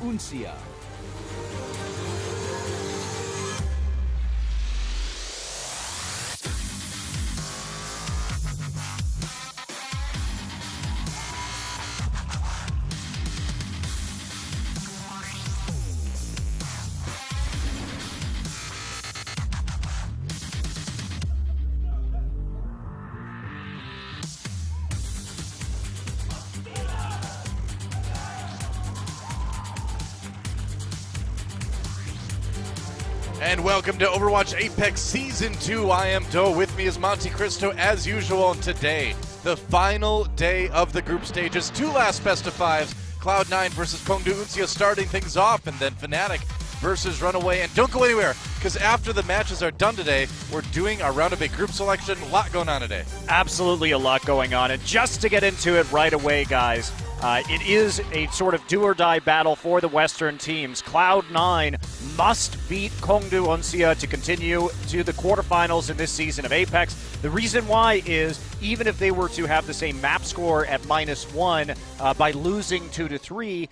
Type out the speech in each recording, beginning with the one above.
Uncia. And welcome to Overwatch Apex Season 2. I am Doe. With me is Monte Cristo as usual. And today, the final day of the group stages. Two last best of fives. Cloud9 versus Kongdoo Uncia starting things off. And then Fnatic versus Runaway. And don't go anywhere, because after the matches are done today, we're doing our round of a group selection. A lot going on today. Absolutely a lot going on. And just to get into it right away, guys, it is a sort of do-or-die battle for the Western teams. Cloud9 must beat Kongdoo Uncia to continue to the quarterfinals in this season of Apex. The reason why is, even if they were to have the same map score at -1 by losing 2-3,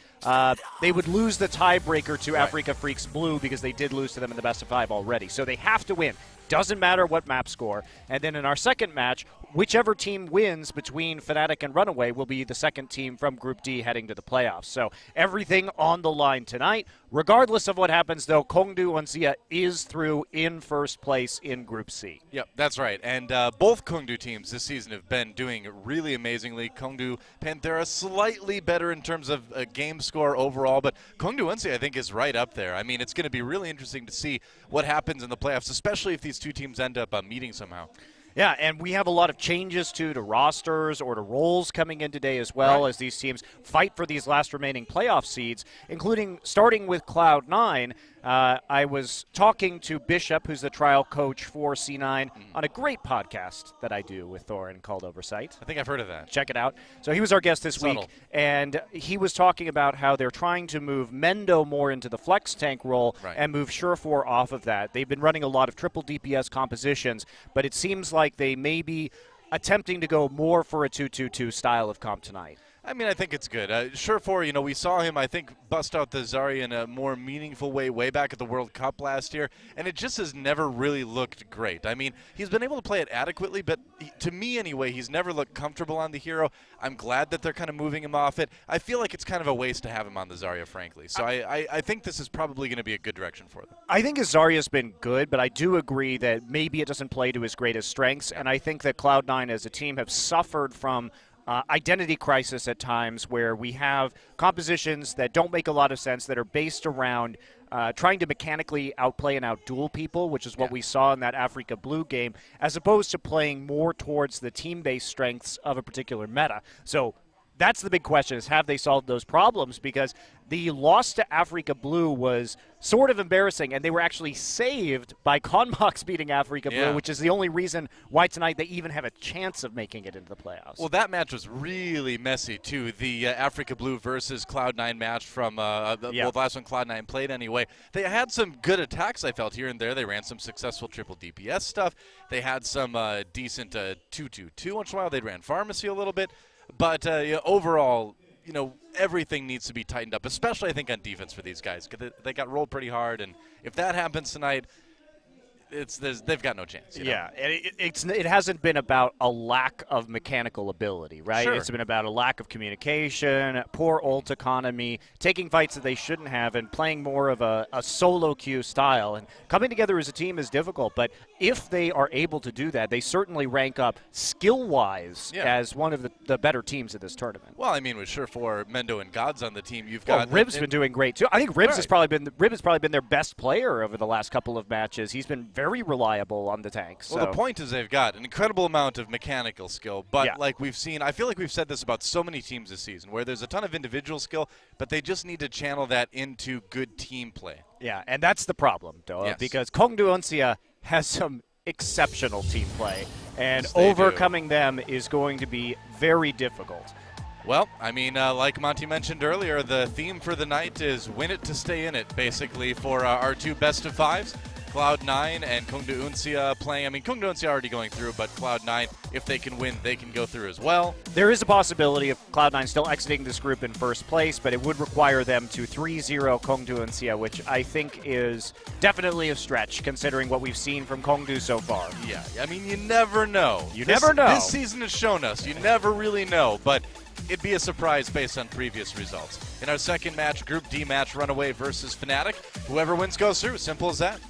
they would lose the tiebreaker to Africa Freaks Blue because they did lose to them in the best of 5 already. So they have to win. Doesn't matter what map score. And then in our second match, whichever team wins between Fnatic and Runaway will be the second team from Group D heading to the playoffs. So everything on the line tonight. Regardless of what happens, though, Kongdoo Uncia is through in first place in Group C. Yep, that's right. And both Kongdoo teams this season have been doing really amazingly. Kongdoo Panthera slightly better in terms of game score overall, but Kongdoo Uncia, I think, is right up there. I mean, it's going to be really interesting to see what happens in the playoffs, especially if these two teams end up meeting somehow. Yeah, and we have a lot of changes to rosters or to roles coming in today as well, as these teams fight for these last remaining playoff seeds, including starting with Cloud9. I was talking to Bishop, who's the trial coach for C9, on a great podcast that I do with Thorin called Oversight. I think I've heard of that. Check it out. So he was our guest this week, and he was talking about how they're trying to move Mendo more into the flex tank role and move Surefour off of that. They've been running a lot of triple DPS compositions, but it seems like they may be attempting to go more for a 2-2-2 style of comp tonight. I mean, I think it's good. Surefour, you know, we saw him, I think, bust out the Zarya in a more meaningful way back at the World Cup last year, and it just has never really looked great. I mean, he's been able to play it adequately, but to me anyway, he's never looked comfortable on the hero. I'm glad that they're kind of moving him off it. I feel like it's kind of a waste to have him on the Zarya, frankly. So I think this is probably going to be a good direction for them. I think his Zarya's been good, but I do agree that maybe it doesn't play to his greatest strengths, and I think that Cloud9 as a team have suffered from identity crisis at times, where we have compositions that don't make a lot of sense, that are based around trying to mechanically outplay and outduel people, which is what we saw in that Africa Blue game, as opposed to playing more towards the team-based strengths of a particular meta. So that's the big question, is have they solved those problems? Because the loss to Africa Blue was sort of embarrassing, and they were actually saved by Conmox beating Africa Blue, which is the only reason why tonight they even have a chance of making it into the playoffs. Well, that match was really messy, too. The Africa Blue versus Cloud9 match from the last one Cloud9 played anyway. They had some good attacks, I felt, here and there. They ran some successful triple DPS stuff. They had some decent 2-2-2 once in a while. They ran Pharmacy a little bit. But overall, you know, everything needs to be tightened up, especially, I think, on defense for these guys, because they got rolled pretty hard. And if that happens tonight, they've got no chance. You know? Yeah, it hasn't been about a lack of mechanical ability, right? Sure. It's been about a lack of communication, poor ult economy, taking fights that they shouldn't have, and playing more of a solo queue style. And coming together as a team is difficult, but if they are able to do that, they certainly rank up skill-wise as one of the better teams of this tournament. Well, I mean, with Surefour, Mendo, and Gods on the team, you've got Rib's been doing great too. I think Rib's has probably been their best player over the last couple of matches. He's been very reliable on the tank. So. Well, the point is they've got an incredible amount of mechanical skill, but like we've seen, I feel like we've said this about so many teams this season, where there's a ton of individual skill, but they just need to channel that into good team play. Yeah, and that's the problem, Doa, because Kongdoo Uncia has some exceptional team play, and overcoming them is going to be very difficult. Well, I mean, like Monty mentioned earlier, the theme for the night is win it to stay in it, basically, for our two best of fives. Cloud9 and Kongdoo Uncia playing. I mean, Kongdoo Uncia already going through, but Cloud9, if they can win, they can go through as well. There is a possibility of Cloud9 still exiting this group in first place, but it would require them to 3-0 Kongdoo Uncia, which I think is definitely a stretch considering what we've seen from Kongdoo so far. Yeah, I mean, you never know. Never know. This season has shown us. You never really know, but it'd be a surprise based on previous results. In our second match, Group D match, Runaway versus Fnatic. Whoever wins goes through. Simple as that.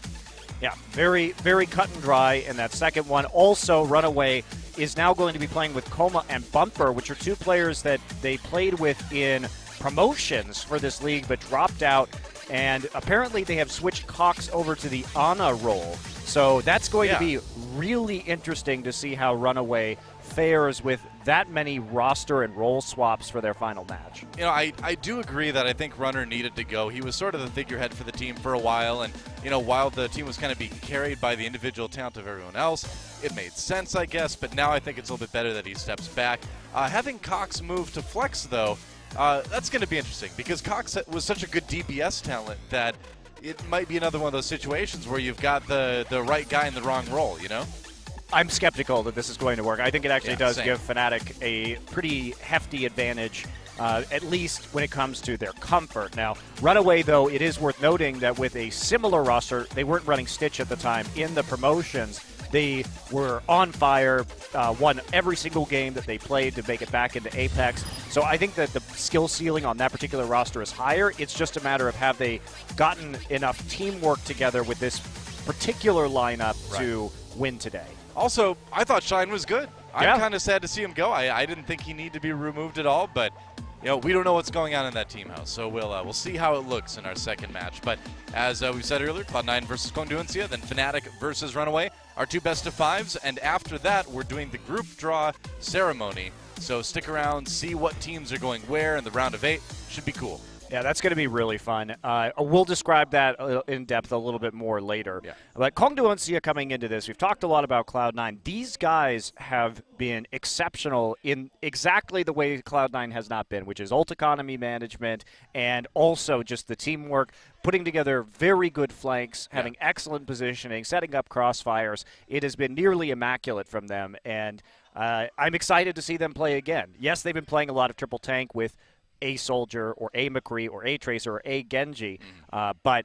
Yeah, very, very cut and dry in that second one. Also, Runaway is now going to be playing with Coma and Bumper, which are two players that they played with in promotions for this league but dropped out. And apparently they have switched Cox over to the Ana role. So that's going to be really interesting to see how Runaway fares with that many roster and role swaps for their final match. You know, I do agree that I think Runner needed to go. He was sort of the figurehead for the team for a while, and, you know, while the team was kind of being carried by the individual talent of everyone else, it made sense, I guess, but now I think it's a little bit better that he steps back. Having Cox move to Flex, though, that's going to be interesting, because Cox was such a good DPS talent that it might be another one of those situations where you've got the right guy in the wrong role, you know? I'm skeptical that this is going to work. I think it actually does same. give Fnatic a pretty hefty advantage, at least when it comes to their comfort. Now, Runaway, though, it is worth noting that with a similar roster, they weren't running Stitch at the time in the promotions. They were on fire, won every single game that they played to make it back into Apex. So I think that the skill ceiling on that particular roster is higher. It's just a matter of have they gotten enough teamwork together with this particular lineup to win today. Also, I thought Shine was good. I'm kind of sad to see him go. I didn't think he needed to be removed at all, but you know, we don't know what's going on in that team house, so we'll see how it looks in our second match. But as we said earlier, Cloud9 versus Kongdoo Uncia, then Fnatic versus Runaway, our two best of fives, and after that, we're doing the group draw ceremony. So stick around, see what teams are going where in the round of 8. Should be cool. Yeah, that's going to be really fun. We'll describe that in depth a little bit more later. Yeah. But Kongdoo Uncia coming into this, we've talked a lot about Cloud9. These guys have been exceptional in exactly the way Cloud9 has not been, which is ult economy management and also just the teamwork, putting together very good flanks, having excellent positioning, setting up crossfires. It has been nearly immaculate from them, and I'm excited to see them play again. Yes, they've been playing a lot of triple tank with a Soldier or a McCree or a Tracer or a Genji, but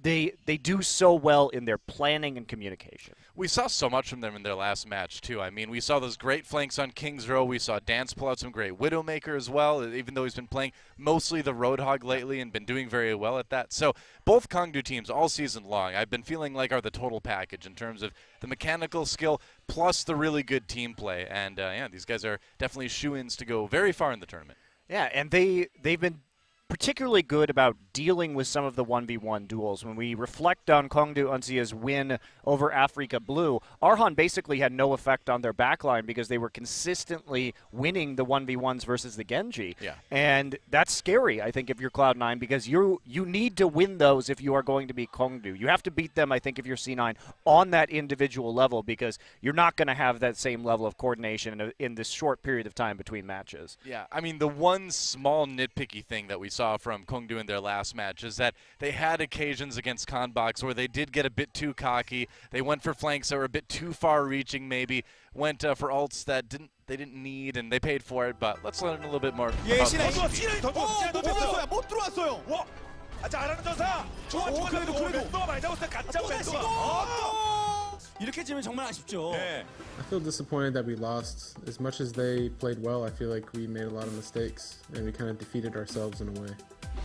they do so well in their planning and communication. We saw so much from them in their last match, too. I mean, we saw those great flanks on King's Row. We saw Dance pull out some great Widowmaker as well, even though he's been playing mostly the Roadhog lately and been doing very well at that. So both Kongdoo teams all season long, I've been feeling like are the total package in terms of the mechanical skill plus the really good team play. And, yeah, these guys are definitely shoo-ins to go very far in the tournament. Yeah, and they've been particularly good about dealing with some of the 1v1 duels. When we reflect on Kongdoo Uncia's win over Africa Blue, Arhan basically had no effect on their backline because they were consistently winning the 1v1s versus the Genji. Yeah. And that's scary, I think, if you're Cloud9, because you need to win those if you are going to be Kongdoo. You have to beat them, I think, if you're C9 on that individual level, because you're not going to have that same level of coordination in this short period of time between matches. Yeah, I mean, the one small nitpicky thing that we saw from Kongdoo in their last match is that they had occasions against Conbox where they did get a bit too cocky. They went for flanks that were a bit too far-reaching, maybe went for ults that they didn't need, and they paid for it. But let's learn a little bit more about I feel disappointed that we lost. As much as they played well, I feel like we made a lot of mistakes and we kind of defeated ourselves in a way.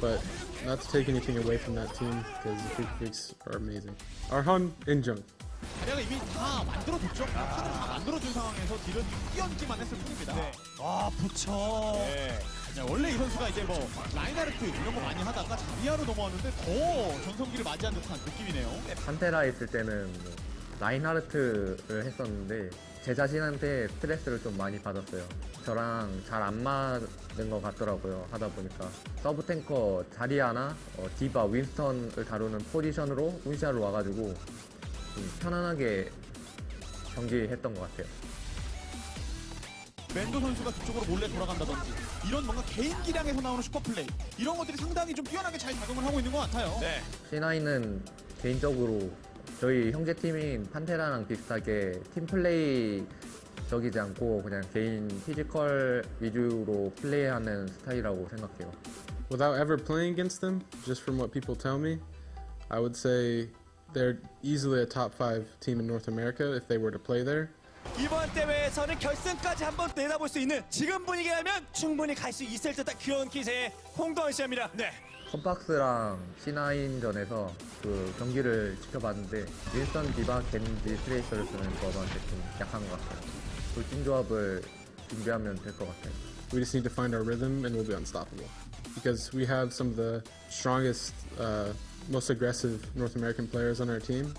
But not to take anything away from that team, because the Freak Freaks are amazing. Arhan 인정. 자리가 이미 다 만들어줬죠. 카드를 다 만들어준 상황에서 딜은 뛰어넘기만 했을 뿐입니다. 아, 부처. 네. 원래 이 선수가 이제 뭐 라인하르트 이런 거 많이 하다가 자리아로 넘어왔는데 더 전성기를 맞이한 듯한 느낌이네요. 판테라 있을 때는 라인하르트를 했었는데 제 자신한테 스트레스를 좀 많이 받았어요. 저랑 잘 안 맞는 것 같더라고요, 하다 보니까. 서브 탱커 자리아나 디바, 윈스턴을 다루는 포지션으로 운시아로 와가지고 좀 편안하게 경기했던 것 같아요. 멘도 선수가 그쪽으로 몰래 돌아간다든지 이런 뭔가 개인 기량에서 나오는 슈퍼플레이 이런 것들이 상당히 좀 뛰어나게 잘 작용을 하고 있는 것 같아요. C9은 개인적으로 저희 형제 팀인 판테라랑 비슷하게 팀 플레이적이지 않고 그냥 개인 피지컬 위주로 플레이하는 스타일이라고 생각해요. Without ever playing against them, just from what people tell me, I would say they're easily a top 5 team in North America if they were to play there. 이번 대회에서는 결승까지 한번 내다볼 수 있는 지금 분위기라면 충분히 갈 수 있을 듯한 그런 기세의 홍도원 씨입니다. 네. 컵박스랑 C9전에서 그 경기를 지켜봤는데 윈스턴, 디바, 겐지, 트레이서를 쓰는 조합한테 좀 약한 것 같아요. 돌진 조합을 준비하면 될 것 같아요. We just need to find our rhythm and we'll be unstoppable. Because we have some of the strongest, most aggressive North American players on our team.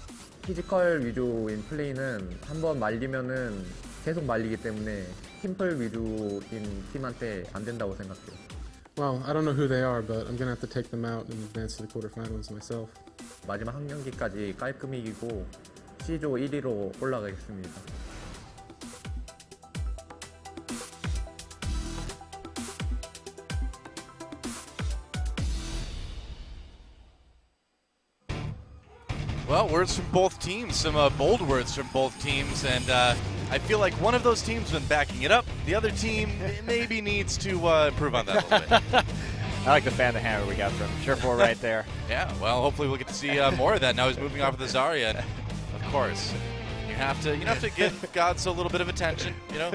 피지컬 위주인 플레이는 한번 말리면은 계속 말리기 때문에 팀플 위주인 팀한테 안 된다고 생각해요. Well, I don't know who they are, but I'm gonna have to take them out and advance to the quarterfinals myself. 마지막 한 경기까지 깔끔히 이기고 C조 1위로 올라가겠습니다. Well, words from both teams, some bold words from both teams, and I feel like one of those teams has been backing it up. The other team maybe needs to improve on that a little bit. I like the fan the hammer we got from Sure4 right there. Yeah, well, hopefully we'll get to see more of that. Now he's moving off with the Zarya, and of course, you have to give Gods a little bit of attention, you know?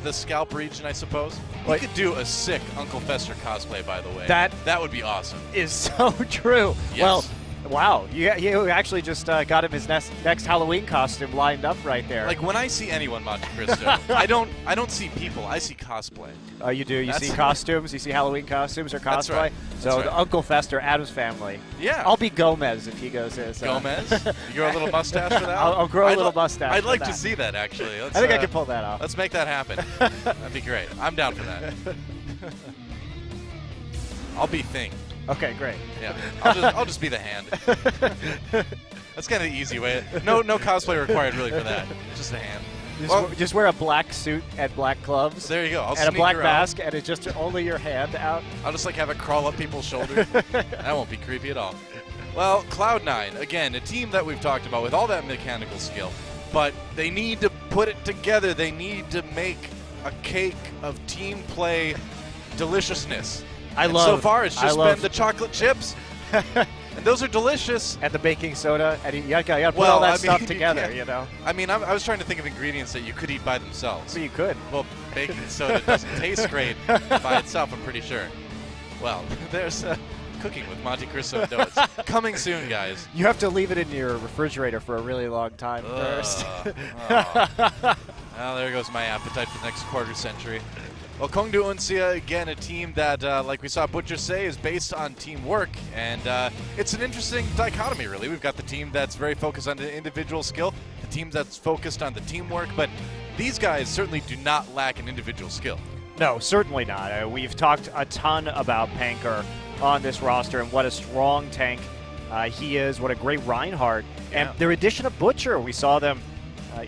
The scalp region, I suppose. We could do a sick Uncle Fester cosplay, by the way. That would be awesome. Is so true. Yes. Well, wow, you actually just got him his next Halloween costume lined up right there. Like when I see anyone, Monte Cristo, I don't see people. I see cosplay. Oh, you do? You see costumes? You see Halloween costumes or cosplay? That's right. So That's the right. Uncle Fester, Adam's family. Yeah. I'll be Gomez if he goes as. Gomez? You grow a little mustache for that? I'll grow a little mustache. I'd like for to that. see that, actually. I think I can pull that off. Let's make that happen. That'd be great. I'm down for that. I'll be Thing. Okay, great. Yeah, I'll just be the hand. That's kind of the easy way. No cosplay required really for that. Just a hand. Just wear a black suit and black gloves. There you go. I'll and a sneak black around. mask, and it's just only your hand out. I'll just like have it crawl up people's shoulders. That won't be creepy at all. Well, Cloud9, again, a team that we've talked about with all that mechanical skill, but they need to put it together. They need to make a cake of team play deliciousness. So far, it's just been the chocolate chips, and those are delicious. And the baking soda, and you gotta put all that stuff together, you know. I mean, I was trying to think of ingredients that you could eat by themselves. So you could. Well, baking soda doesn't taste great by itself, I'm pretty sure. Well, there's cooking with Monte Cristo and Donuts. Coming soon, guys. You have to leave it in your refrigerator for a really long time first. Well, there goes my appetite for the next quarter century. Well, Kongdoo Uncia, again, a team that, like we saw Butcher say, is based on teamwork. And it's an interesting dichotomy, really. We've got the team that's very focused on the individual skill, the team that's focused on the teamwork. But these guys certainly do not lack an individual skill. No, certainly not. We've talked a ton about Panker on this roster and what a strong tank he is, what a great Reinhardt. Yeah. And their addition of Butcher, we saw them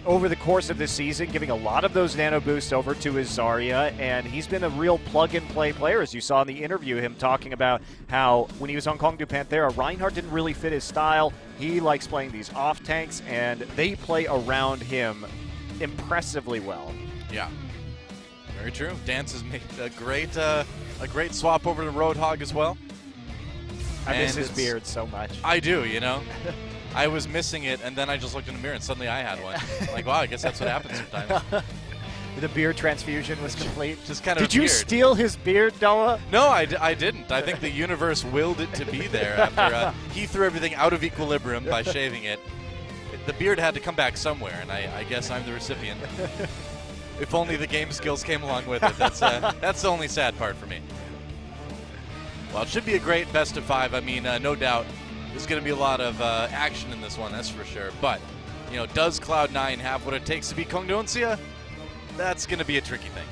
over the course of this season, giving a lot of those nano boosts over to his Zarya, and he's been a real plug-and-play player, as you saw in the interview, him talking about how when he was on Kongdoo Panthera, Reinhardt didn't really fit his style. He likes playing these off-tanks, and they play around him impressively well. Yeah, very true. Dance has made a great swap over to Roadhog as well. I miss his beard so much. I do, you know. I was missing it, and then I just looked in the mirror, and suddenly I had one. Like, wow, I guess that's what happens sometimes. The beard transfusion was complete. Just kind of Did you steal his beard, Noah? No, I didn't. I think the universe willed it to be there after he threw everything out of equilibrium by shaving it. The beard had to come back somewhere, and I guess I'm the recipient. If only the game skills came along with it. That's the only sad part for me. Well, it should be a great best of 5. I mean, no doubt. There's going to be a lot of action in this one, that's for sure. But, you know, does Cloud9 have what it takes to beat Kongdoo Uncia? That's going to be a tricky thing.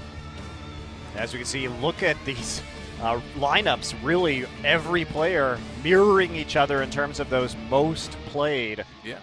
As we can see, look at these lineups. Really, every player mirroring each other in terms of those most played. Yeah.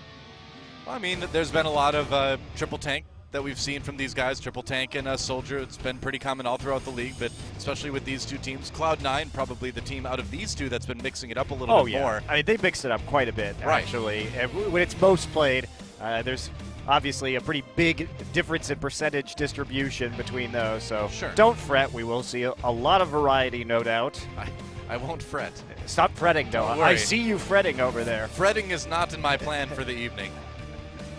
Well, I mean, there's been a lot of triple tank that we've seen from these guys, Triple Tank and Soldier. It's been pretty common all throughout the league, but especially with these two teams. Cloud9, probably the team out of these two that's been mixing it up a little bit more. I mean, they mixed it up quite a bit, actually. And when it's most played, there's obviously a pretty big difference in percentage distribution between those. So don't fret. We will see a lot of variety, no doubt. I won't fret. Stop fretting, Noah. I see you fretting over there. Fretting is not in my plan for the evening.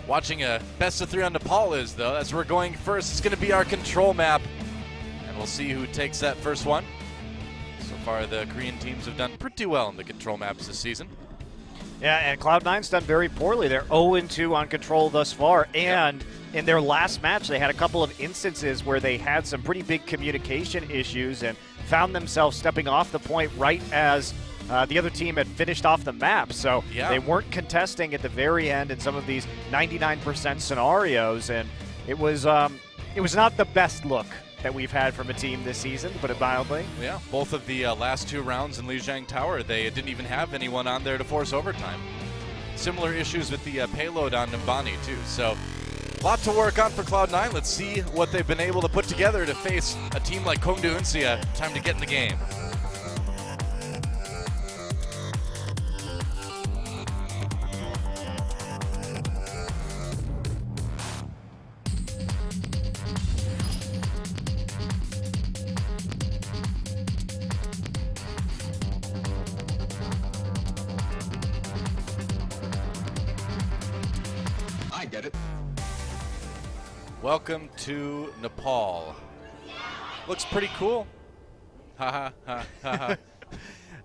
Watching a best of 3 on Nepal is, though, as we're going first. It's going to be our control map, and we'll see who takes that first one. So far, the Korean teams have done pretty well in the control maps this season. Yeah, and Cloud9's done very poorly. They're 0-2 on control thus far, and in their last match, they had a couple of instances where they had some pretty big communication issues and found themselves stepping off the point right as the other team had finished off the map. So they weren't contesting at the very end in some of these 99% scenarios, and it was not the best look that we've had from a team this season, to put it mildly. Yeah, both of the last 2 rounds in Lijiang Tower, they didn't even have anyone on there to force overtime. Similar issues with the payload on Nimbani, too. So a lot to work on for Cloud9. Let's see what they've been able to put together to face a team like Kongdoo Uncia. Time to get in the game. Welcome to Nepal. Looks pretty cool. Ha ha ha ha ha.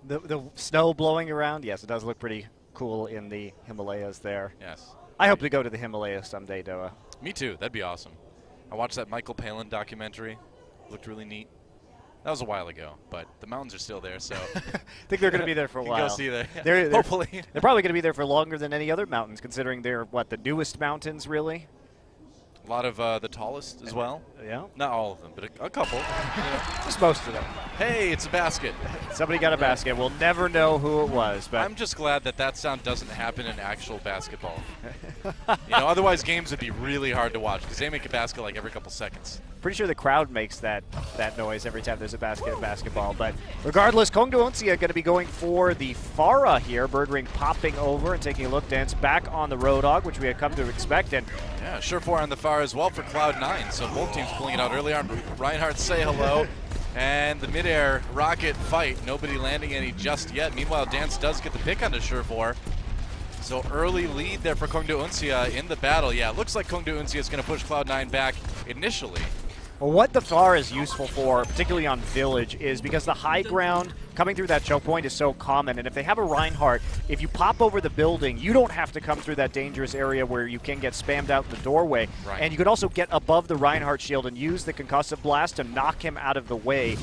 The snow blowing around, yes, it does look pretty cool in the Himalayas there. Yes. I hope to go to the Himalayas someday, Doa. Me too. That'd be awesome. I watched that Michael Palin documentary. Looked really neat. That was a while ago, but the mountains are still there, so. I think they're going to be there for a while. Go see that. They're hopefully. They're probably going to be there for longer than any other mountains, considering they're, the newest mountains, really? A lot of the tallest as well. Yeah. Not all of them, but a couple. Just most of them. Hey, it's a basket. Somebody got a basket. We'll never know who it was. But I'm just glad that sound doesn't happen in actual basketball. Otherwise games would be really hard to watch because they make a basket like every couple seconds. Pretty sure the crowd makes that noise every time there's a basket in basketball. But regardless, Kongdoo Uncia going to be going for the Pharah here. Birdring popping over and taking a look. Dance back on the Roadhog, which we had come to expect. And yeah, Surefour on the Pharah as well for Cloud9. So both teams pulling it out early on. Reinhardt say hello. And the mid-air rocket fight. Nobody landing any just yet. Meanwhile, Dance does get the pick on the Surefour. So early lead there for Kongdoo Uncia in the battle. Yeah, it looks like Kongdoo Uncia is going to push Cloud9 back initially. Well, what the Pharah is useful for, particularly on Village, is because the high ground coming through that choke point is so common. And if they have a Reinhardt, if you pop over the building, you don't have to come through that dangerous area where you can get spammed out the doorway. Right. And you could also get above the Reinhardt shield and use the concussive blast to knock him out of the way,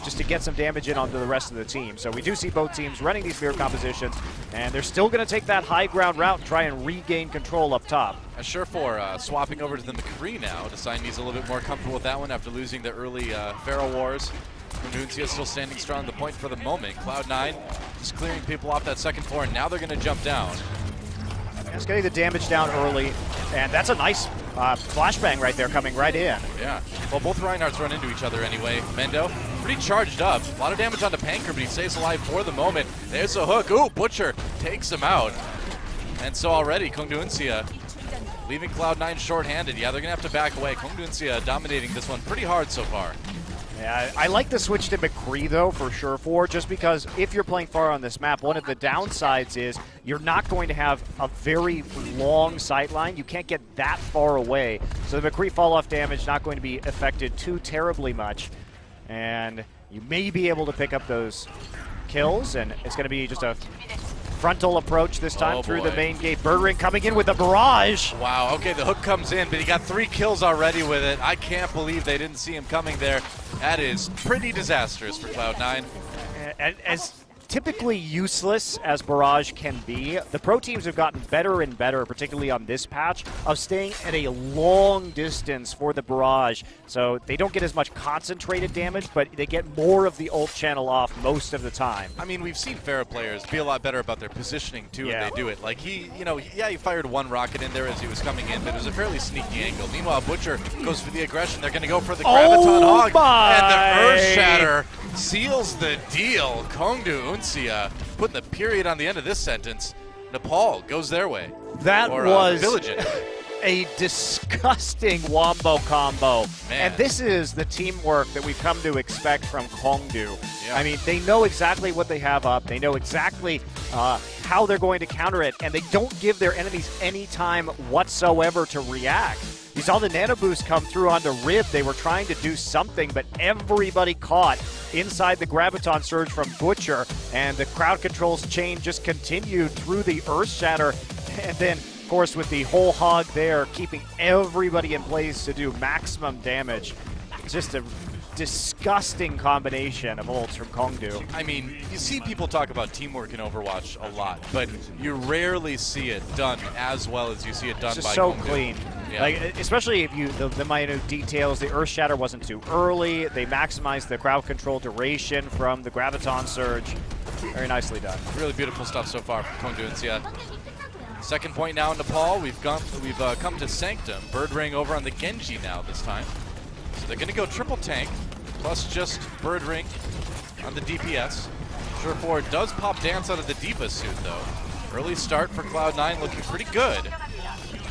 just to get some damage in onto the rest of the team. So we do see both teams running these mirror compositions, and they're still going to take that high ground route and try and regain control up top. Surefour swapping over to the McCree now. Deciding he's a little bit more comfortable with that one after losing the early Pharaoh Wars. Uncia still standing strong on the point for the moment. Cloud9 just clearing people off that second floor, and now they're going to jump down. Just getting the damage down early, and that's a nice flashbang right there coming right in. Yeah. Well, both Reinhardts run into each other anyway. Mendo, pretty charged up. A lot of damage onto Panker, but he stays alive for the moment. There's a hook. Ooh, Butcher takes him out. And so already, Kongdoo Uncia leaving Cloud9 short-handed. Yeah, they're going to have to back away. Kongdoo Uncia dominating this one pretty hard so far. Yeah, I like the switch to McCree, though, for Surefour, just because if you're playing Pharah on this map, one of the downsides is you're not going to have a very long sightline. You can't get that far away. So the McCree fall-off damage not going to be affected too terribly much. And you may be able to pick up those kills, and it's going to be just a frontal approach this time through the main gate. Birdring coming in with a barrage. Wow, okay, the hook comes in, but he got 3 kills already with it. I can't believe they didn't see him coming there. That is pretty disastrous for Cloud9. And as typically useless as Barrage can be, the pro teams have gotten better and better, particularly on this patch, of staying at a long distance for the Barrage. So they don't get as much concentrated damage, but they get more of the ult channel off most of the time. I mean, we've seen Pharah players be a lot better about their positioning too when they do it. Like he fired one rocket in there as he was coming in, but it was a fairly sneaky angle. Meanwhile, Butcher goes for the aggression. They're going to go for the Graviton Hog, and the Earth Shatter seals the deal. Kongdoo, Uncia, putting the period on the end of this sentence. Nepal goes their way. That was Villagin. a disgusting wombo combo. Man. And this is the teamwork that we've come to expect from Kongdoo. Yeah. I mean, they know exactly what they have up. They know exactly how they're going to counter it, and they don't give their enemies any time whatsoever to react. You saw the nano boost come through onto Rib. They were trying to do something, but everybody caught inside the Graviton Surge from Butcher, and the crowd controls chain just continued through the Earth Shatter, and then, of course, with the whole hog there, keeping everybody in place to do maximum damage. Just a disgusting combination of ults from Kongdoo. I mean, you see people talk about teamwork in Overwatch a lot, but you rarely see it done as well as you see it done It's by just so Kongdoo. clean. Yeah. Like, especially if you the minute details, the Earth Shatter wasn't too early. They maximized the crowd control duration from the Graviton Surge. Very nicely done. Really beautiful stuff so far from Kongdoo and Sia. Second point now in Nepal. We've come to Sanctum. Bird Ring over on the Genji now this time. So they're going to go triple tank, plus just Bird Ring on the DPS. Surefour does pop Dance out of the Diva suit, though. Early start for Cloud9 looking pretty good.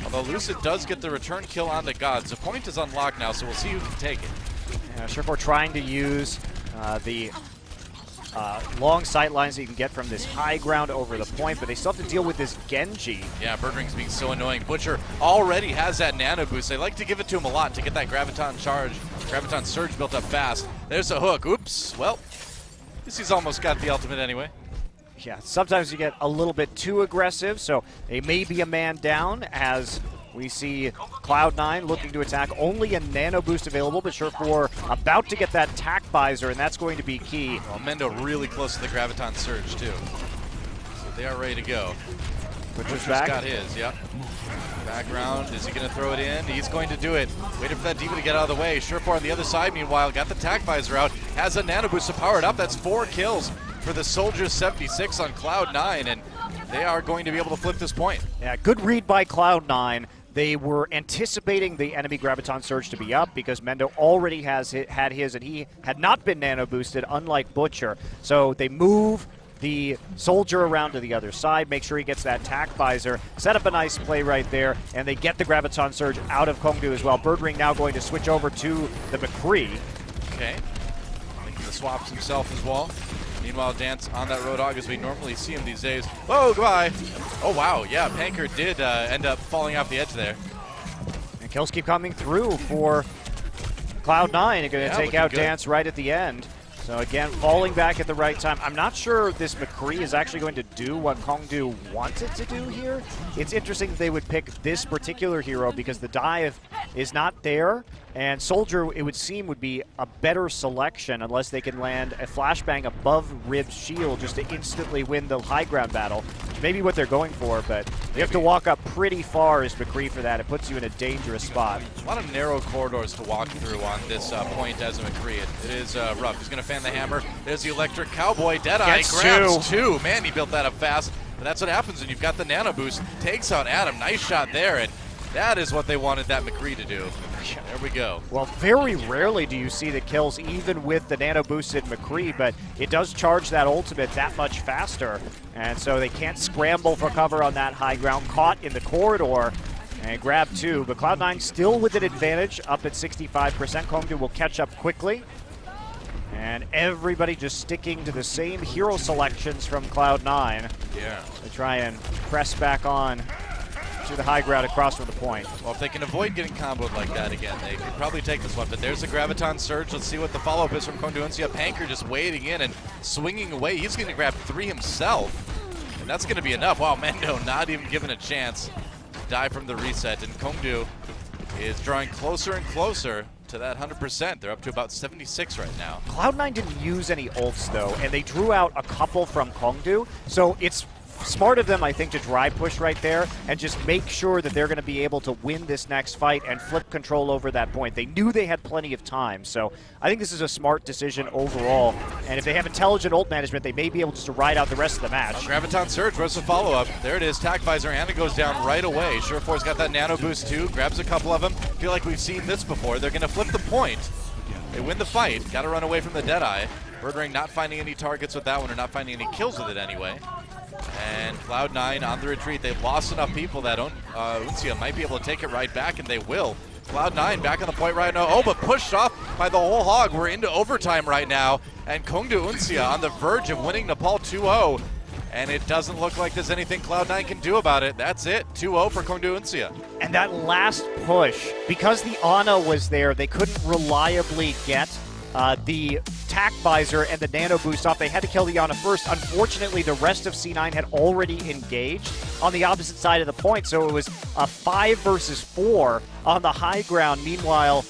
Although Lucid does get the return kill on the Gods. The point is unlocked now, so we'll see who can take it. Yeah, Surefour trying to use the long sight lines that you can get from this high ground over the point, but they still have to deal with this Genji. Yeah, Bird Ring's being so annoying. Butcher already has that nano boost. They like to give it to him a lot to get that Graviton Surge built up fast. There's a hook. Oops. Well, I guess he's almost got the ultimate anyway. Yeah, sometimes you get a little bit too aggressive, so they may be a man down as we see Cloud9 looking to attack. Only a nano boost available, but Surefour about to get that tack visor, and that's going to be key. Well, Mendo really close to the Graviton Surge, too. So they are ready to go. Butcher's back. got his, yep. Background, is he going to throw it in? He's going to do it. Waiting for that Diva to get out of the way. Surefour on the other side, meanwhile, got the tack visor out, has a nano boost to power it up. That's 4 kills for the Soldiers 76 on Cloud9, and they are going to be able to flip this point. Yeah, good read by Cloud9. They were anticipating the enemy Graviton Surge to be up because Mendo already had his, and he had not been nano boosted, unlike Butcher. So they move the Soldier around to the other side, make sure he gets that tack visor, set up a nice play right there, and they get the Graviton Surge out of Kongdoo as well. Birdring now going to switch over to the McCree. Okay. Making the swaps himself as well. Meanwhile, Dance on that Roadhog as we normally see him these days. Oh, goodbye. Oh, wow. Yeah, Panker did end up falling off the edge there. And kills keep coming through for Cloud9. They're going to take out good. Dance right at the end. So again, falling back at the right time. I'm not sure if this McCree is actually going to do what Kongdoo wanted to do here. It's interesting that they would pick this particular hero because the dive is not there, and Soldier, it would seem, would be a better selection unless they can land a flashbang above Rib's shield just to instantly win the high ground battle. Maybe what they're going for, but you have to walk up pretty far as McCree for that. It puts you in a dangerous spot. A lot of narrow corridors to walk through on this point as a McCree. It is rough. He's going to fan the hammer. There's the Electric Cowboy. Deadeye grabs two. Man, he built that up fast. But that's what happens when you've got the nano boost. Takes out Adam. Nice shot there, and that is what they wanted that McCree to do. There we go. Well, very rarely do you see the kills even with the nano boosted McCree, but it does charge that ultimate that much faster. And so they can't scramble for cover on that high ground. Caught in the corridor and grab two. But Cloud9 still with an advantage up at 65%. Kongdoo will catch up quickly. And everybody just sticking to the same hero selections from Cloud9. Yeah. To try and press back on to the high ground across from the point. Well, if they can avoid getting comboed like that again, they could probably take this one. But there's the Graviton Surge. Let's see what the follow-up is from Kongdoo. Uncia. Panker just wading in and swinging away. He's going to grab 3 himself, and that's going to be enough. Wow, Mendo not even given a chance to die from the reset, and Kongdoo is drawing closer and closer to that 100%. They're up to about 76 right now. Cloud9 didn't use any ults, though, and they drew out a couple from Kongdoo, so it's smart of them, I think, to dry push right there and just make sure that they're going to be able to win this next fight and flip control over that point. They knew they had plenty of time, so I think this is a smart decision overall. And if they have intelligent ult management, they may be able just to ride out the rest of the match. Graviton Surge, where's the follow-up? There it is, Tac Visor, and it goes down right away. Surefour's got that nano boost too, grabs a couple of them. Feel like we've seen this before. They're going to flip the point. They win the fight, got to run away from the Deadeye. Birdring not finding any targets with that one, or not finding any kills with it anyway. And Cloud9 on the retreat. They've lost enough people that Uncia might be able to take it right back, and they will. Cloud9 back on the point right now. Oh, but pushed off by the whole hog. We're into overtime right now. And Kongdoo Uncia on the verge of winning Nepal 2-0. And it doesn't look like there's anything Cloud9 can do about it. That's it, 2-0 for Kongdoo Uncia. And that last push, because the Ana was there, they couldn't reliably get the Tac Visor and the Nano Boost off. They had to kill the Ana first. Unfortunately, the rest of C9 had already engaged on the opposite side of the point, so it was a 5 versus 4 on the high ground. Meanwhile,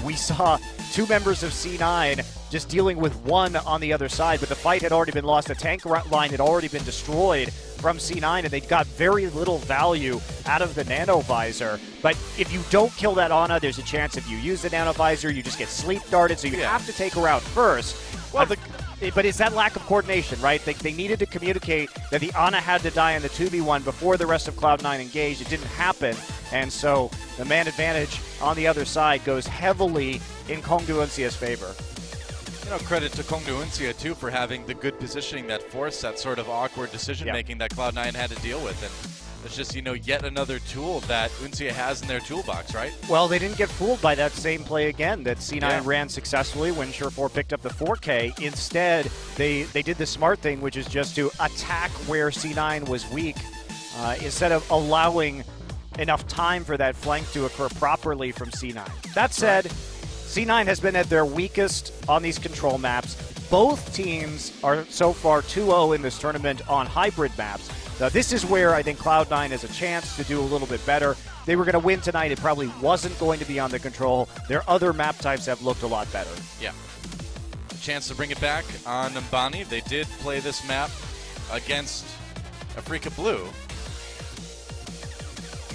we saw 2 members of C9 just dealing with 1 on the other side, but the fight had already been lost. The tank line had already been destroyed from C9, and they got very little value out of the Nano Visor. But if you don't kill that Ana, there's a chance if you use the Nano Visor, you just get sleep darted, so you have to take her out first. Well, but it's that lack of coordination, right? They needed to communicate that the Ana had to die in the 2v1 before the rest of Cloud9 engaged. It didn't happen, and so the man advantage on the other side goes heavily in Kongdoo Uncia's favor. You know, credit to Kongdoo Uncia, too, for having the good positioning that forced that sort of awkward decision-making that Cloud9 had to deal with. And it's just, you know, yet another tool that Uncia has in their toolbox, right? Well, they didn't get fooled by that same play again that C9 ran successfully when Surefour picked up the 4K. Instead, they did the smart thing, which is just to attack where C9 was weak instead of allowing enough time for that flank to occur properly from C9. That said, C9 has been at their weakest on these control maps. Both teams are so far 2-0 in this tournament on hybrid maps. Now, this is where I think Cloud9 has a chance to do a little bit better. They were going to win tonight. It probably wasn't going to be on the control. Their other map types have looked a lot better. Yeah. A chance to bring it back on Mbani. They did play this map against Africa Blue.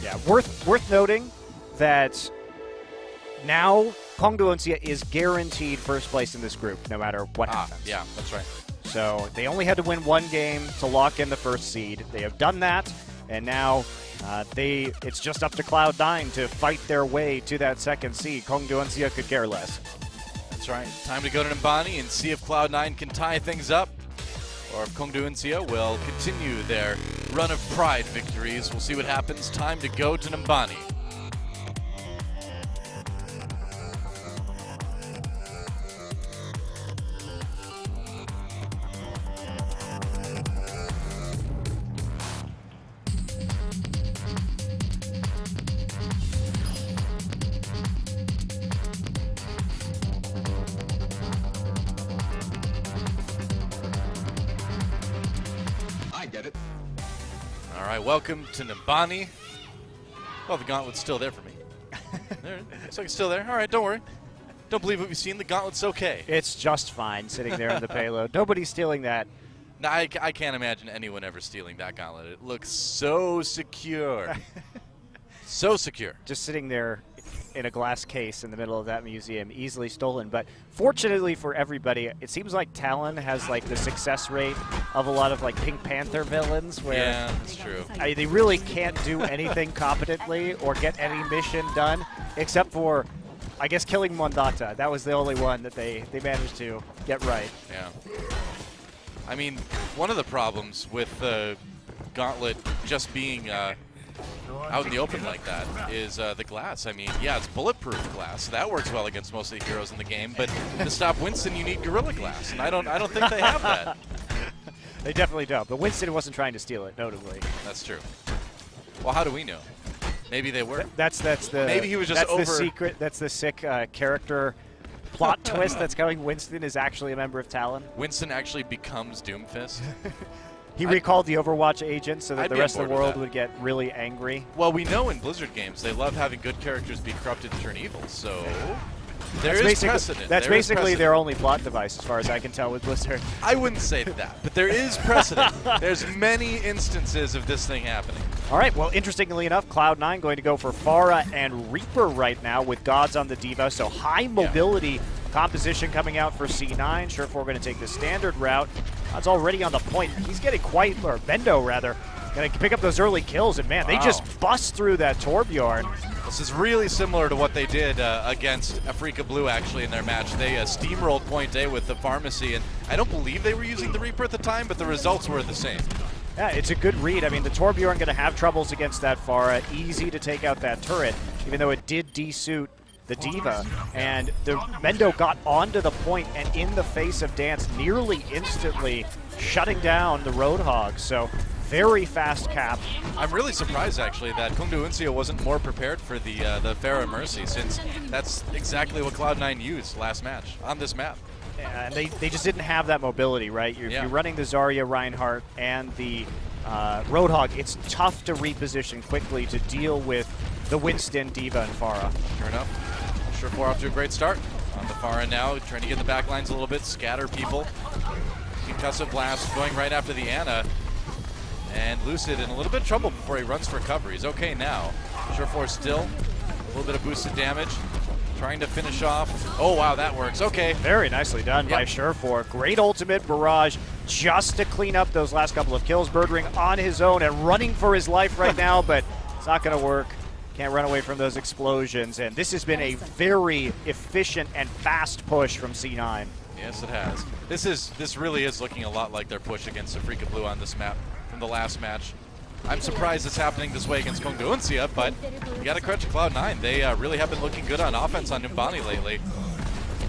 Yeah, worth noting that now Kongdoo Uncia is guaranteed first place in this group, no matter what happens. Yeah, that's right. So they only had to win 1 game to lock in the first seed. They have done that, and now it's just up to Cloud9 to fight their way to that second seed. Kongdoo Uncia could care less. That's right. Time to go to Mbani and see if Cloud9 can tie things up, or if Kongdoo Uncia will continue their run of pride victories. We'll see what happens. Time to go to Mbani. Welcome to Mbani. Well, the gauntlet's still there for me. There, looks like it's still there. All right, don't worry. Don't believe what we've seen. The gauntlet's okay. It's just fine sitting there in the payload. Nobody's stealing that. No, I can't imagine anyone ever stealing that gauntlet. It looks so secure. So secure. Just sitting there in a glass case in the middle of that museum, easily stolen. But fortunately for everybody, it seems like Talon has like the success rate of a lot of like Pink Panther villains, where that's true. They really can't do anything competently or get any mission done, except for, I guess, killing Mondata. That was the only one that they managed to get right. Yeah. I mean, one of the problems with the gauntlet just being out in the open like that is the glass. I mean, yeah, it's bulletproof glass, so that works well against most of the heroes in the game, but to stop Winston, you need Gorilla Glass, and I don't think they have that. They definitely don't, but Winston wasn't trying to steal it, notably. That's true. Well, how do we know? Maybe they were. That's the. Maybe he was just the secret. That's the sick character plot twist that's coming. Winston is actually a member of Talon. Winston actually becomes Doomfist. He recalled the Overwatch agent so that the rest of the world would get really angry. Well, we know in Blizzard games they love having good characters be corrupted and turn evil, so There is precedent. That's There is basically precedent. their only plot device, as far as I can tell with Blizzard. I wouldn't say that, but there is precedent. There's many instances of this thing happening. All right, well, interestingly enough, Cloud9 going to go for Pharah and Reaper right now with Gods on the Diva, so high mobility composition coming out for C9. Sure, if we're going to take the standard route. God's already on the point. He's getting quite, or Bendo rather, going to pick up those early kills, and man, they just bust through that Torbjorn. This is really similar to what they did against Afrika Blue, actually, in their match. They steamrolled Point A with the Pharmacy, and I don't believe they were using the Reaper at the time, but the results were the same. Yeah, it's a good read. I mean, the Torbjorn going to have troubles against that Pharah. Easy to take out that turret, even though it did desuit the Diva. And the Mendo got onto the point and in the face of Dance nearly instantly shutting down the Roadhog. So very fast cap. I'm really surprised, actually, that Kongdoo Uncia wasn't more prepared for the Pharah Mercy, since that's exactly what Cloud9 used last match on this map. And they just didn't have that mobility, right? You're running the Zarya, Reinhardt, and the Roadhog. It's tough to reposition quickly to deal with the Winston, Diva, and Pharah. Sure enough. Sure, 4 off to a great start. On the Pharah now, trying to get the back lines a little bit, scatter people. Concussive Blast going right after the Ana. And Lucid in a little bit of trouble before he runs for cover. He's okay now. Surefour still. A little bit of boosted damage. Trying to finish off. Oh, wow, that works. Okay. Very nicely done by Surefour. Great ultimate barrage just to clean up those last couple of kills. Birdring on his own and running for his life right now, but it's not going to work. Can't run away from those explosions. And this has been a very efficient and fast push from C9. Yes, it has. This really is looking a lot like their push against Afrika Blue on this map from the last match. I'm surprised it's happening this way against Kongdoo Uncia, but you got to credit to Cloud9. They really have been looking good on offense on Numbani lately.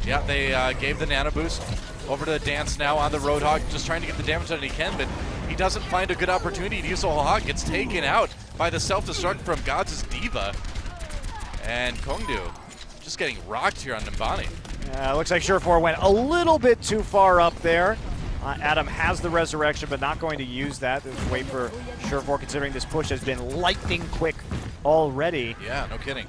Yeah, they gave the Nano boost over to Dance now on the Roadhog, just trying to get the damage that he can, but he doesn't find a good opportunity to use the whole hog. Gets taken out by the self-destruct from Gods' Diva. And Kongdoo just getting rocked here on Numbani. Looks like Surefour went a little bit too far up there. Adam has the resurrection, but not going to use that. Just wait for Surefour, considering this push has been lightning quick already. Yeah, no kidding.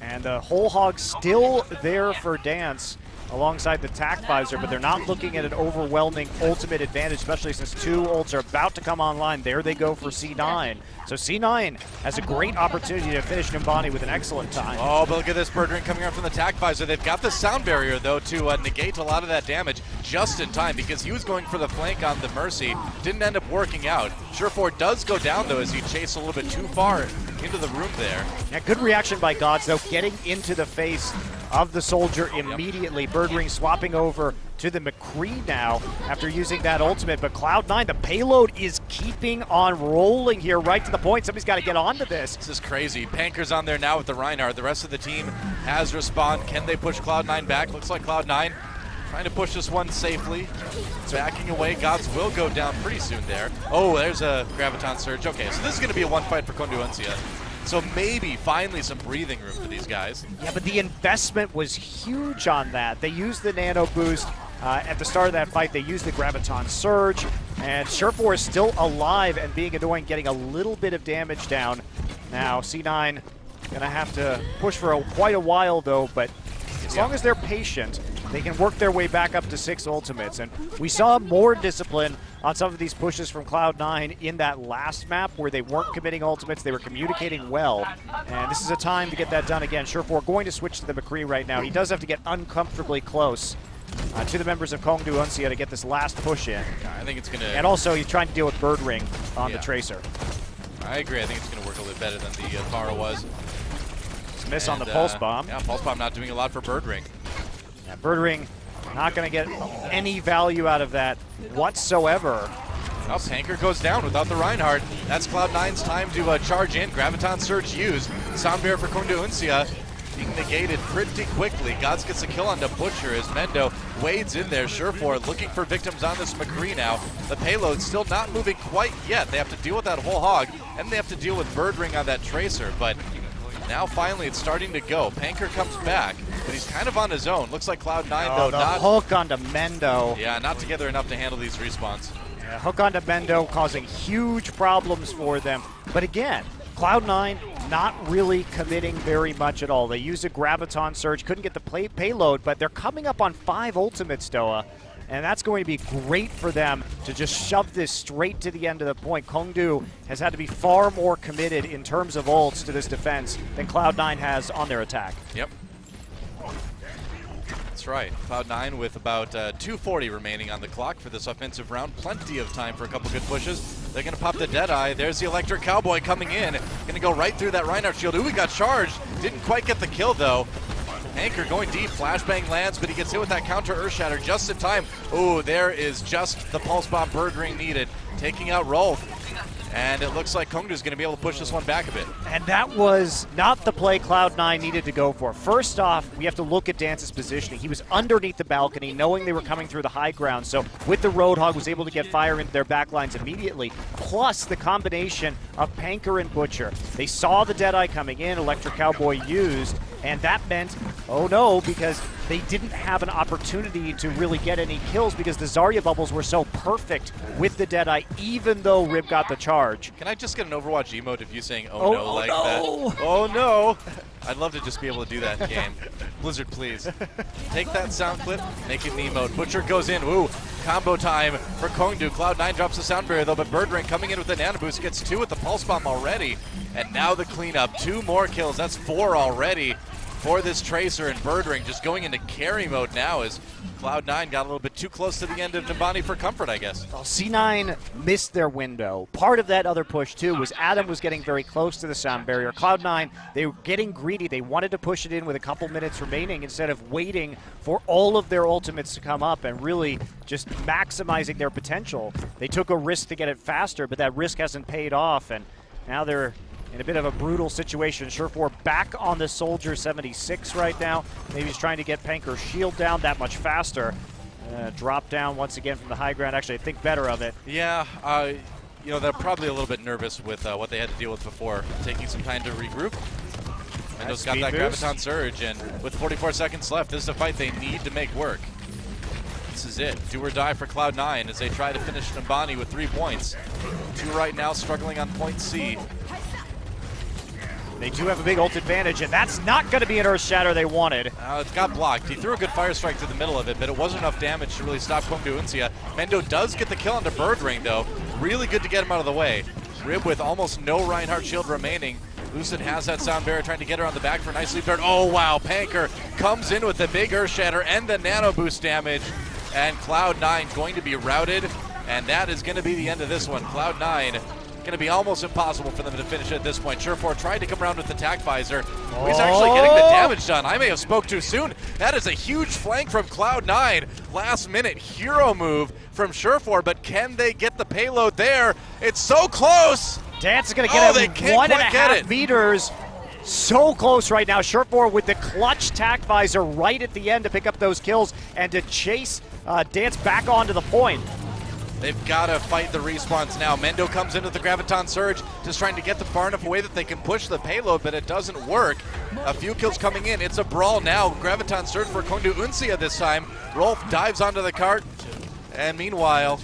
And the whole hog still there for Dance alongside the tack visor, but they're not looking at an overwhelming ultimate advantage, especially since 2 ults are about to come online. There they go for C9. So C9 has a great opportunity to finish Numbani with an excellent time. Oh, but look at this Birdring coming out from the tack visor. They've got the sound barrier, though, to negate a lot of that damage just in time, because he was going for the flank on the Mercy. Didn't end up working out. Surefour does go down, though, as he chased a little bit too far into the room there. Yeah, good reaction by Gods, though, getting into the face of the soldier immediately. Birdring swapping over to the McCree now after using that ultimate, but Cloud9, the payload is keeping on rolling here right to the point. Somebody's got to get onto this. This is crazy. Panker's on there now with the Reinhardt. The rest of the team has respawned. Can they push Cloud9 back? Looks like Cloud9 trying to push this one safely. Backing away. Gods will go down pretty soon there. Oh, there's a Graviton Surge. Okay, so this is going to be a one fight for Kongdoo Uncia. So maybe finally some breathing room for these guys. Yeah, but the investment was huge on that. They used the Nano boost at the start of that fight. They used the Graviton Surge, and Surefour is still alive and being annoying, getting a little bit of damage down. Now C9 gonna have to push for quite a while though, but as long as they're patient, they can work their way back up to 6 ultimates. And we saw more discipline on some of these pushes from Cloud9 in that last map where they weren't committing ultimates, they were communicating well. And this is a time to get that done again. Surefour going to switch to the McCree right now. He does have to get uncomfortably close to the members of Kongdoo Uncia to get this last push in. Yeah, I think it's going to... And also he's trying to deal with Birdring on the Tracer. I agree. I think it's going to work a little bit better than the Pharah was. Miss on the Pulse Bomb. Yeah, Pulse Bomb not doing a lot for Birdring. Yeah, Birdring not going to get any value out of that whatsoever. Oh, Panker goes down without the Reinhardt. That's Cloud9's time to charge in. Graviton Surge used. Sound Bear for Kongdoo Uncia being negated pretty quickly. Gods gets a kill on the Butcher as Mendo wades in there. Surefour looking for victims on this McCree now. The payload still not moving quite yet. They have to deal with that whole hog, and they have to deal with Birdring on that Tracer, but now finally it's starting to go. Panker comes back, but he's kind of on his own. Looks like Cloud9 though the not... hook onto Mendo. Yeah, not together enough to handle these respawns. Hook onto Mendo causing huge problems for them. But again, Cloud9 not really committing very much at all. They used a Graviton Surge, couldn't get the payload, but they're coming up on 5 ultimates, Doa. And that's going to be great for them to just shove this straight to the end of the point. Kongdoo has had to be far more committed in terms of ults to this defense than Cloud9 has on their attack. Yep. That's right. Cloud9 with about 2:40 remaining on the clock for this offensive round. Plenty of time for a couple good pushes. They're going to pop the Deadeye. There's the Electric Cowboy coming in. Going to go right through that Reinhardt shield. Ooh, he got charged. Didn't quite get the kill, though. Anchor going deep, flashbang lands, but he gets hit with that counter Earthshatter just in time. Oh, there is just the Pulse Bomb Bird Ring needed, taking out Rolf. And it looks like Kongdoo is going to be able to push this one back a bit. And that was not the play Cloud9 needed to go for. First off, we have to look at Dance's positioning. He was underneath the balcony, knowing they were coming through the high ground. So with the Roadhog, was able to get fire into their backlines immediately. Plus the combination of Panker and Butcher. They saw the Deadeye coming in, Electric Cowboy used, and that meant, oh no, because they didn't have an opportunity to really get any kills because the Zarya bubbles were so perfect with the Deadeye, even though Rib got the charge. Can I just get an Overwatch emote of you saying, oh no, like no. that? Oh no! I'd love to just be able to do that in game. Blizzard, please. Take that sound clip, make it an emote. Butcher goes in, ooh, combo time for Kongdoo. Cloud9 drops the sound barrier though, but Bird Ring coming in with the nano boost, gets 2 with the Pulse Bomb already. And now the cleanup, 2 more kills, that's 4 already for this Tracer, and Bird Ring just going into carry mode now as Cloud9 got a little bit too close to the end of Nabani for comfort, I guess. Well, C9 missed their window. Part of that other push, too, was Adam was getting very close to the sound barrier. Cloud9, they were getting greedy. They wanted to push it in with a couple minutes remaining instead of waiting for all of their ultimates to come up and really just maximizing their potential. They took a risk to get it faster, but that risk hasn't paid off, and now they're in a bit of a brutal situation. Surefour back on the Soldier 76 right now. Maybe he's trying to get Panker's shield down that much faster. Drop down once again from the high ground. Actually, I think better of it. Yeah, you know, they're probably a little bit nervous with what they had to deal with before, taking some time to regroup. Mendo's got that Graviton Surge, and with 44 seconds left, this is a fight they need to make work. This is it. Do or die for Cloud9 as they try to finish Nabani with 3 points. 2 right now, struggling on point C. They do have a big ult advantage, and that's not going to be an Earthshatter they wanted. It got blocked. He threw a good Fire Strike to the middle of it, but it wasn't enough damage to really stop Kongdoo Uncia. Mendo does get the kill onto Bird Ring, though. Really good to get him out of the way. Rib with almost no Reinhardt shield remaining. Lucid has that sound barrier, trying to get her on the back for a nice leap dart. Oh, wow. Panker comes in with the big Earthshatter and the nano boost damage. And Cloud9 going to be routed, and that is going to be the end of this one. Cloud9 going to be almost impossible for them to finish at this point. Surefour tried to come around with the tack visor. Oh. He's actually getting the damage done. I may have spoke too soon. That is a huge flank from Cloud9. Last minute hero move from Surefour, but can they get the payload there? It's so close. Dance is going to get it 1.5 meters. So close right now. Surefour with the clutch tack visor right at the end to pick up those kills and to chase Dance back onto the point. They've got to fight the respawns now. Mendo comes into the Graviton Surge, just trying to get them far enough away that they can push the payload, but it doesn't work. A few kills coming in. It's a brawl now. Graviton Surge for Kongdoo Uncia this time. Rolf dives onto the cart, and meanwhile,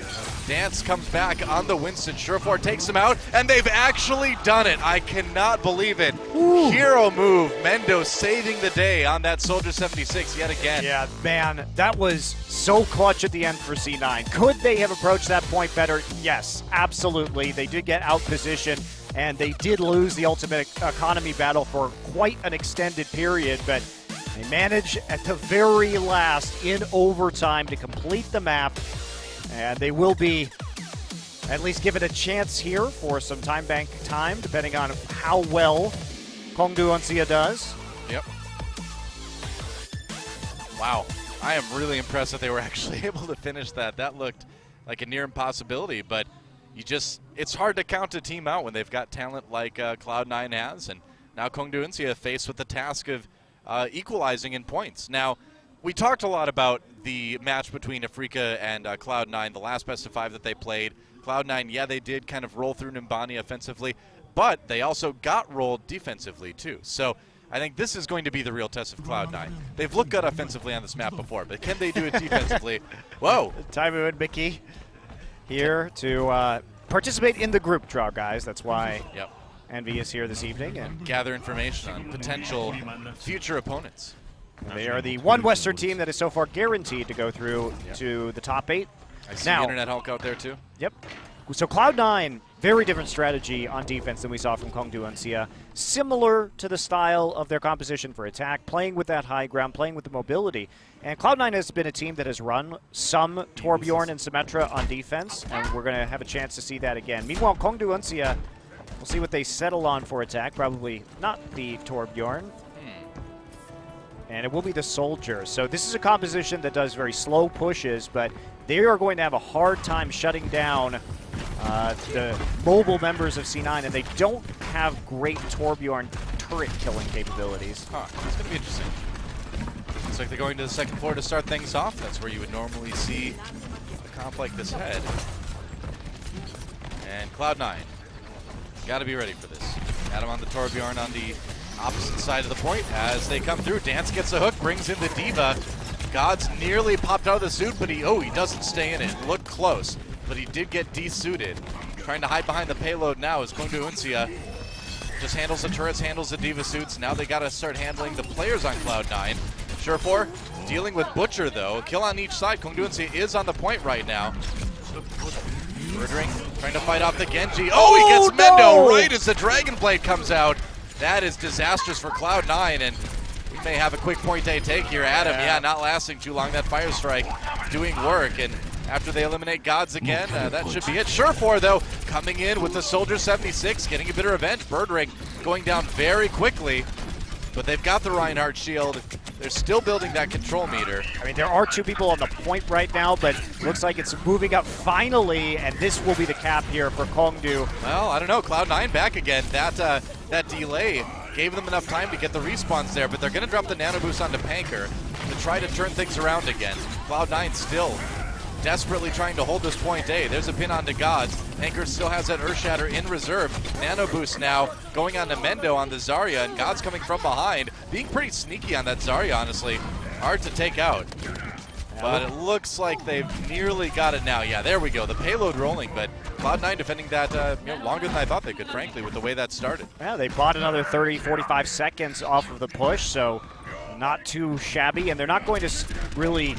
Dance comes back on the Winston. Surefour takes him out, and they've actually done it. I cannot believe it. Ooh. Hero move. Mendo saving the day on that Soldier 76 yet again. Yeah, man, that was so clutch at the end for C9. Could they have approached that point better? Yes, absolutely. They did get out positioned, and they did lose the ultimate economy battle for quite an extended period, but they managed at the very last in overtime to complete the map. And they will be at least given a chance here for some time bank time, depending on how well Kongdoo Uncia does. Yep. Wow. I am really impressed that they were actually able to finish that. That looked like a near impossibility, but it's hard to count a team out when they've got talent like Cloud9 has, and now Kongdoo Uncia faced with the task of equalizing in points. Now, we talked a lot about the match between Afrika and Cloud9, the last best of 5 that they played. Cloud9, yeah, they did kind of roll through Nabani offensively, but they also got rolled defensively too. So I think this is going to be the real test of Cloud9. They've looked good offensively on this map before, but can they do it defensively? Whoa. Taimu and Mickey here to participate in the group draw, guys. That's why Envy is here this evening, and gather information on potential future opponents. they are the one Western team that is so far guaranteed to go through to the top 8. I see Now, Internet Hulk out there too. Yep. So Cloud9, very different strategy on defense than we saw from Kongdoo Uncia. Similar to the style of their composition for attack, playing with that high ground, playing with the mobility. And Cloud9 has been a team that has run some Torbjorn and Symmetra on defense, and we're going to have a chance to see that again. Meanwhile, Kongdoo Uncia, we'll see what they settle on for attack. Probably not the Torbjorn. And it will be the Soldier. So this is a composition that does very slow pushes, but they are going to have a hard time shutting down the mobile members of C9, and they don't have great Torbjorn turret killing capabilities. That's going to be interesting. Looks like they're going to the second floor to start things off. That's where you would normally see a comp like this head. And Cloud9, got to be ready for this. Adam on the Torbjorn on the opposite side of the point as they come through. Dance gets a hook, brings in the Diva. Gods nearly popped out of the suit, but he doesn't stay in it. Looked close, but he did get desuited. Trying to hide behind the payload now as Kongdoo Uncia just handles the turrets, handles the Diva suits. Now they got to start handling the players on Cloud9. Surefour dealing with Butcher though. Kill on each side. Kongdoo Uncia is on the point right now. Murdering, trying to fight off the Genji. He gets Mendo right as the Dragon Blade comes out. That is disastrous for Cloud9, and we may have a quick point A take here. Adam, not lasting too long. That Fire Strike doing work, and after they eliminate Gods again, that should be it. Surefour, though, coming in with the Soldier 76, getting a bit of revenge. Birdring going down very quickly, but they've got the Reinhardt shield. They're still building that control meter. I mean, there are 2 people on the point right now, but looks like it's moving up finally, and this will be the cap here for Kongdoo. Well, I don't know. Cloud9 back again. That delay gave them enough time to get the respawns there, but they're going to drop the nano boost onto Panker to try to turn things around again. Cloud9 still desperately trying to hold this point A. There's a pin onto Gods. Panker still has that Earthshatter in reserve. Nano boost now going on to Mendo on the Zarya, and Gods coming from behind, being pretty sneaky on that Zarya, honestly. Hard to take out. But it looks like they've nearly got it now. Yeah, there we go. The payload rolling, but Cloud9 defending that longer than I thought they could, frankly, with the way that started. Yeah, they bought another 30, 45 seconds off of the push, so not too shabby. And they're not going to really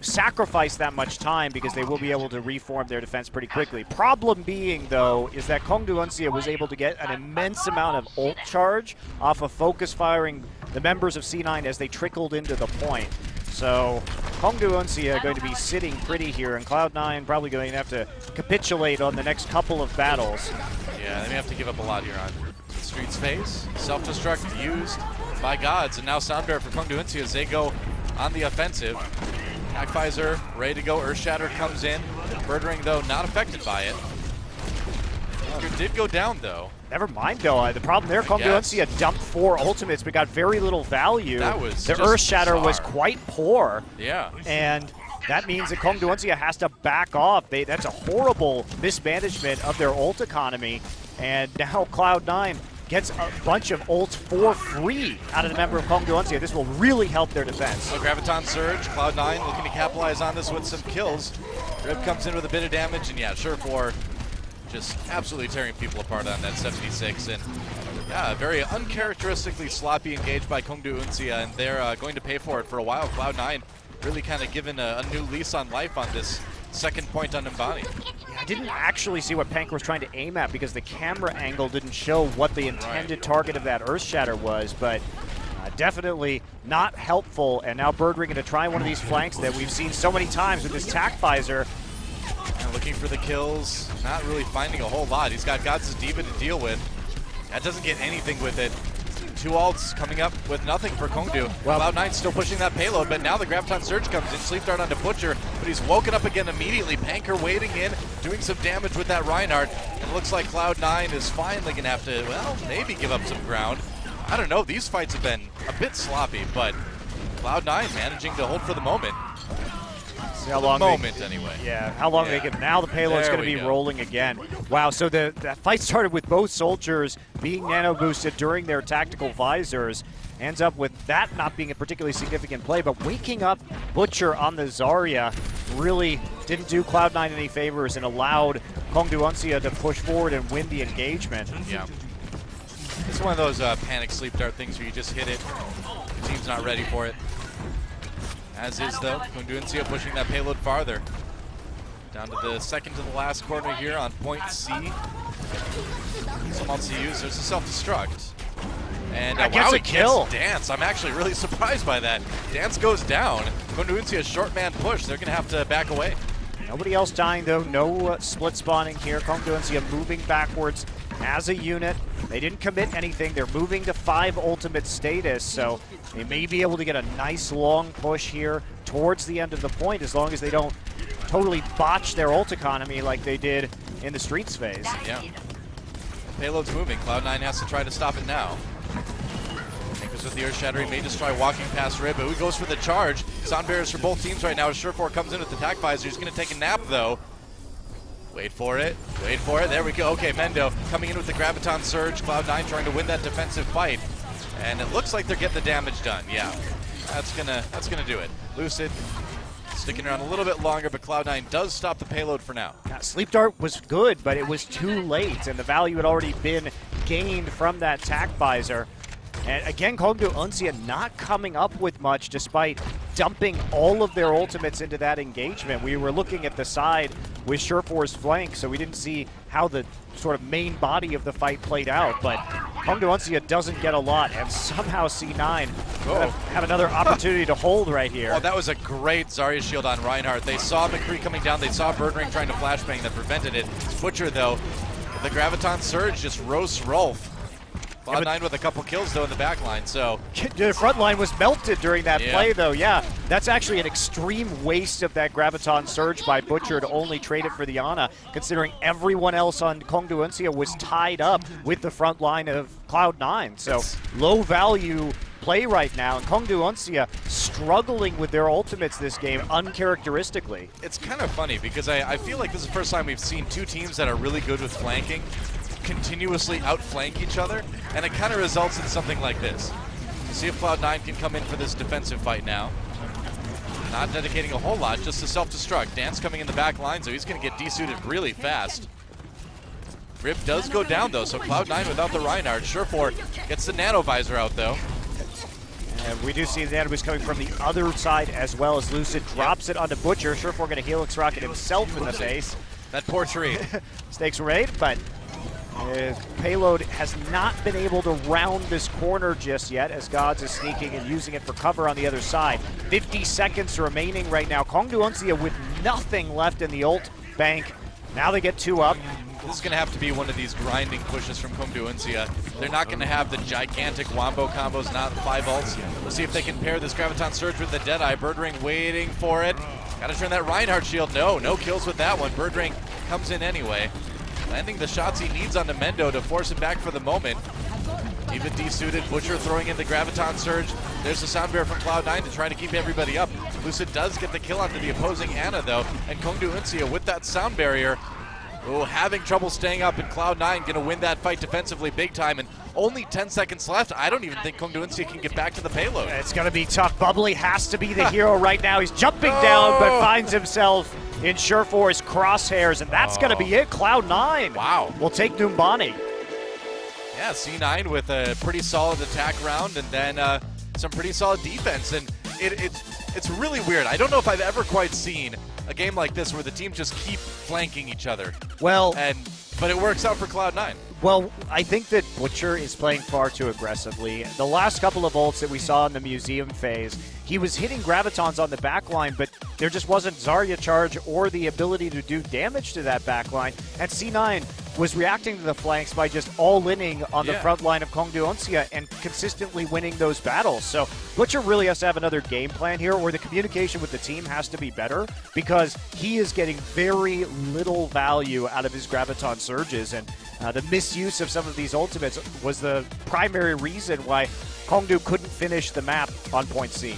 sacrifice that much time because they will be able to reform their defense pretty quickly. Problem being, though, is that Kongdoo Uncia was able to get an immense amount of ult charge off of focus firing the members of C9 as they trickled into the point. So Kongdoo Uncia are going to be sitting pretty here, and Cloud9 probably going to have to capitulate on the next couple of battles. Yeah, they may have to give up a lot here on Street's phase. Self-destruct used by Gods, and now Soundbear for Kongdoo Uncia as they go on the offensive. Hackvisor ready to go. Earthshatter comes in. Birdring, though, not affected by it. It did go down, though. Never mind, though. The problem there, Kongdoo Uncia dumped 4 ultimates, but got very little value. That was the Earthshatter was quite poor. Yeah. And that means that Kongdoo Uncia has to back off. That's a horrible mismanagement of their ult economy. And now Cloud9 gets a bunch of ults for free out of the member of Kongdoo Uncia. This will really help their defense. So Graviton Surge, Cloud9 looking to capitalize on this with some kills. Rib comes in with a bit of damage, and yeah, Surefour just absolutely tearing people apart on that 76. And yeah, very uncharacteristically sloppy engaged by Kongdoo Uncia, and they're going to pay for it for a while. Cloud9 really kind of given a new lease on life on this second point on Mbani. Yeah, I didn't actually see what Panker was trying to aim at because the camera angle didn't show what the intended target of that Earthshatter was, but definitely not helpful. And now Birdring going to try one of these flanks that we've seen so many times with this Tackvisor. And looking for the kills, not really finding a whole lot. He's got Gods' Diva to deal with. That doesn't get anything with it. 2 ults coming up with nothing for Kongdoo. Well, Cloud9 still pushing that payload, but now the Graviton Surge comes in. Sleep Dart onto Butcher, but he's woken up again immediately. Panker waiting in, doing some damage with that Reinhardt. And looks like Cloud9 is finally going to have to, well, maybe give up some ground. I don't know, these fights have been a bit sloppy, but Cloud9 managing to hold for the moment. See how long anyway. Yeah, how long they can. Now the payload's going to be rolling again. Wow, so the fight started with both soldiers being nano boosted during their tactical visors. Ends up with that not being a particularly significant play, but waking up Butcher on the Zarya really didn't do Cloud9 any favors and allowed Kongdoo Uncia to push forward and win the engagement. Yeah. It's one of those panic sleep dart things where you just hit it. The team's not ready for it. As is, though, Kongdoo Uncia pushing that payload farther. Down to the second to the last corner here on point C. Some LCUs, there's a self-destruct. And gets wow, a kill. Dance. I'm actually really surprised by that. Dance goes down. Kongdoo Uncia short man push. They're going to have to back away. Nobody else dying though. No split spawning here. Kongdoo Uncia moving backwards as a unit. They didn't commit anything. They're moving to 5 ultimate status, so they may be able to get a nice long push here towards the end of the point as long as they don't totally botch their ult economy like they did in the Streets phase. Yeah. Payload's moving. Cloud9 has to try to stop it now. Anchors with the Earth Shatter. He may just try walking past Rib, but he goes for the charge. Sound barriers for both teams right now as Surefour comes in with the attack visor. He's going to take a nap, though. Wait for it. Wait for it. There we go. Okay, Mendo coming in with the Graviton Surge. Cloud9 trying to win that defensive fight. And it looks like they're getting the damage done. Yeah, that's gonna do it. Lucid sticking around a little bit longer, but Cloud9 does stop the payload for now. Sleep Dart was good, but it was too late, and the value had already been gained from that tack visor. And again, Kongdoo Uncia not coming up with much despite dumping all of their ultimates into that engagement. We were looking at the side with Surefour's flank, so we didn't see how the sort of main body of the fight played out, but Kongdoo Uncia doesn't get a lot, and somehow C9 have another opportunity to hold right here. Oh, that was a great Zarya shield on Reinhardt. They saw McCree coming down, they saw Birdring trying to flashbang that prevented it. Butcher, though, with the Graviton Surge just roasts Rolf. Cloud9 with a couple kills, though, in the back line, so... The front line was melted during that play, though, yeah. That's actually an extreme waste of that Graviton Surge by Butcher to only trade it for the Ana, considering everyone else on Kongdoo Uncia was tied up with the front line of Cloud9. So, low-value play right now, and Kongdoo Uncia struggling with their ultimates this game, uncharacteristically. It's kind of funny, because I feel like this is the first time we've seen two teams that are really good with flanking continuously outflank each other, and it kind of results in something like this. See if Cloud9 can come in for this defensive fight now. Not dedicating a whole lot, just to self-destruct. Dance coming in the back line, so he's going to get desuited really fast. Rib does go down, though, so Cloud9 without the Reinhardt. Surefour gets the Nano Visor out, though. And we do see the Nano Boost coming from the other side as well as Lucid drops it onto Butcher. Surefour going to Helix Rocket himself in the face. That poor tree. Stakes were made, but Payload has not been able to round this corner just yet as Gods is sneaking and using it for cover on the other side. 50 seconds remaining right now. Kongdoo Uncia with nothing left in the ult bank. Now they get 2 up. This is going to have to be one of these grinding pushes from Kongdoo Uncia. They're not going to have the gigantic wombo combos, not 5 ults. We'll see if they can pair this Graviton Surge with the Deadeye. Birdring waiting for it. Got to turn that Reinhardt shield. No kills with that one. Birdring comes in anyway. Landing the shots he needs onto Mendo to force him back for the moment. Even desuited, Butcher throwing in the Graviton Surge. There's the sound barrier from Cloud9 to try to keep everybody up. Lucid does get the kill onto the opposing Ana, though, and Kongdoo Uncia with that sound barrier. Having trouble staying up, and Cloud9 going to win that fight defensively big time, and only 10 seconds left. I don't even think Kongdoo Uncia can get back to the payload. It's going to be tough. Bubbly has to be the hero right now. He's jumping down, but finds himself in Surefour's crosshairs, and that's going to be it. Cloud9 will take Numbani. Yeah, C9 with a pretty solid attack round, and then some pretty solid defense, and it's really weird. I don't know if I've ever quite seen a game like this where the teams just keep flanking each other. But it works out for Cloud9. Well, I think that Butcher is playing far too aggressively. The last couple of ults that we saw in the museum phase, he was hitting Gravitons on the backline, but there just wasn't Zarya charge or the ability to do damage to that backline. And C9 was reacting to the flanks by just all-inning on the front line of Kongdoo Uncia and consistently winning those battles. So Butcher really has to have another game plan here, or the communication with the team has to be better, because he is getting very little value out of his Graviton Surges, and the misuse of some of these ultimates was the primary reason why Kongdoo couldn't finish the map on point C. Yeah.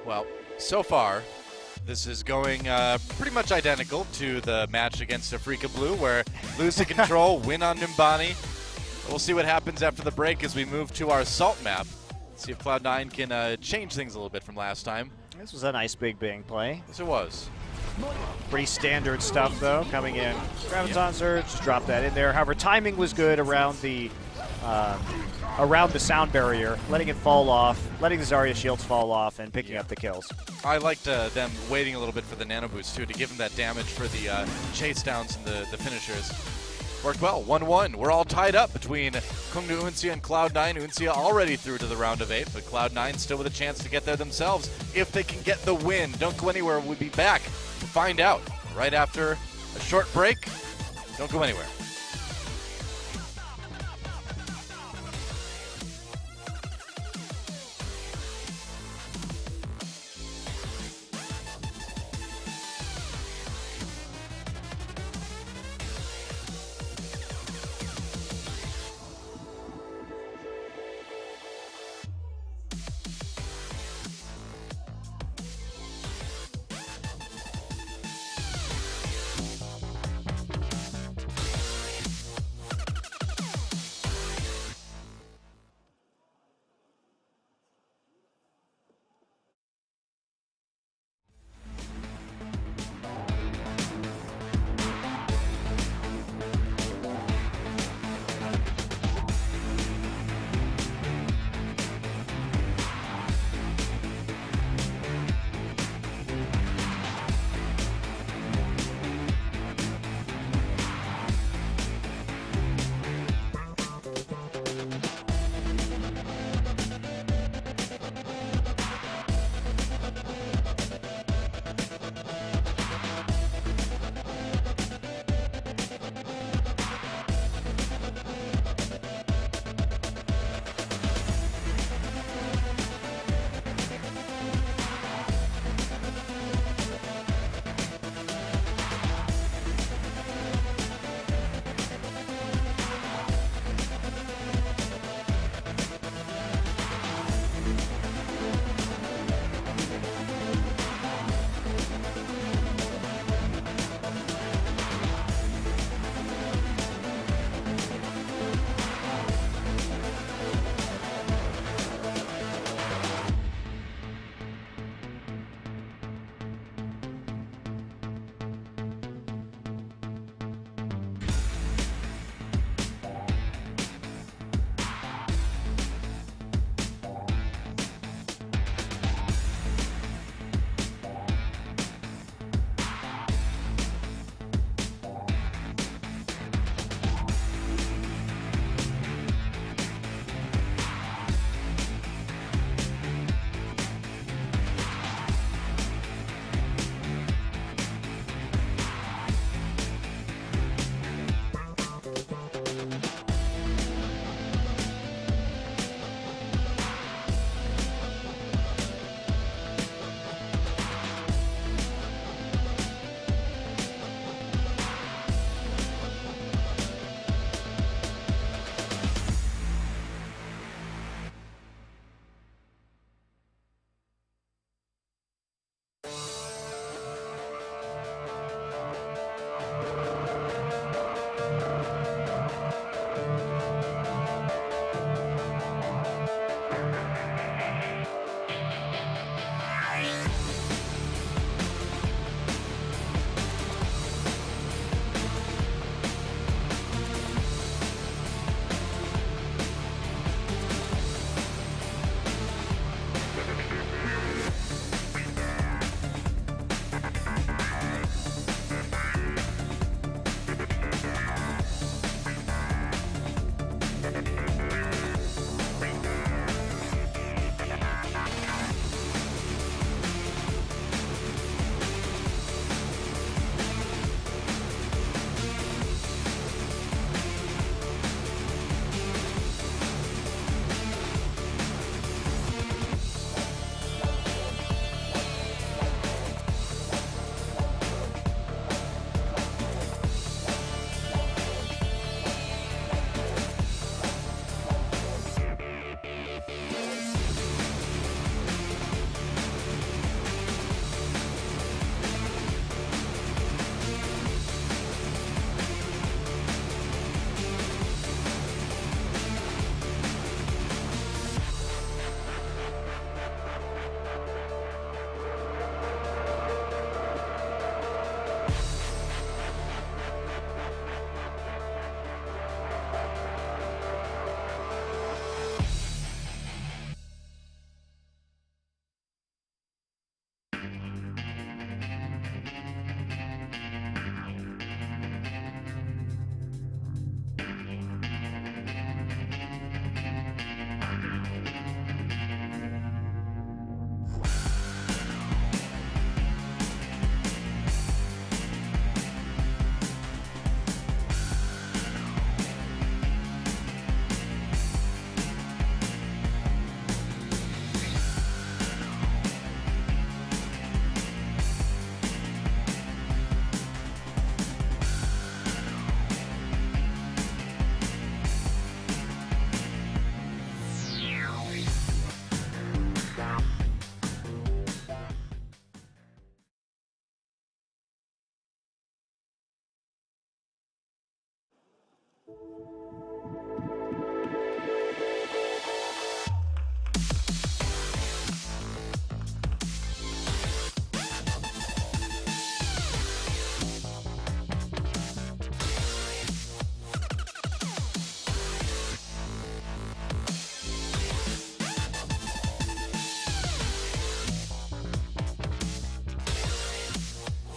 Well, so far, this is going pretty much identical to the match against Africa Blue, where lose the control, win on Numbani. We'll see what happens after the break as we move to our Salt map. See if Cloud9 can change things a little bit from last time. This was a nice big bang play. Yes, it was. Pretty standard stuff, though, coming in. Graviton Surge, just drop that in there. However, timing was good around the sound barrier, letting it fall off, letting the Zarya shields fall off, and picking up the kills. I liked them waiting a little bit for the nano boost, too, to give them that damage for the chase downs and the finishers. Worked well, 1-1. We're all tied up between Kongdoo, Uncia, and Cloud9. Uncia already through to the round of 8, but Cloud9 still with a chance to get there themselves if they can get the win. Don't go anywhere. We'll be back to find out right after a short break. Don't go anywhere.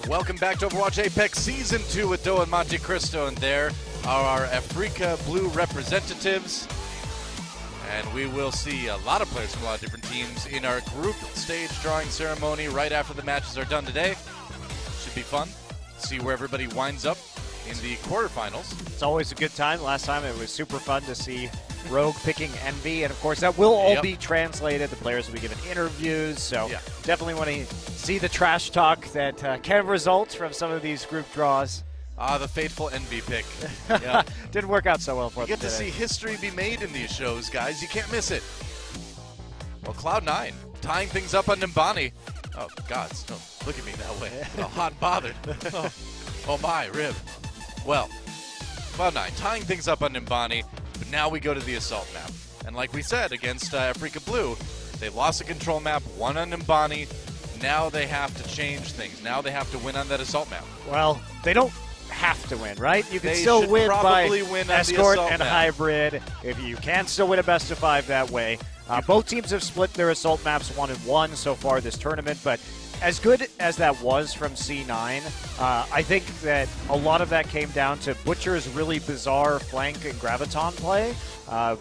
Welcome back to Overwatch Apex Season 2 with Doe and Monte Cristo, and there are our Africa Blue representatives. And we will see a lot of players from a lot of different teams in our group stage drawing ceremony right after the matches are done today. Should be fun. See where everybody winds up in the quarterfinals. It's always a good time. Last time it was super fun to see Rogue picking Envy, and of course that will all be translated. The players will be given interviews, so definitely want to see the trash talk that can result from some of these group draws. Ah, the fateful Envy pick. Yeah. Didn't work out so well for them. You get to today. see history be made in these shows, guys. You can't miss it. Well, Cloud9 tying things up on Nimbani. Oh, God, don't look at me that way. Oh, hot and bothered. Oh my, rib. Well, Cloud9 tying things up on Nimbani. But now we go to the assault map. And like we said, against Africa Blue, they lost the control map, won on Nimbani. Now they have to change things. Now they have to win on that assault map. Well, they don't have to win, right? You can They still should win by probably win on the escort assault and map. hybrid. If you can still win a best of 5 that way. Both teams have split their assault maps 1-1 so far this tournament, but as good as that was from C9, I think that a lot of that came down to Butcher's really bizarre flank and graviton play,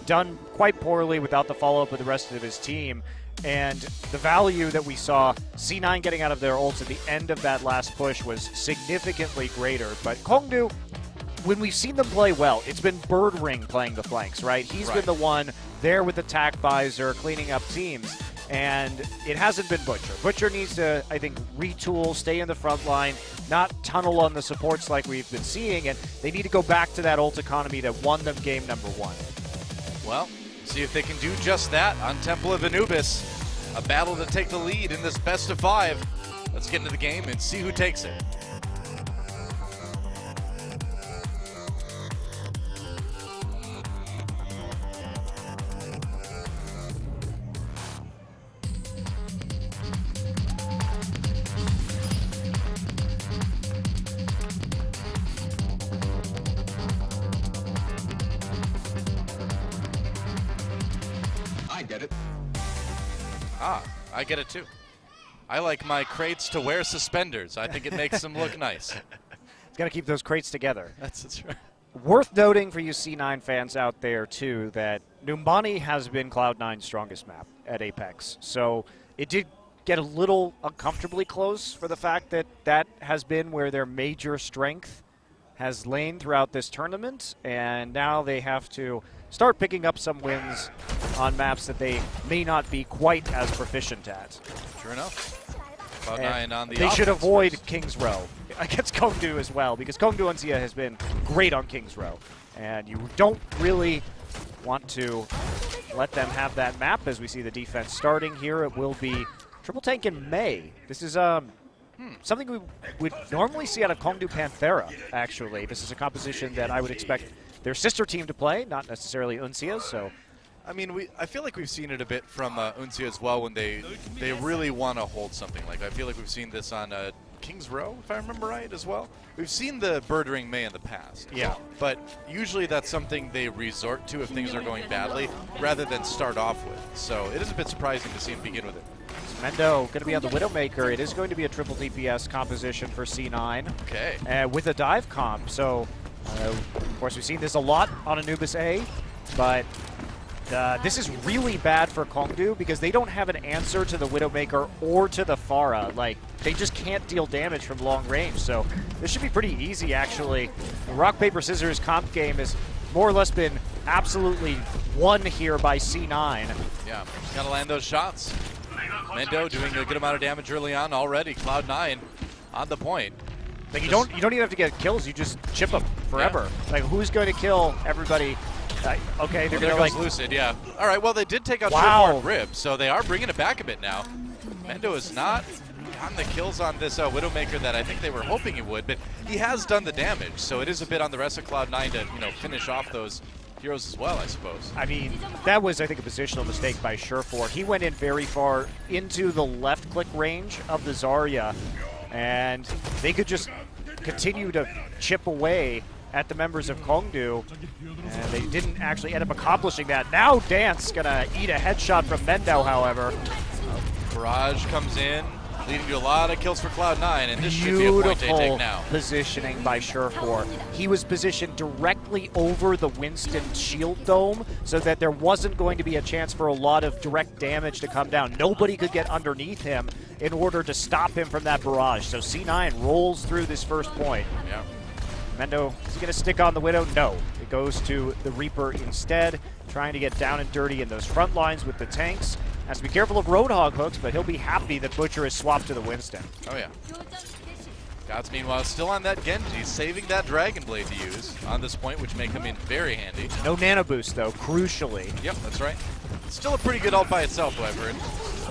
done quite poorly without the follow-up with the rest of his team. And the value that we saw C9 getting out of their ults at the end of that last push was significantly greater. But Kongdoo, when we've seen them play well, it's been Birdring playing the flanks, right? He's been the one there with the tac visor, cleaning up teams. And it hasn't been Butcher. Butcher needs to, I think, retool, stay in the front line, not tunnel on the supports like we've been seeing, and they need to go back to that ult economy that won them game number 1. Well, see if they can do just that on Temple of Anubis. A battle to take the lead in this best of 5. Let's get into the game and see who takes it. I get it too. I like my crates to wear suspenders. I think it makes them look nice. It's got to keep those crates together. That's right. Worth noting for you C9 fans out there, too, that Nimbani has been Cloud9's strongest map at Apex. So it did get a little uncomfortably close for the fact that that has been where their major strength has lain throughout this tournament. And now they have to start picking up some wins on maps that they may not be quite as proficient at. True enough. Cloud9 on the They should offense avoid first. King's Row against Kongdoo as well, because Kongdoo Uncia has been great on King's Row. And you don't really want to let them have that map as we see the defense starting here. It will be triple tank in May. This is something we would normally see out of Kongdoo Panthera, actually. This is a composition that I would expect their sister team to play, not necessarily Uncia, so... I mean, I feel like we've seen it a bit from Uncia as well when they really want to hold something. Like, I feel like we've seen this on King's Row, if I remember right, as well. We've seen the Birdring May in the past. Yeah. But usually that's something they resort to if things are going badly, rather than start off with. So it is a bit surprising to see him begin with it. Mendo going to be on the Widowmaker. It is going to be a triple DPS composition for C9. Okay. With a dive comp. So, of course, we've seen this a lot on Anubis A, but this is really bad for Kongdoo because they don't have an answer to the Widowmaker or to the Pharah. Like, they just can't deal damage from long range. So this should be pretty easy, actually. The rock, paper, scissors comp game has more or less been absolutely won here by C9. Yeah, just gotta land those shots. Mendo doing a good amount of damage early on already. Cloud9 on the point. Like you don't even have to get kills. You just chip them forever. Yeah. Like, who's going to kill everybody? Okay, they're going to like Lucid. Yeah. All right. Well, they did take out Shipward Rib, so they are bringing it back a bit now. Mendo has not gotten the kills on this Widowmaker that I think they were hoping he would, but he has done the damage. So it is a bit on the rest of Cloud9 to finish off those heroes as well, I suppose. I mean, that was, I think, a positional mistake by Surefour. He went in very far into the left click range of the Zarya, and they could just continue to chip away at the members of Kongdoo, and they didn't actually end up accomplishing that. Now Dance gonna eat a headshot from Mendo, however. Barrage comes in. leading to a lot of kills for Cloud9, and this should be a point they take now. Positioning by Surefour. He was positioned directly over the Winston shield dome so that there wasn't going to be a chance for a lot of direct damage to come down. Nobody could get underneath him in order to stop him from that barrage. So C9 rolls through this first point. Yeah. Mendo, is he going to stick on the Widow? No. It goes to the Reaper instead, trying to get down and dirty in those front lines with the tanks. Has to be careful of Roadhog hooks, but he'll be happy that Butcher is swapped to the Winston. Oh, yeah. Gods, meanwhile, still on that Genji, saving that Dragon Blade to use on this point, which may come in very handy. No nano boost, though, crucially. Yep, that's right. Still a pretty good ult by itself, however.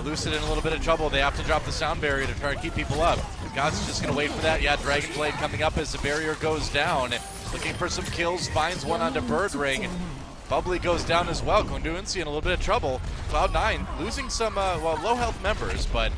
Lucid in a little bit of trouble. They have to drop the sound barrier to try to keep people up. Gods just going to wait for that. Yeah, Dragon Blade coming up as the barrier goes down. Looking for some kills, finds one onto Birdring. Bubbly goes down as well. Kongdoo in a little bit of trouble. Cloud9 losing some low health members, but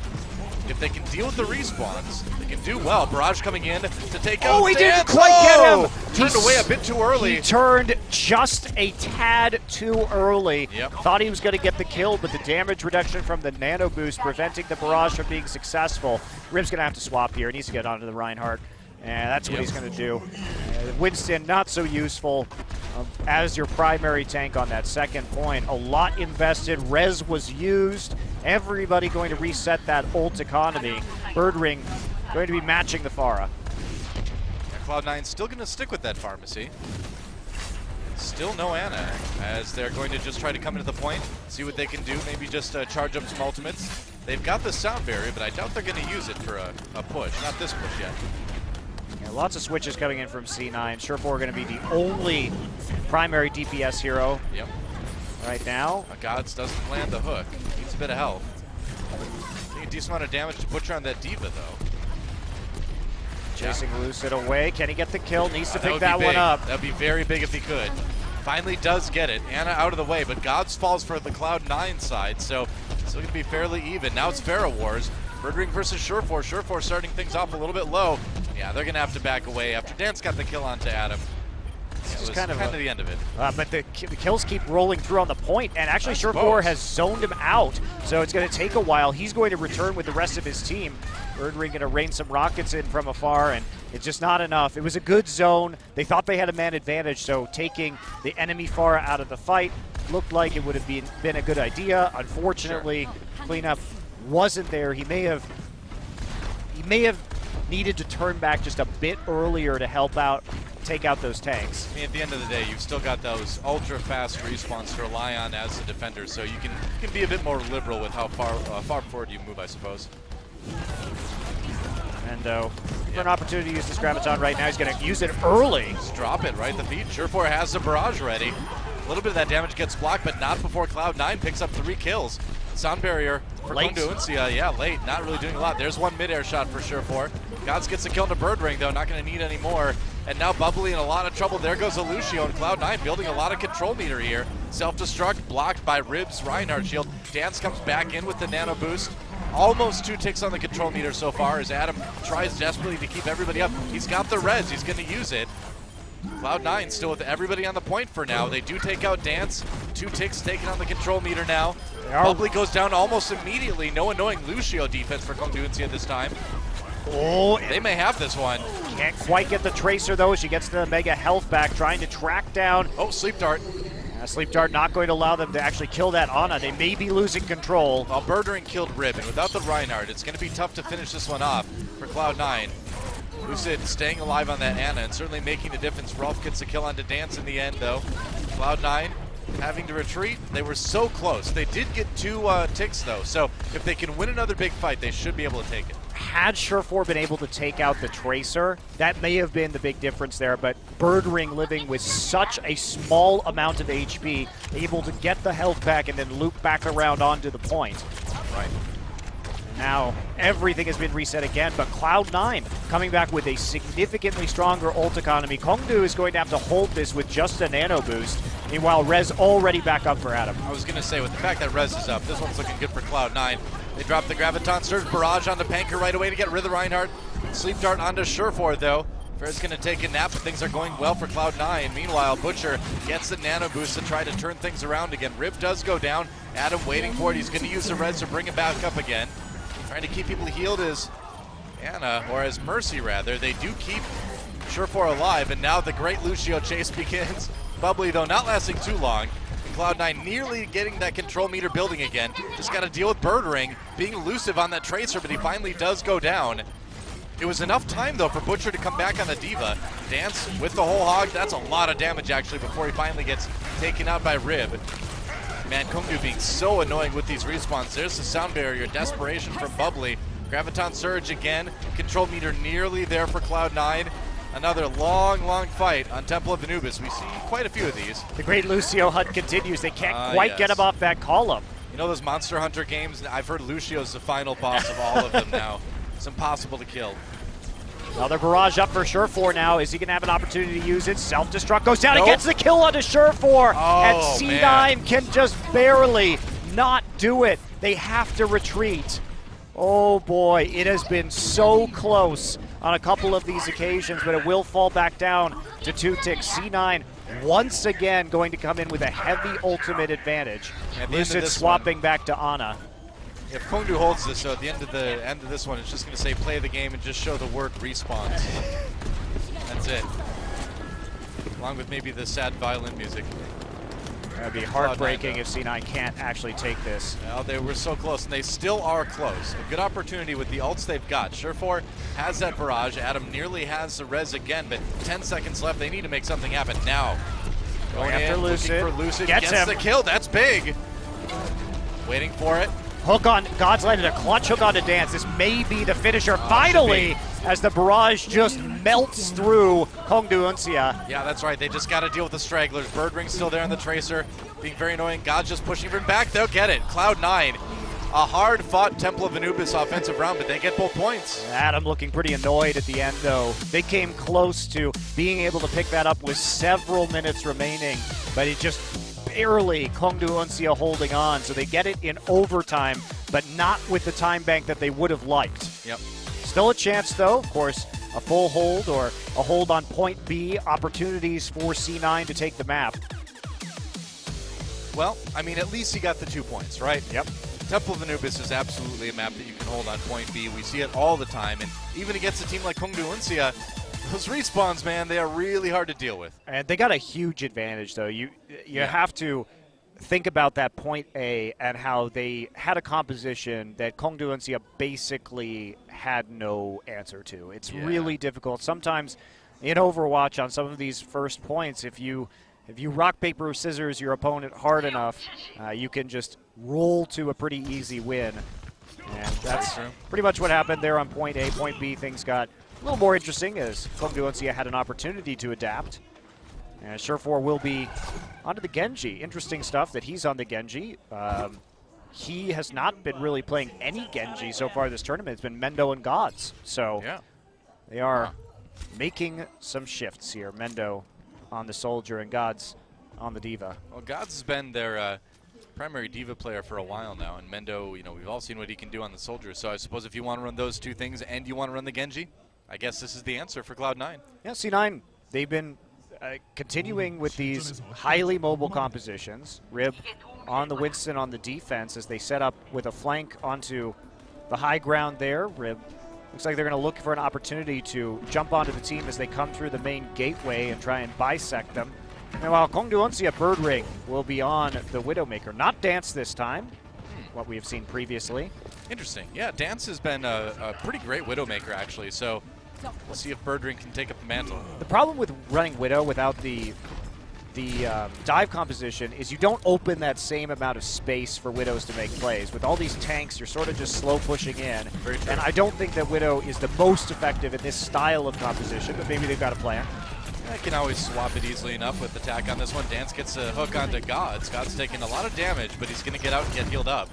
if they can deal with the respawns, they can do well. Barrage coming in to take out. Oh, he Dan. didn't quite get him. Turned away a bit too early. He turned just a tad too early. Yep. Thought he was going to get the kill, but the damage reduction from the nano boost preventing the barrage from being successful. Rib's going to have to swap here. He needs to get onto the Reinhardt. And that's what he's going to do. Winston, not so useful as your primary tank on that second point. A lot invested. Res was used. Everybody going to reset that ult economy. Birdring going to be matching the Pharah. Cloud9 still going to stick with that pharmacy. Still no Ana, as they're going to just try to come into the point, see what they can do, maybe just charge up some ultimates. They've got the sound barrier, but I doubt they're going to use it for a push. Not this push yet. Yeah, lots of switches coming in from C9. Surefour going to be the only primary DPS hero right now. Gods doesn't land the hook. Needs a bit of health. Taking a decent amount of damage to Butcher on that Diva, though. Chasing Lucid away. Can he get the kill? Needs to pick that big. one up. That'd be very big if he could. Finally does get it. Ana out of the way, but Gods falls for the Cloud9 side, so still going to be fairly even. Now it's Pharah Wars. Birdring versus Surefour. Surefour starting things off a little bit low. Yeah, they're going to have to back away after Dance got the kill onto Adam. Yeah, it was kind of the end of it. But the kills keep rolling through on the point, and actually Surefour has zoned him out, so it's going to take a while. He's going to return with the rest of his team. Birdring going to rain some rockets in from afar, and it's just not enough. It was a good zone. They thought they had a man advantage, so taking the enemy Pharah out of the fight looked like it would have been a good idea. Unfortunately, cleanup wasn't there. He may have needed to turn back just a bit earlier to help out, take out those tanks. I mean, at the end of the day, you've still got those ultra-fast respawns to rely on as a defender, so you can be a bit more liberal with how far forward you move, I suppose. Mendo, for an opportunity to use this Graviton right now. He's going to use it early. Just drop it right at the feet. Surefour has the barrage ready. A little bit of that damage gets blocked, but not before Cloud9 picks up 3 kills. Sound barrier for Kongdoo Uncia. Yeah, late. Not really doing a lot. There's one mid-air shot for Surefour. Gods gets a kill into Birdring, though. Not going to need any more. And now Bubbly in a lot of trouble. There goes Lucio, and Cloud9 building a lot of control meter here. Self-destruct blocked by Ribs Reinhardt shield. Dance comes back in with the nano boost. Almost 2 ticks on the control meter so far as Adam tries desperately to keep everybody up. He's got the res. He's going to use it. Cloud9 still with everybody on the point for now. They do take out Dance. 2 ticks taken on the control meter now. Bubbly goes down almost immediately. No annoying Lucio defense for Kongdoo Uncia this time. Oh, they may have this one. Can't quite get the Tracer, though. She gets the Mega health back, trying to track down. Oh, Sleep Dart. Sleep Dart not going to allow them to actually kill that Ana. They may be losing control. Well, Birdring killed Rib, and without the Reinhardt, it's going to be tough to finish this one off for Cloud9. Lucid staying alive on that Ana and certainly making a difference. Rolf gets a kill onto Dance in the end, though. Cloud9 having to retreat. They were so close. They did get 2 ticks, though, so if they can win another big fight, they should be able to take it. Had Surefour been able to take out the Tracer, that may have been the big difference there, but Birdring living with such a small amount of HP, able to get the health back and then loop back around onto the point. Right. Now, everything has been reset again, but Cloud9 coming back with a significantly stronger ult economy. Kongdoo is going to have to hold this with just a nano boost. Meanwhile, Rez already back up for Adam. I was going to say, with the fact that Rez is up, this one's looking good for Cloud9. They drop the Graviton, surge barrage onto Panker right away to get rid of the Reinhardt. Sleep Dart onto Surefour, though. Fair's going to take a nap, but things are going well for Cloud9. Meanwhile, Butcher gets the nano boost to try to turn things around again. Rib does go down. Adam waiting for it. He's going to use the res to bring it back up again. Trying to keep people healed as Anna, or as Mercy rather. They do keep Surefour alive, and now the great Lucio chase begins. Bubbly, though, not lasting too long. Cloud9 nearly getting that control meter building again. Just got to deal with Birdring being elusive on that Tracer, but he finally does go down. It was enough time, though, for Butcher to come back on the Diva. Dance with the whole hog. That's a lot of damage, actually, before he finally gets taken out by Rib. Man, Kongdoo being so annoying with these respawns. There's the sound barrier. Desperation from Bubbly. Graviton Surge again. Control meter nearly there for Cloud9. Another long, long fight on Temple of Anubis. We see quite a few of these. The great Lucio HUD continues. They can't quite get him off that column. You know those Monster Hunter games? I've heard Lucio's the final boss of all of them now. It's impossible to kill. Another barrage up for Surefour now. Is he going to have an opportunity to use it? Self-destruct goes down. He gets the kill onto Surefour. And C9 man. can just barely not do it. They have to retreat. Oh boy, it has been so close on a couple of these occasions, but it will fall back down to 2 ticks. C9 once again going to come in with a heavy ultimate advantage. Lucid swapping back to Ana. If Kongdoo holds this, so at the end of this one, it's just going to say play the game and just show the word respawns. That's it. Along with maybe the sad violin music. That'd be heartbreaking if C9 can't actually take this. Well, they were so close, and they still are close. A good opportunity with the ults they've got. Surefour has that barrage. Adam nearly has the res again, but 10 seconds left. They need to make something happen now. Going after Lucid. Looking for Lucid. Gets the him. kill. That's big. Waiting for it. Hook on, God's landed a clutch hook onto Dance. This may be the finisher finally as the barrage just melts through Kongdoo Uncia. Yeah, that's right. They just got to deal with the stragglers. Birdring's still there on the Tracer, being very annoying. God's just pushing him back. They'll get it. Cloud9, a hard-fought Temple of Anubis offensive round, but they get both points. Adam looking pretty annoyed at the end, though. They came close to being able to pick that up with several minutes remaining, but it just barely Kongdoo Uncia holding on, so they get it in overtime, but not with the time bank that they would have liked. Yep. Still a chance, though. Of course, a full hold or a hold on point B, opportunities for C9 to take the map. Well, I mean, at least he got the 2 points, right? Yep. Temple of Anubis is absolutely a map that you can hold on point B. We see it all the time, and even against a team like Kongdoo Uncia, those respawns, man, they are really hard to deal with. And they got a huge advantage, though. You have to think about that point A and how they had a composition that Kongdoo Uncia basically had no answer to. It's really difficult. Sometimes in Overwatch on some of these first points, if you rock, paper, scissors your opponent hard enough, you can just roll to a pretty easy win. And that's pretty much what happened there on point A. Point B, things got a little more interesting as Kongdoo Uncia had an opportunity to adapt. And Surefour will be onto the Genji. Interesting stuff that he's on the Genji. He has not been really playing any Genji so far this tournament. It's been Mendo and Gods. So they are making some shifts here. Mendo on the Soldier and Gods on the Diva. Well, Gods has been their primary Diva player for a while now, and Mendo, you know, we've all seen what he can do on the Soldier. So I suppose if you want to run those two things and you want to run the Genji, I guess this is the answer for Cloud9. Yeah, C9, they've been continuing with these highly mobile compositions. Rib on the Winston on the defense as they set up with a flank onto the high ground there. Rib looks like they're going to look for an opportunity to jump onto the team as they come through the main gateway and try and bisect them. And while Kongdoo Uncia Birdring will be on the Widowmaker. Not Dance this time, what we have seen previously. Interesting. Yeah, Dance has been a pretty great Widowmaker, actually, so we'll see if Birdring can take up the mantle. The problem with running Widow without the dive composition is you don't open that same amount of space for Widows to make plays. With all these tanks, you're sort of just slow pushing in. Very true. And I don't think that Widow is the most effective in this style of composition, but maybe they've got a plan. I can always swap it easily enough with attack on this one. Dance gets a hook onto Gods. Gods taking a lot of damage, but he's going to get out and get healed up.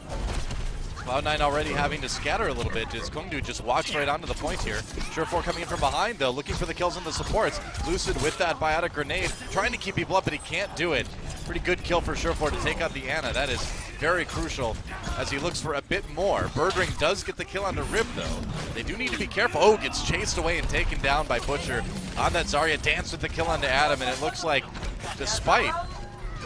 Cloud9 already having to scatter a little bit as Kongdoo just walks right onto the point here. Surefour coming in from behind, though, looking for the kills on the supports. Lucid with that biotic grenade, trying to keep people up, but he can't do it. Pretty good kill for Surefour to take out the Ana. That is very crucial as he looks for a bit more. Birdring does get the kill on the Rib, though. They do need to be careful. Oh, gets chased away and taken down by Butcher on that Zarya. Dance with the kill onto Adam, and it looks like, despite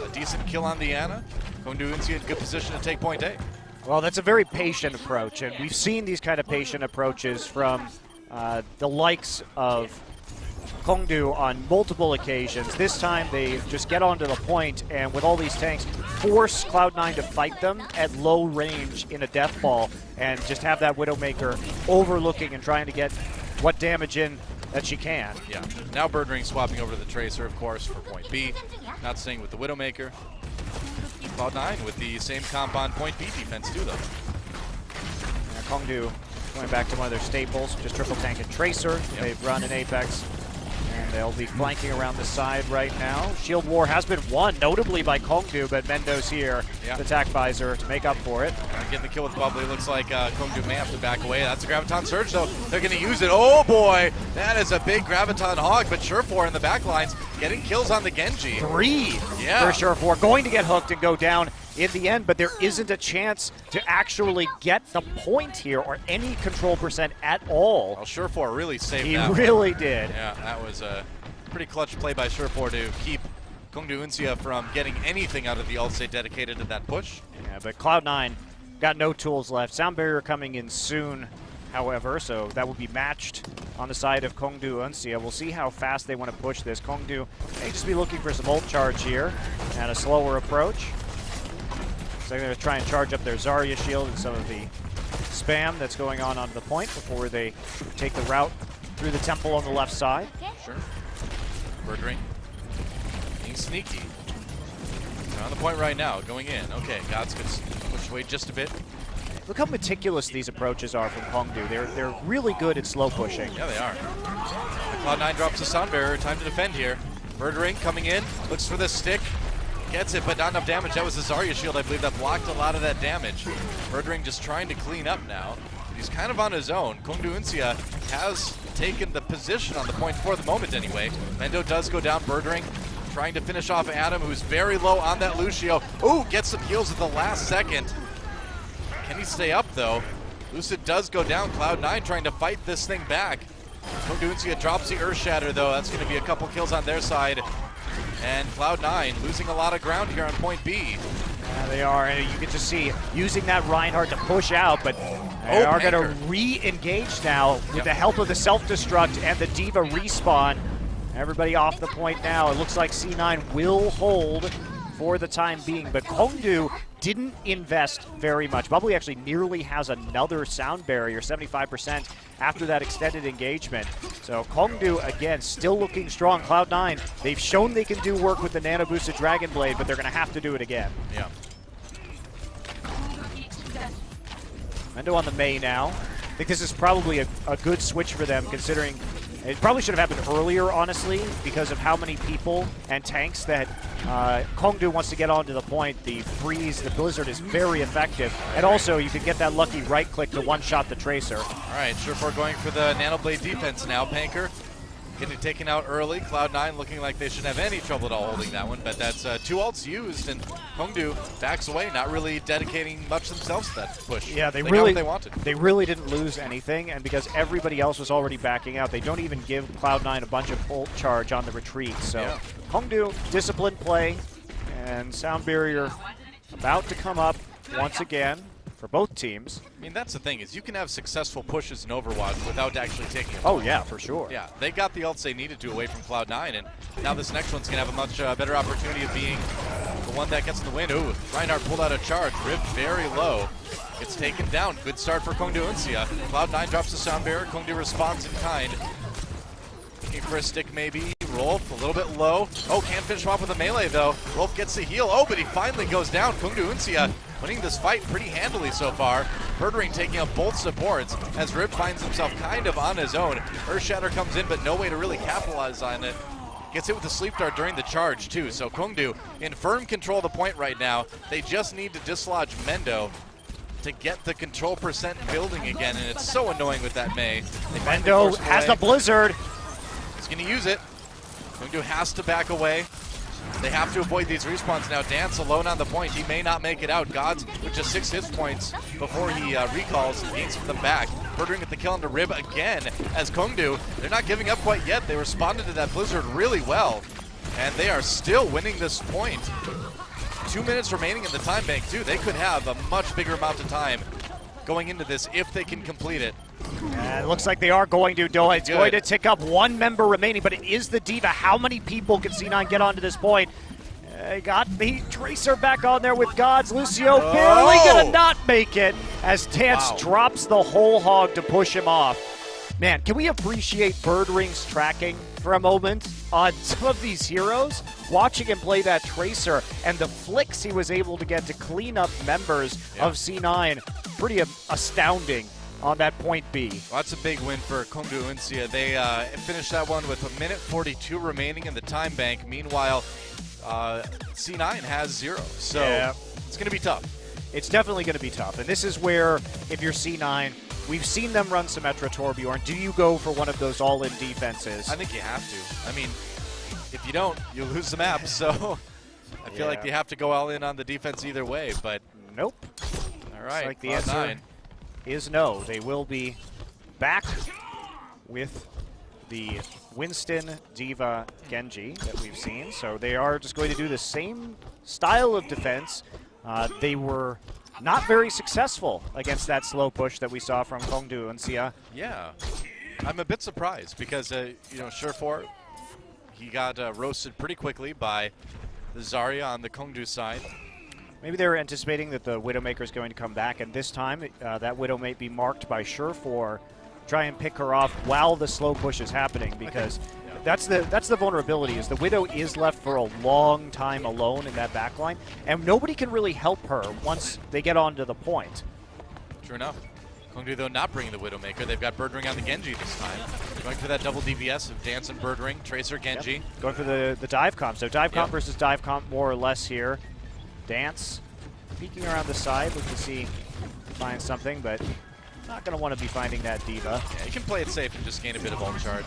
a decent kill on the Ana, Kongdoo Uncia in good position to take point A. Well, that's a very patient approach, and we've seen these kind of patient approaches from the likes of Kongdoo on multiple occasions. This time they just get onto the point and with all these tanks force Cloud9 to fight them at low range in a death ball and just have that Widowmaker overlooking and trying to get what damage in that she can. Yeah. Now Birdring swapping over to the Tracer, of course, for point B. Not staying with the Widowmaker. Cloud9 with the same comp on point B defense too, though. Yeah, Kongdoo going back to one of their staples, just triple tank and Tracer. Yep. They've run an Apex. And they'll be flanking around the side right now. Shield War has been won, notably by Kongdoo, but Mendo's here, the attack visor, to make up for it. Getting the kill with Bubbly. Looks like Kongdoo may have to back away. That's a Graviton Surge, though. They're going to use it. Oh, boy. That is a big Graviton Hog, but Surefour in the back lines getting kills on the Genji. 3 for Surefour. Going to get hooked and go down in the end, but there isn't a chance to actually get the point here or any control percent at all. Well, Surefour really saved he that. He really did. Yeah, that was a pretty clutch play by Surefour to keep Kongdoo Uncia from getting anything out of the ult state dedicated to that push. Yeah, but Cloud9 got no tools left. Sound Barrier coming in soon, however, so that will be matched on the side of Kongdoo Uncia. We'll see how fast they want to push this. Kongdoo may just be looking for some ult charge here and a slower approach. So they're going to try and charge up their Zarya shield and some of the spam that's going on the point before they take the route through the temple on the left side. Sure. Birdring being sneaky. They're on the point right now, going in. Okay, Gods gets pushed away just a bit. Look how meticulous these approaches are from Kongdoo. They're really good at slow pushing. Yeah, they are. Cloud9 drops the Sound Barrier. Time to defend here. Birdring coming in, looks for the stick. Gets it, but not enough damage. That was the Zarya shield, I believe, that blocked a lot of that damage. Birdring just trying to clean up now. He's kind of on his own. Kongdoo Uncia has taken the position on the point for the moment anyway. Mendo does go down. Birdring trying to finish off Adam, who's very low on that Lucio. Ooh, gets some heals at the last second. Can he stay up, though? Lucid does go down. Cloud9 trying to fight this thing back. Kongdoo Uncia drops the Earth Shatter, though. That's going to be a couple kills on their side. And Cloud9 losing a lot of ground here on point B. Yeah, they are, and you can just see using that Reinhardt to push out, but they are going to re-engage now with the help of the self-destruct and the Diva respawn. Everybody off the point now. It looks like C9 will hold for the time being, but Kongdoo didn't invest very much. Bubbly actually nearly has another Sound Barrier, 75% after that extended engagement. So Kongdoo, again, still looking strong. Cloud9, they've shown they can do work with the Nano Boosted Dragon Blade, but they're going to have to do it again. Yeah. Mendo on the Mei now. I think this is probably a good switch for them, considering it probably should have happened earlier, honestly, because of how many people and tanks that Kongdoo wants to get onto the point. The freeze, the blizzard is very effective. And also, you can get that lucky right click to one-shot the Tracer. All right, Surefour going for the Nano Blade defense now. Panker getting taken out early. Cloud9 looking like they shouldn't have any trouble at all holding that one, but that's 2 ults used, and Kongdoo backs away, not really dedicating much themselves to that push. Yeah, they got really what they wanted. They really didn't lose anything, and because everybody else was already backing out, they don't even give Cloud9 a bunch of ult charge on the retreat. So Kongdoo, disciplined play, and Sound Barrier about to come up once again for both teams. I mean, that's the thing, is you can have successful pushes in Overwatch without actually taking it. Oh yeah, for sure. Yeah, they got the ults they needed to away from Cloud9, and now this next one's going to have a much better opportunity of being the one that gets in the win. Ooh, Reinhardt pulled out a charge, ripped very low. Gets taken down. Good start for Kongdoo Uncia. Cloud9 drops the Sound Barrier. Kongdoo responds in kind. Looking for a stick maybe. Rolf a little bit low. Oh, can't finish him off with a melee though. Rolf gets the heal. Oh, but he finally goes down. Kongdoo Uncia winning this fight pretty handily so far. Birdring taking out both supports as Rib finds himself kind of on his own. Earthshatter comes in, but no way to really capitalize on it. Gets hit with the sleep dart during the charge too. So Kongdoo in firm control of the point right now. They just need to dislodge Mendo to get the control percent building again, and it's so annoying with that Mei. Mendo has the blizzard. He's going to use it. Kongdoo has to back away. They have to avoid these respawns now. Dance alone on the point. He may not make it out. Gods with just 6 hit points before he recalls and gains them back. Birdring with the kill on the Rib again as Kongdoo, they're not giving up quite yet. They responded to that blizzard really well, and they are still winning this point. 2 minutes remaining in the time bank, too. They could have a much bigger amount of time going into this if they can complete it. And it looks like they are going to do it. It's going to tick up 1 member remaining, but it is the Diva. How many people can C9 get onto this point? Got the Tracer back on there with Gods. Lucio barely going to not make it as Dance drops the whole hog to push him off. Man, can we appreciate Birdring's tracking for a moment on some of these heroes? Watching him play that Tracer and the flicks he was able to get to clean up members of C9, pretty astounding on that point B. Well, that's a big win for Kongdoo Uncia. They finished that one with 1:42 remaining in the time bank. Meanwhile, C9 has 0, so it's going to be tough. It's definitely going to be tough, and this is where, if you're C9, we've seen them run Symmetra Torbjorn. Do you go for one of those all-in defenses? I think you have to. I mean, if you don't, you lose the map, so I feel like you have to go all in on the defense either way, but nope. All right, like the answer is no. They will be back with the Winston, Diva, Genji that we've seen. So they are just going to do the same style of defense. They were not very successful against that slow push that we saw from Kongdoo Uncia. Yeah, I'm a bit surprised because, Surefour, he got roasted pretty quickly by the Zarya on the Kongdoo side. Maybe they were anticipating that the Widowmaker is going to come back, and this time that Widow may be marked by Surefour. Try and pick her off while the slow push is happening, because that's the vulnerability, is the Widow is left for a long time alone in that backline, and nobody can really help her once they get onto the point. True enough. Kongdoo, though, not bringing the Widowmaker. They've got Birdring on the Genji this time. Going for that double DPS of Dance and Birdring, Tracer, Genji. Yep. Going for the dive comp. So dive comp versus dive comp more or less here. Dance peeking around the side, looking to see find something, but not going to want to be finding that Diva. Yeah, you can play it safe and just gain a bit of ult charge.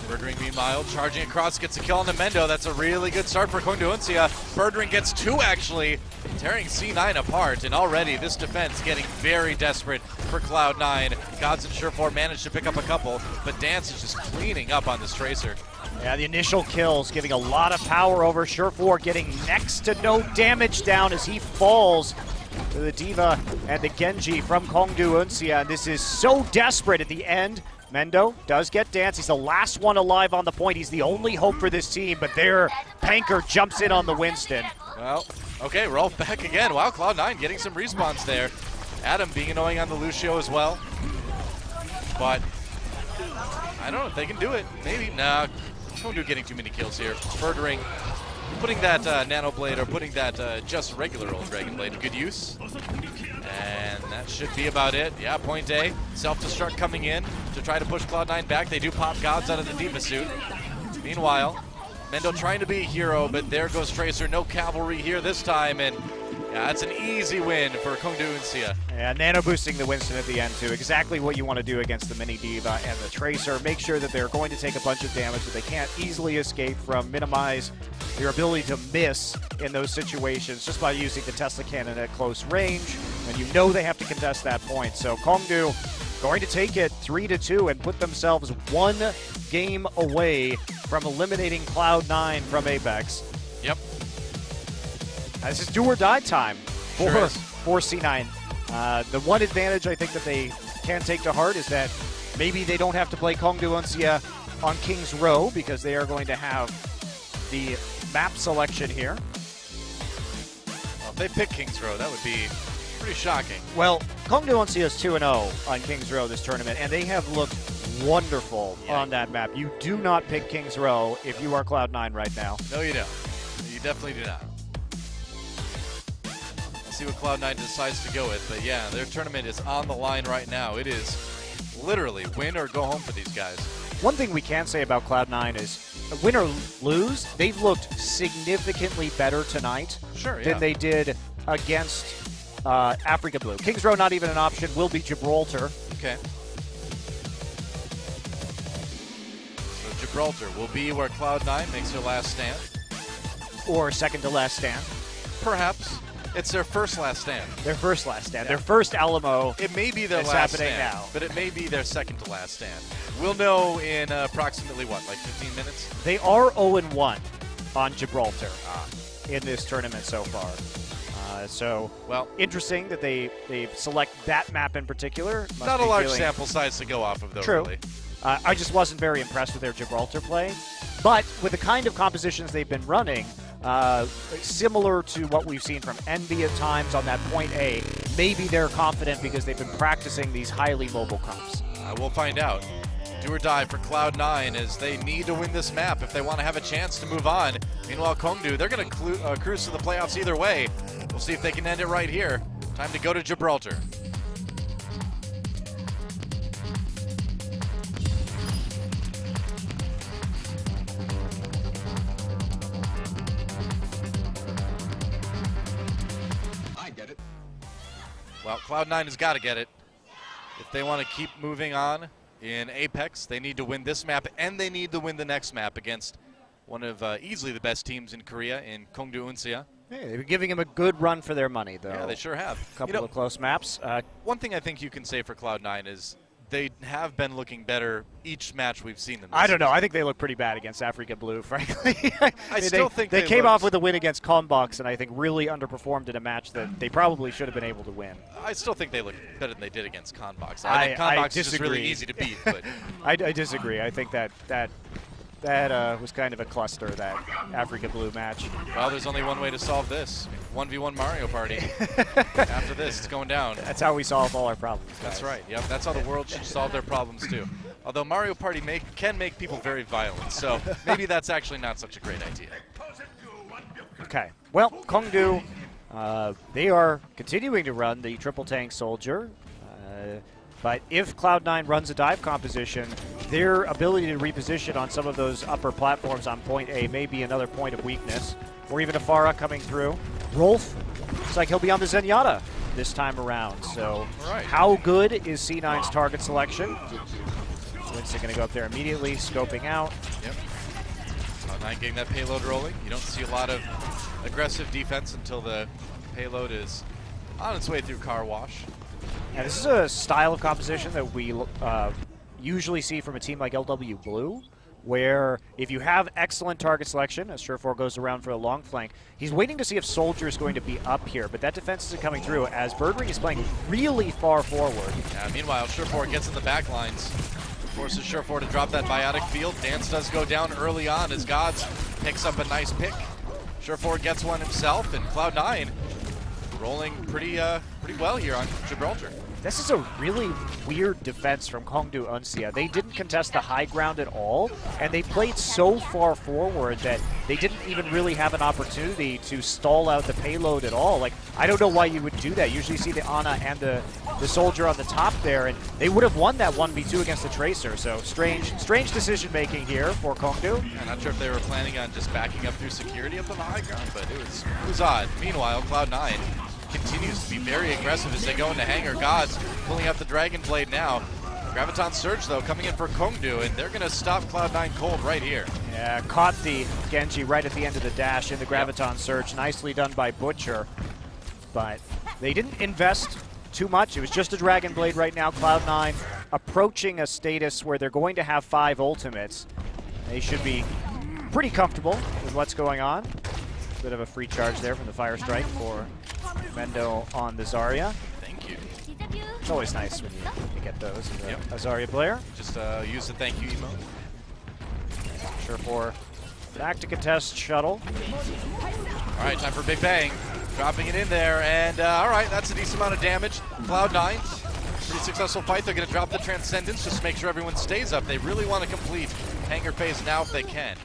Birdring, meanwhile, charging across, gets a kill on the Mendo. That's a really good start for Kongdoo Uncia. Birdring gets 2, actually, tearing C9 apart, and already this defense getting very desperate for Cloud9. Gods and Surefour managed to pick up a couple, but Dance is just cleaning up on this Tracer. Yeah, the initial kills giving a lot of power over. Surefour getting next to no damage down as he falls to the Diva and the Genji from Kongdoo Uncia. And this is so desperate at the end. Mendo does get Dance. He's the last one alive on the point. He's the only hope for this team, but there, Panker jumps in on the Winston. Well, okay, we're all back again. Wow, Cloud9 getting some respawns there. Adam being annoying on the Lucio as well. But I don't know if they can do it. Maybe. Nah, Kongdoo getting too many kills here. Birdring putting that Nano Blade, or putting that just regular old Dragon Blade to good use. And that should be about it. Yeah, point A. Self-destruct coming in to try to push Cloud9 back. They do pop Gods out of the Diva suit. Meanwhile, Mendo trying to be a hero, but there goes Tracer. No cavalry here this time, and yeah, that's an easy win for Kongdoo Uncia. Yeah, nano boosting the Winston at the end too. Exactly what you want to do against the Mini Diva and the Tracer. Make sure that they're going to take a bunch of damage that they can't easily escape from. Minimize your ability to miss in those situations just by using the Tesla Cannon at close range when you know they have to contest that point. So Kongdoo going to take it 3-2 and put themselves 1 game away from eliminating Cloud9 from Apex. Yep. This is do or die time for C9. The one advantage I think that they can take to heart is that maybe they don't have to play Kongdoo Uncia on King's Row, because they are going to have the map selection here. Well, if they pick King's Row, that would be pretty shocking. Well, Kongdoo Uncia is 2-0 on King's Row this tournament, and they have looked wonderful on that map. You do not pick King's Row if you are Cloud9 right now. No, you don't. You definitely do not. See what Cloud9 decides to go with, but yeah, their tournament is on the line right now. It is literally win or go home for these guys. One thing we can say about Cloud9 is win or lose, they've looked significantly better tonight than they did against Africa Blue. King's Row not even an option, will be Gibraltar. Okay. So Gibraltar will be where Cloud9 makes their last stand. Or second to last stand. Perhaps. It's their first last stand. Their first last stand. Yeah. Their first Alamo. It may be their last stand now, but it may be their second to last stand. We'll know in approximately, what, like 15 minutes? They are 0-1 on Gibraltar. in this tournament so far. So, well, interesting that they select that map in particular. Must not a be large feeling- sample size to go off of, though, True. really. I just wasn't very impressed with their Gibraltar play. But with the kind of compositions they've been running, similar to what we've seen from Envy at times on that point A, maybe they're confident because they've been practicing these highly mobile comps. We'll find out. Do or die for Cloud9 as they need to win this map if they want to have a chance to move on. Meanwhile, Kongdoo, they're going to cruise to the playoffs either way. We'll see if they can end it right here. Time to go to Gibraltar. Well, Cloud9 has got to get it. If they want to keep moving on in Apex, they need to win this map, and they need to win the next map against one of easily the best teams in Korea in Kongdoo Uncia. Hey, they've been giving them a good run for their money, though. Yeah, they sure have. A couple of close maps. One thing I think you can say for Cloud9 is they have been looking better each match we've seen them. I don't know. I think they look pretty bad against Africa Blue, frankly. I still think they came looked. off with a win against Combox, and I think really underperformed in a match that they probably should have been able to win. I still think they look better than they did against Conbox. I think Conbox is just disagree. really easy to beat. But I disagree. I think that was kind of a cluster, that Africa Blue match. well, there's only one way to solve this: 1v1 Mario Party. After this, it's going down. That's how we solve all our problems, guys. That's right. Yep, that's how the world should solve their problems too. Although Mario Party can make people very violent, so maybe that's actually not such a great idea. Okay. Well, Kongdoo, they are continuing to run the triple tank soldier. But if Cloud9 runs a dive composition, their ability to reposition on some of those upper platforms on point A may be another point of weakness. Or even Afara coming through. Rolf, looks like he'll be on the Zenyatta this time around. So how good is C9's target selection? Winston going to go up there immediately, scoping out. Yep. Cloud9 getting that payload rolling. You don't see a lot of aggressive defense until the payload is on its way through car wash. Yeah, this is a style of composition that we usually see from a team like LW Blue, where if you have excellent target selection, as Surefour goes around for a long flank, he's waiting to see if Soldier is going to be up here, but that defense isn't coming through as Birdring is playing really far forward. Yeah, meanwhile, Surefour gets in the back lines, forces Surefour to drop that biotic field. Dance does go down early on as Gods picks up a nice pick. Surefour gets one himself, and Cloud9 rolling pretty well here on Gibraltar. This is a really weird defense from Kongdoo Uncia. They didn't contest the high ground at all, and they played so far forward that they didn't even really have an opportunity to stall out the payload at all. Like, I don't know why you would do that. Usually you see the Ana and the Soldier on the top there, and they would have won that 1v2 against the Tracer. So strange decision-making here for Kongdoo. I'm not sure if they were planning on just backing up through security up on the high ground, but it was odd. Meanwhile, Cloud9 continues to be very aggressive as they go into hangar. Gods pulling out the Dragon Blade now. Graviton Surge, though, coming in for Kongdoo, and they're going to stop Cloud9 cold right here. Yeah, caught the Genji right at the end of the dash in the Graviton Surge. Nicely done by Butcher. But they didn't invest too much. It was just a Dragon Blade right now. Cloud9 approaching a status where they're going to have 5 ultimates. They should be pretty comfortable with what's going on. Bit of a free charge there from the Fire Strike for Mendo on the Zarya. Thank you. It's always nice when you get those as a Zarya player. Just use the thank you emote. Surefour back to contest shuttle. All right, time for Big Bang. Dropping it in there, and all right, that's a decent amount of damage. Cloud9, pretty successful fight. They're going to drop the Transcendence just to make sure everyone stays up. They really want to complete hangar phase now if they can.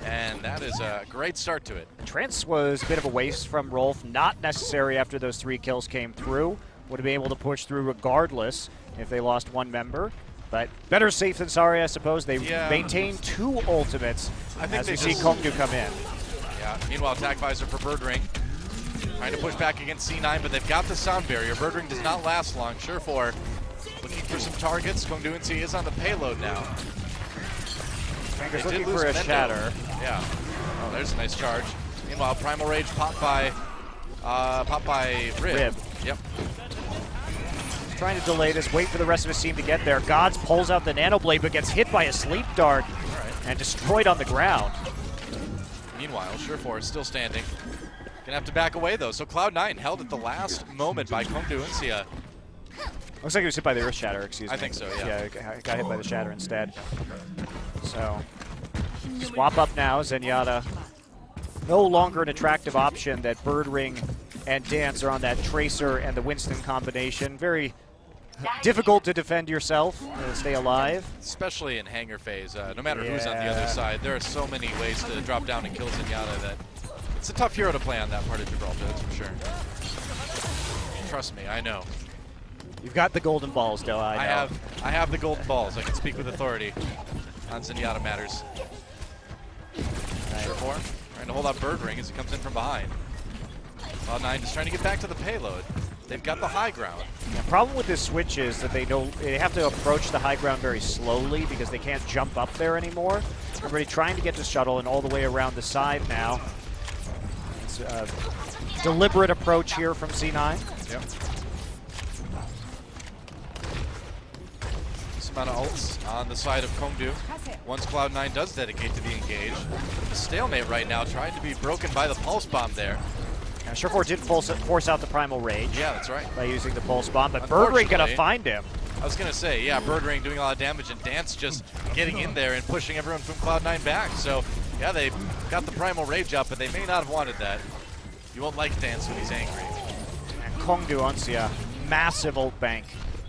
And that is a great start to it. Trance was a bit of a waste from Rolf, not necessary after those 3 kills came through. Would have been able to push through regardless if they lost 1 member. But better safe than sorry, I suppose. They maintain 2 ultimates as we see Kongdoo come in. Yeah, meanwhile, attack visor for Birdring. Trying to push back against C9, but they've got the sound barrier. Birdring does not last long. Surefour looking for some targets. Kongdoo Uncia is on the payload now. Fingers looking for a shatter. Yeah. Oh, there's a nice charge. Meanwhile, Primal Rage popped by Rib. Yep. Trying to delay this, wait for the rest of his team to get there. Gods pulls out the Nano Blade, but gets hit by a sleep dart and destroyed on the ground. Meanwhile, Surefour is still standing. Gonna have to back away though. So Cloud9 held at the last moment by Kongdoo Uncia. Looks like he was hit by the Earth Shatter, excuse me. I think so, yeah. Yeah, got hit by the Shatter instead. So, swap up now. Zenyatta no longer an attractive option. That Birdring and Dance are on that Tracer and the Winston combination. Very difficult to defend yourself and stay alive. Especially in hangar phase. No matter who's on the other side, there are so many ways to drop down and kill Zenyatta that it's a tough hero to play on that part of Gibraltar, that's for sure. Trust me, I know. You've got the golden balls, though. I know. I have the golden balls. I can speak with authority on Zenyatta matters. Sure for trying to hold out Birdring as he comes in from behind. Cloud9 just trying to get back to the payload. They've got the high ground. The problem with this switch is that they have to approach the high ground very slowly because they can't jump up there anymore. Everybody trying to get to shuttle and all the way around the side now. It's a deliberate approach here from C9. Yep. Amount of ults on the side of Kongdoo. Once Cloud9 does dedicate to the engage, the stalemate right now trying to be broken by the pulse bomb there. Surefour did force out the Primal Rage. Yeah, that's right. By using the pulse bomb, but Birdring gonna find him. I was gonna say, yeah, Birdring doing a lot of damage and Dance just getting in there and pushing everyone from Cloud9 back. So, yeah, they got the Primal Rage up, but they may not have wanted that. You won't like Dance when he's angry. And Kongdoo Uncia, massive ult bank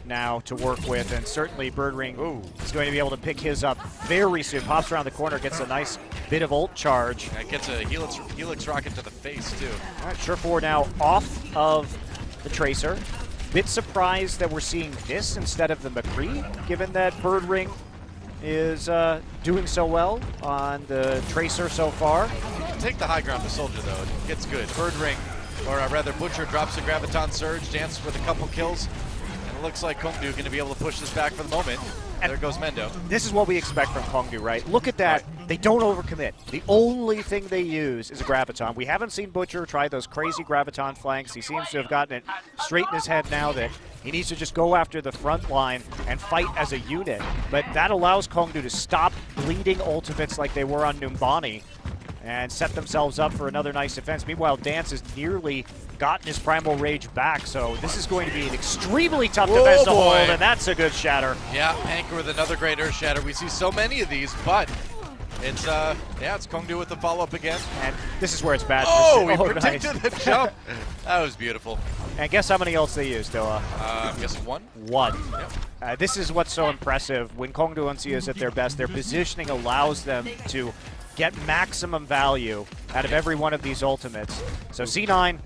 now to work with, and certainly Birdring is going to be able to pick his up very soon. Pops around the corner, gets a nice bit of ult charge. And gets a Helix rocket to the face, too. All right, Surefour now off of the Tracer. Bit surprised that we're seeing this instead of the McCree, given that Birdring is doing so well on the Tracer so far. Take the high ground to Soldier, though. It gets good. Birdring, or rather Butcher, drops a Graviton Surge, Dance with a couple kills. Looks like Kongdoo going to be able to push this back for the moment. And there goes Mendo. This is what we expect from Kongdoo, right? Look at that. Right. They don't overcommit. The only thing they use is a Graviton. We haven't seen Butcher try those crazy Graviton flanks. He seems to have gotten it straight in his head now that he needs to just go after the front line and fight as a unit. But that allows Kongdoo to stop bleeding ultimates like they were on Numbani and set themselves up for another nice defense. Meanwhile, Dance has nearly gotten his Primal Rage back, so this is going to be an extremely tough defense to hold, and that's a good shatter. Yeah, Anchor with another great Earth Shatter. We see so many of these, but it's it's Kongdoo with the follow-up again. And this is where it's bad. Oh, he predicted the jump. That was beautiful. And guess how many ults they used, Doa? I'm guessing one. One. Yep. This is what's so impressive. When Kongdoo Uncia is at their best, their positioning allows them to get maximum value out of every one of these ultimates. So C9,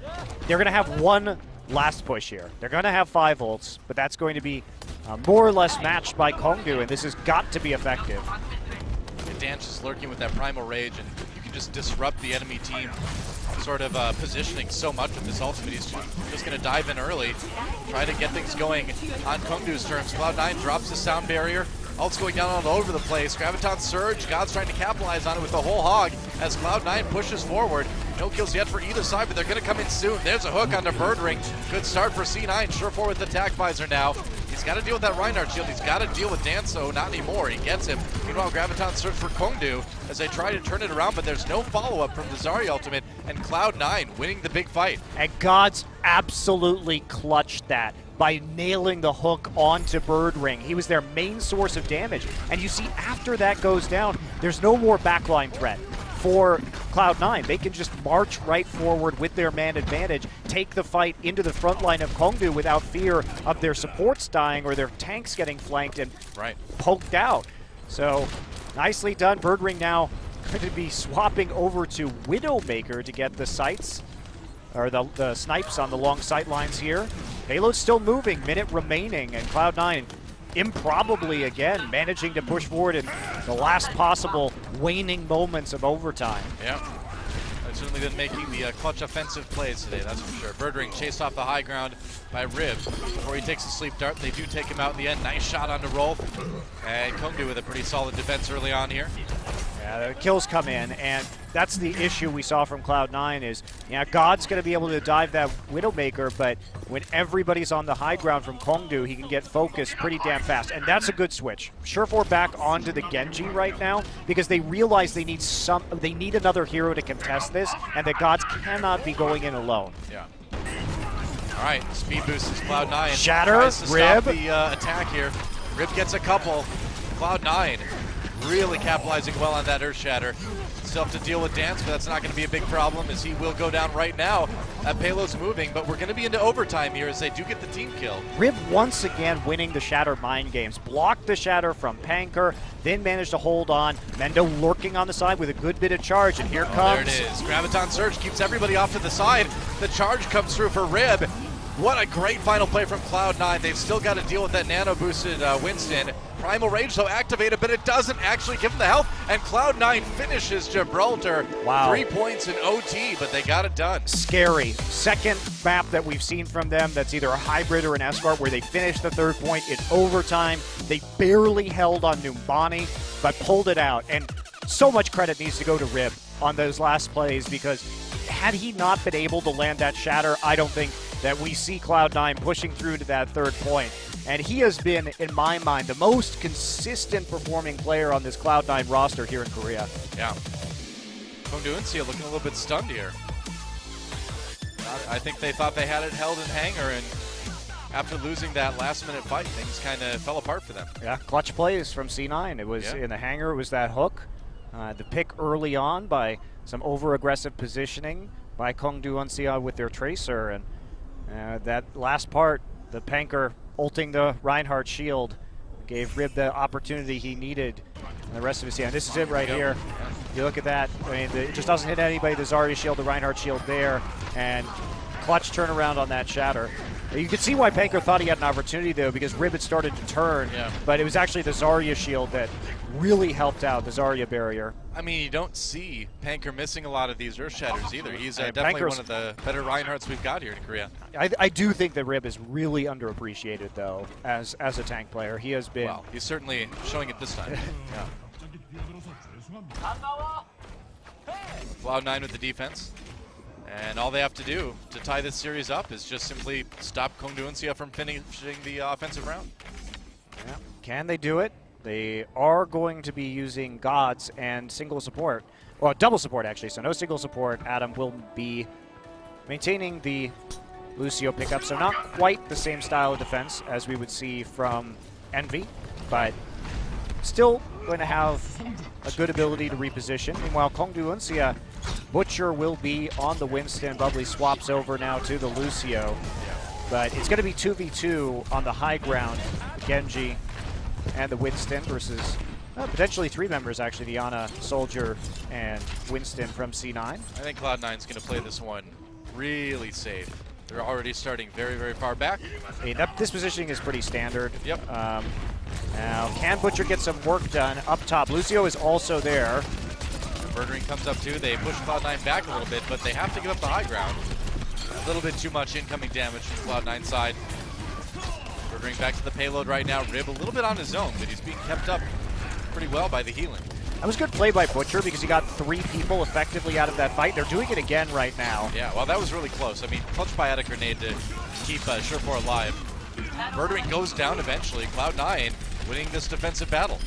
they're going to have one last push here. They're going to have 5 ults, but that's going to be more or less matched by Kongdoo, and this has got to be effective. And Dance is lurking with that Primal Rage, and you can just disrupt the enemy team sort of positioning so much with this ultimate. He's just going to dive in early, try to get things going on Kongdoo's terms. Cloud9 drops the sound barrier. Ult's going down all over the place. Graviton Surge, God's trying to capitalize on it with the whole hog as Cloud9 pushes forward. No kills yet for either side, but they're going to come in soon. There's a hook onto Birdring. Good start for C9. Surefour with the attack visor now. He's got to deal with that Reinhardt shield. He's got to deal with Dance, though. Not anymore. He gets him. Meanwhile, Graviton Surge for Kongdoo as they try to turn it around, but there's no follow-up from the Zarya ultimate, and Cloud9 winning the big fight. And God's absolutely clutched that by nailing the hook onto Birdring. He was their main source of damage. And you see, after that goes down, there's no more backline threat for Cloud9. They can just march right forward with their man advantage, take the fight into the front line of Kongdoo without fear of their supports dying or their tanks getting flanked and poked out. So, nicely done. Birdring now going to be swapping over to Widowmaker to get the sights, or the snipes on the long sight lines here. Payload's still moving, minute remaining, and Cloud9 improbably again managing to push forward in the last possible waning moments of overtime. Yeah, they've certainly been making the clutch offensive plays today, that's for sure. Birdring chased off the high ground by Rib before he takes a sleep dart. They do take him out in the end. Nice shot onto Rolf, and Kongdoo with a pretty solid defense early on here. The kills come in, and that's the issue we saw from Cloud9 is, yeah, God's going to be able to dive that Widowmaker, but when everybody's on the high ground from Kongdoo, he can get focused pretty damn fast, and that's a good switch. Surefour back onto the Genji right now because they realize they need another hero to contest this, and that Gods cannot be going in alone. Yeah. All right, speed boost is Cloud9. Shatter, tries to Rib. stop the attack here. Rib gets a couple. Cloud9 really capitalizing well on that Earth Shatter. Still have to deal with Dance, but that's not going to be a big problem as he will go down right now. That payload's moving, but we're going to be into overtime here as they do get the team kill. Rib once again winning the Shatter mind games. Blocked the Shatter from Panker, then managed to hold on. Mendo lurking on the side with a good bit of charge, and here comes. There it is. Graviton Surge keeps everybody off to the side. The charge comes through for Rib. What a great final play from Cloud9. They've still got to deal with that nano-boosted Winston. Primal Rage, though, activated, but it doesn't actually give him the health. And Cloud9 finishes Gibraltar. Wow. 3 points in OT, but they got it done. Scary. Second map that we've seen from them that's either a hybrid or an escort where they finished the third point in overtime. They barely held on Numbani, but pulled it out. And so much credit needs to go to Rib on those last plays because had he not been able to land that Shatter, I don't think that we see Cloud9 pushing through to that third point. And he has been, in my mind, the most consistent performing player on this Cloud9 roster here in Korea. Yeah. Kongdoo Uncia looking a little bit stunned here. I think they thought they had it held in hanger, and after losing that last-minute fight, things kind of fell apart for them. Yeah, clutch plays from C9. It was in the hanger, it was that hook. The pick early on by some over-aggressive positioning by Kongdoo Uncia with their Tracer, and that last part, the Panker ulting the Reinhardt shield, gave Rib the opportunity he needed. And the rest of us, this is it right here. You look at that, I mean, it just doesn't hit anybody. The Zarya shield, the Reinhardt shield there, and clutch turnaround on that Shatter. You could see why Panker thought he had an opportunity, though, because Rib had started to turn, but it was actually the Zarya shield that really helped out, the Zarya barrier. I mean, you don't see Panker missing a lot of these Earth Shatters either. He's definitely one of the better Reinhardts we've got here in Korea. I do think that Rib is really underappreciated, though, as a tank player. He has been... Well, he's certainly showing it this time. Cloud9 with the defense. And all they have to do to tie this series up is just simply stop Kongdoo Uncia from finishing the offensive round. Yeah. Can they do it? They are going to be using Gods and single support. Well, double support, actually, so no single support. Adam will be maintaining the Lucio pickup, so not quite the same style of defense as we would see from Envy, but still going to have a good ability to reposition. Meanwhile, Kongdoo Uncia, Butcher will be on the Winston. Bubbly swaps over now to the Lucio. But it's going to be 2v2 on the high ground, the Genji and the Winston versus potentially 3 members, actually, the Ana, Soldier, and Winston from C9. I think Cloud9's going to play this one really safe. They're already starting very, very far back. I mean, this positioning is pretty standard. Yep. Now, can Butcher get some work done up top? Lucio is also there. Murdering comes up too. They push Cloud9 back a little bit, but they have to give up the high ground. A little bit too much incoming damage from Cloud9 side. Murdering back to the payload right now. Rib a little bit on his own, but he's being kept up pretty well by the healing. That was good play by Butcher because he got 3 people effectively out of that fight. They're doing it again right now. Yeah, well, that was really close. I mean, clutch by out a grenade to keep Surefour alive. Murdering goes down eventually. Cloud9 winning this defensive battle.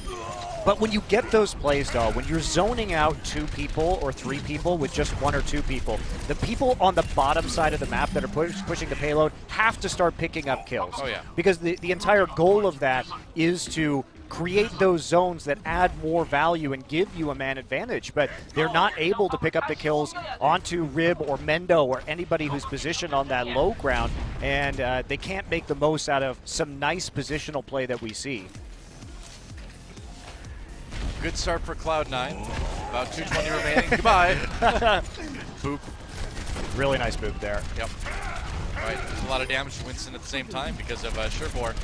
But when you get those plays, though, when you're zoning out 2 people or 3 people with just 1 or 2 people, the people on the bottom side of the map that are pushing the payload have to start picking up kills. Oh, yeah. Because the entire goal of that is to create those zones that add more value and give you a man advantage. But they're not able to pick up the kills onto Rib or Mendo or anybody who's positioned on that low ground, and they can't make the most out of some nice positional play that we see. Good start for Cloud9. About 220 remaining. Goodbye. Boop. Really nice boop there. Yep. All right, there's a lot of damage to Winston at the same time because of Surefour.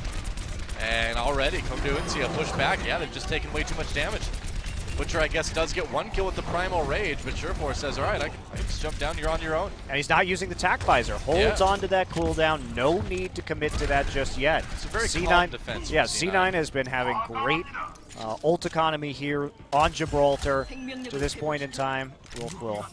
And already, Kongdoo Uncia pushed back. Yeah, they've just taken way too much damage. Butcher, I guess, does get one kill with the Primal Rage, but Sureforce says, all right, I can just jump down, you're on your own. And he's not using the tack visor. Holds on to that cooldown. No need to commit to that just yet. It's a very calm defense. Yeah, C9. C9 has been having great ult economy here on Gibraltar to this point in time. Wolf will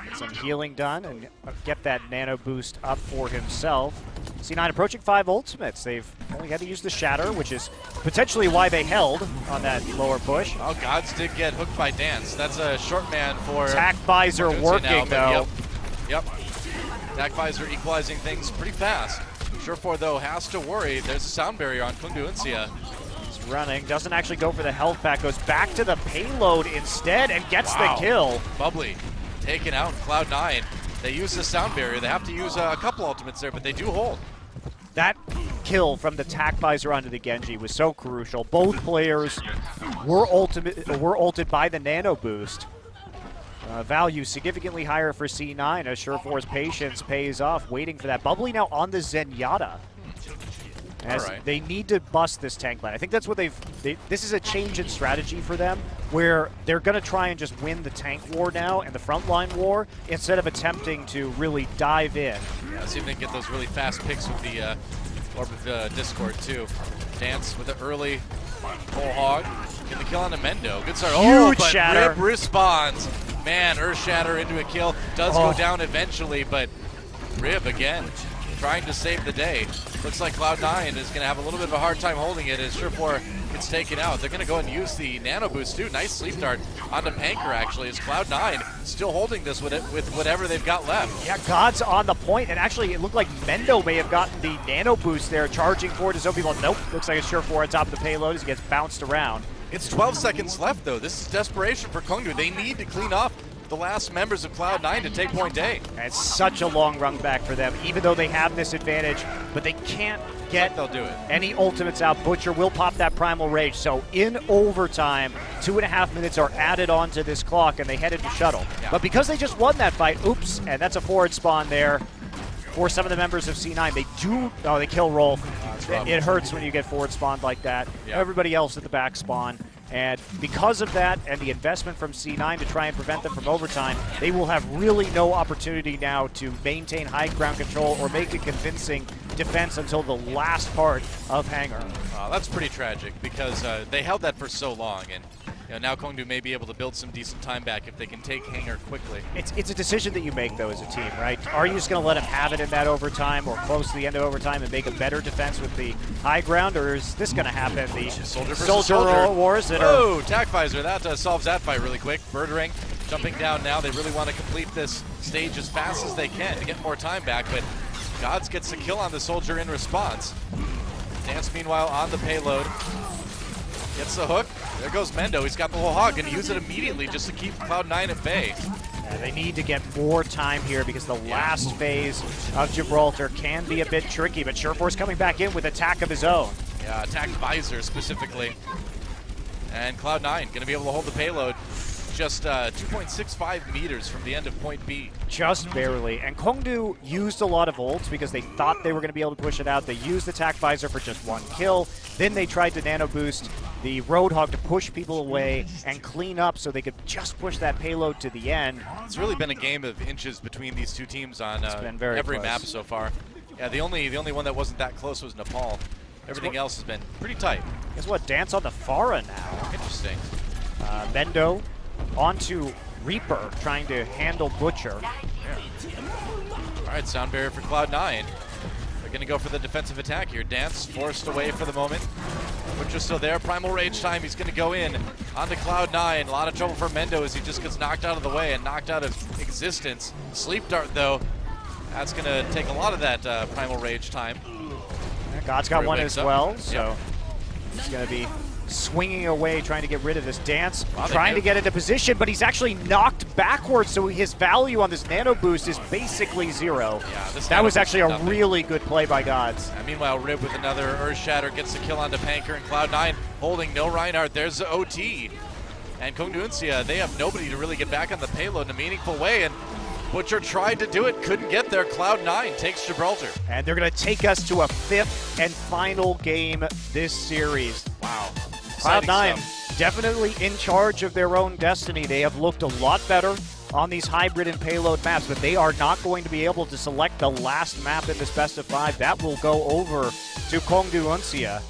get some healing done and get that nano boost up for himself. C9 approaching 5 ultimates. They've only had to use the Shatter, which is potentially why they held on that lower push. Oh, Gods did get hooked by Dance. That's a short man for Tack visor Uncia working, now, though. Yep. Tack visor equalizing things pretty fast. Surefor, though, has to worry. There's a sound barrier on Kongdoo Uncia. He's running, doesn't actually go for the health pack, goes back to the payload instead and gets the kill. Bubbly taken out Cloud9. They use the sound barrier. They have to use a couple ultimates there, but they do hold. That kill from the tack visor onto the Genji was so crucial. Both players were ulted by the nano boost. Value significantly higher for C9 as Surefor's patience pays off, waiting for that. Bubbly now on the Zenyatta. As they need to bust this tank line. I think that's what this is a change in strategy for them, where they're going to try and just win the tank war now and the frontline war instead of attempting to really dive in. Yeah, see if they can get those really fast picks with the Orb of Discord too. Dance with the early whole hog. Get the kill on the Mendo. Good start. Huge but shatter. Rib responds. Man, Earth Shatter into a kill. Does go down eventually, but Rib again trying to save the day. Looks like Cloud9 is going to have a little bit of a hard time holding it as Surefor gets taken out. They're going to go and use the nano boost too. Nice sleep dart onto Panker actually as Cloud9 still holding this with whatever they've got left. Yeah, God's on the point, and actually it looked like Mendo may have gotten the nano boost there, charging forward to Zombie. Nope, looks like it's Surefor on top of the payload as he gets bounced around. It's 12 seconds left though. This is desperation for Kongdoo. They need to clean off the last members of Cloud9 to take point A. And it's such a long run back for them, even though they have this advantage, but they can't get they'll do it. Any ultimates out. Butcher will pop that Primal Rage, so in overtime, 2.5 minutes are added onto this clock, and they head into shuttle. Yeah. But because they just won that fight, oops, and that's a forward spawn there for some of the members of C9. They kill Rolf. It hurts when you get forward spawned like that. Yeah. Everybody else at the back spawn. And because of that and the investment from C9 to try and prevent them from overtime, they will have really no opportunity now to maintain high ground control or make a convincing defense until the last part of Hangar. That's pretty tragic because they held that for so long, and now Kongdoo may be able to build some decent time back if they can take Hangar quickly. It's a decision that you make, though, as a team, right? Are you just going to let them have it in that overtime or close to the end of overtime and make a better defense with the high ground, or is this going to happen? The Soldier Wars that are... Tack visor, that solves that fight really quick. Birdering jumping down now. They really want to complete this stage as fast as they can to get more time back, but Gods gets the kill on the Soldier in response. Dance, meanwhile, on the payload. Gets the hook. There goes Mendo. He's got the whole hog. Going to use it immediately just to keep Cloud9 at bay. Yeah, they need to get more time here because the last phase of Gibraltar can be a bit tricky, but Surefor's coming back in with attack of his own. Yeah, attack visor specifically. And Cloud9 going to be able to hold the payload just 2.65 meters from the end of point B. Just barely. And Kongdoo used a lot of ults because they thought they were going to be able to push it out. They used attack visor for just one kill. Then they tried to nano boost the Roadhog to push people away and clean up so they could just push that payload to the end. It's really been a game of inches between these two teams on every close. map so far. Yeah, the only one that wasn't that close was Nepal. Everything else has been pretty tight. Guess what? Dance on the Pharah now. Interesting. Mendo onto Reaper, trying to handle Butcher. Yeah. All right, sound barrier for Cloud9. They're going to go for the defensive attack here. Dance forced away for the moment. Butcher's still there. Primal Rage time. He's going to go in onto Cloud9. A lot of trouble for Mendo as he just gets knocked out of the way and knocked out of existence. Sleep Dart, though, that's going to take a lot of that Primal Rage time. Yeah, God's got one as well, so he's going to be swinging away, trying to get rid of this. Dance, trying to get into position, but he's actually knocked backwards, so his value on this nano boost is basically zero. Yeah, that was actually a really good play by Gods. Meanwhile, Rib with another Earth Shatter gets the kill onto Panker, and Cloud9 holding no Reinhardt. There's the OT. And Kongdoo Uncia, they have nobody to really get back on the payload in a meaningful way, and Butcher tried to do it, couldn't get there. Cloud9 takes Gibraltar. And they're going to take us to a 5th and final game this series. Wow. Cloud9 definitely in charge of their own destiny. They have looked a lot better on these hybrid and payload maps, but they are not going to be able to select the last map in this best of 5. That will go over to Kongdoo Uncia.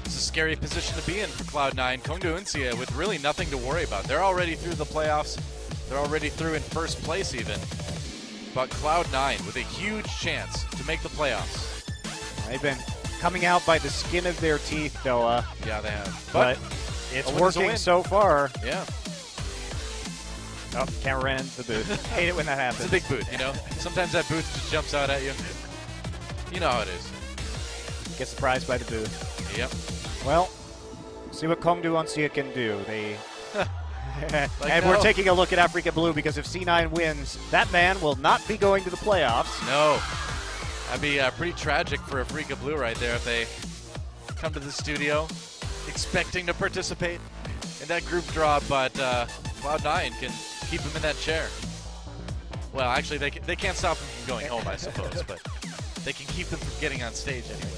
It's a scary position to be in for Cloud9. Kongdoo Uncia with really nothing to worry about. They're already through the playoffs. They're already through in first place even. But Cloud9 with a huge chance to make the playoffs. They've been coming out by the skin of their teeth, Doa. Yeah, they have. But it's working so far. Yeah. Oh, camera ran into the booth. Hate it when that happens. It's a big booth, you know? Sometimes that booth just jumps out at you. You know how it is. Get surprised by the booth. Yep. Well, see what Kongdoo Uncia can do. They Like and no. we're taking a look at Africa Blue because if C9 wins, that man will not be going to the playoffs. No. That'd be pretty tragic for Africa Blue right there if they come to the studio expecting to participate in that group draw, but Cloud9 can keep him in that chair. Well, actually, they can't stop him from going home, I suppose, but they can keep them from getting on stage anyway.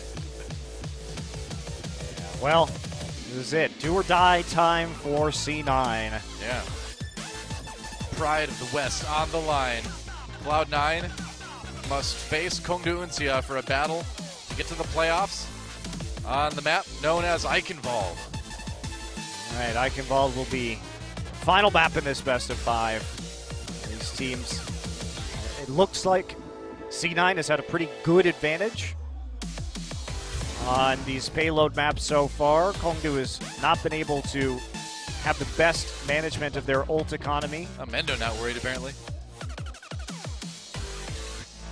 Well, this is it. Do or die time for C9. Yeah. Pride of the West on the line. Cloud9 must face Kongdoo Uncia for a battle to get to the playoffs on the map known as Eichenwald. All right, Eichenwald will be final map in this best of 5. These teams, it looks like C9 has had a pretty good advantage on these payload maps so far. Kongdoo has not been able to have the best management of their ult economy. Mendo not worried, apparently.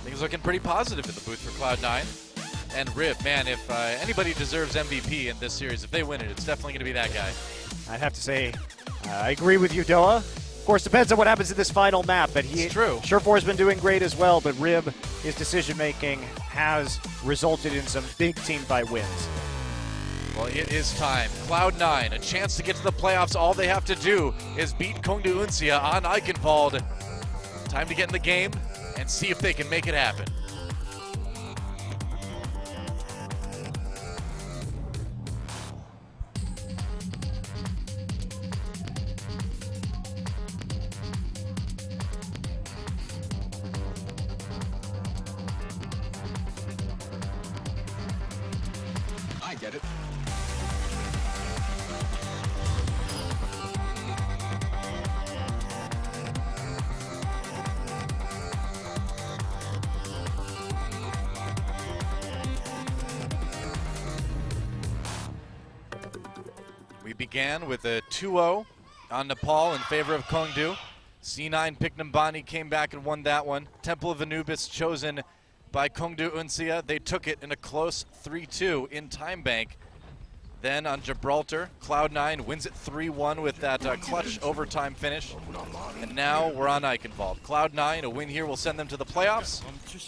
Things looking pretty positive in the booth for Cloud9. And Rib, man, if anybody deserves MVP in this series, if they win it, it's definitely going to be that guy. I'd have to say, I agree with you, Doa. Of course, depends on what happens in this final map, but It's true. Surefour's been doing great as well, but Rib, his decision-making has resulted in some big team fight wins. Well, it is time. Cloud9, a chance to get to the playoffs. All they have to do is beat Kongdoo Uncia on Eichenwald. Time to get in the game and see if they can make it happen. I get it. We began with a 2-0 on Nepal in favor of Kongdoo. C9 picked Nimbani, came back and won that one. Temple of Anubis chosen by Kongdoo Uncia. They took it in a close 3-2 in Time Bank. Then on Gibraltar, Cloud9 wins it 3-1 with that clutch overtime finish. And now we're on Eichenwald. Cloud9, a win here will send them to the playoffs.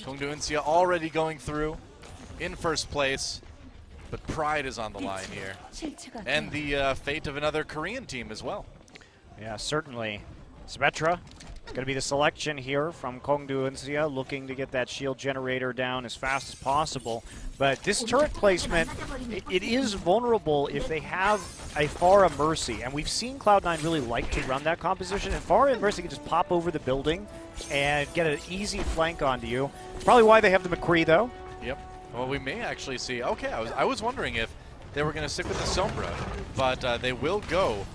Kongdoo Uncia already going through in first place. But pride is on the line here. And the fate of another Korean team as well. Yeah, certainly. Symmetra is going to be the selection here from Kongdoo Uncia, looking to get that shield generator down as fast as possible. But this turret placement, it is vulnerable if they have a Pharah Mercy. And we've seen Cloud9 really like to run that composition. And Pharah and Mercy can just pop over the building and get an easy flank onto you. It's probably why they have the McCree, though. Yep. Well, we may actually see. Okay, I was wondering if they were going to stick with the Sombra, but they will go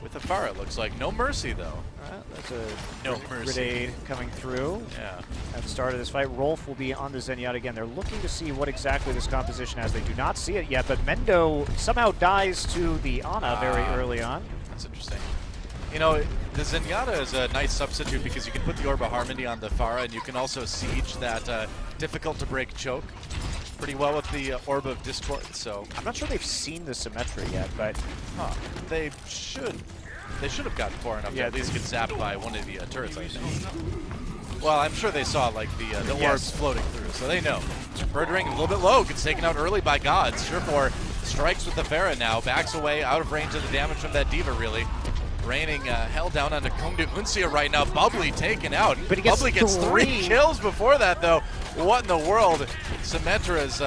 with the Pharah, it looks like. No Mercy, though. That's a No mercy. grenade coming through. Yeah. At the start of this fight, Rolf will be on the Zenyatta again. They're looking to see what exactly this composition has. They do not see it yet, but Mendo somehow dies to the Ana very early on. That's interesting. You know, the Zenyatta is a nice substitute because you can put the Orb of Harmony on the Pharah, and you can also siege that difficult-to-break choke pretty well with the Orb of Discord, so... I'm not sure they've seen the Symmetra yet, but... They should have gotten far enough to at least get zapped by one of the turrets, I think. Well, I'm sure they saw, like, the orbs floating through, so they know. Birdring a little bit low, gets taken out early by Gods. Surefour strikes with the Pharah now, backs away, out of range of the damage from that Diva, really. Raining hell down onto Kongdoo Uncia right now. Bubbly taken out. But he gets Bubbly gets 3 kills before that, though. What in the world? Symmetra's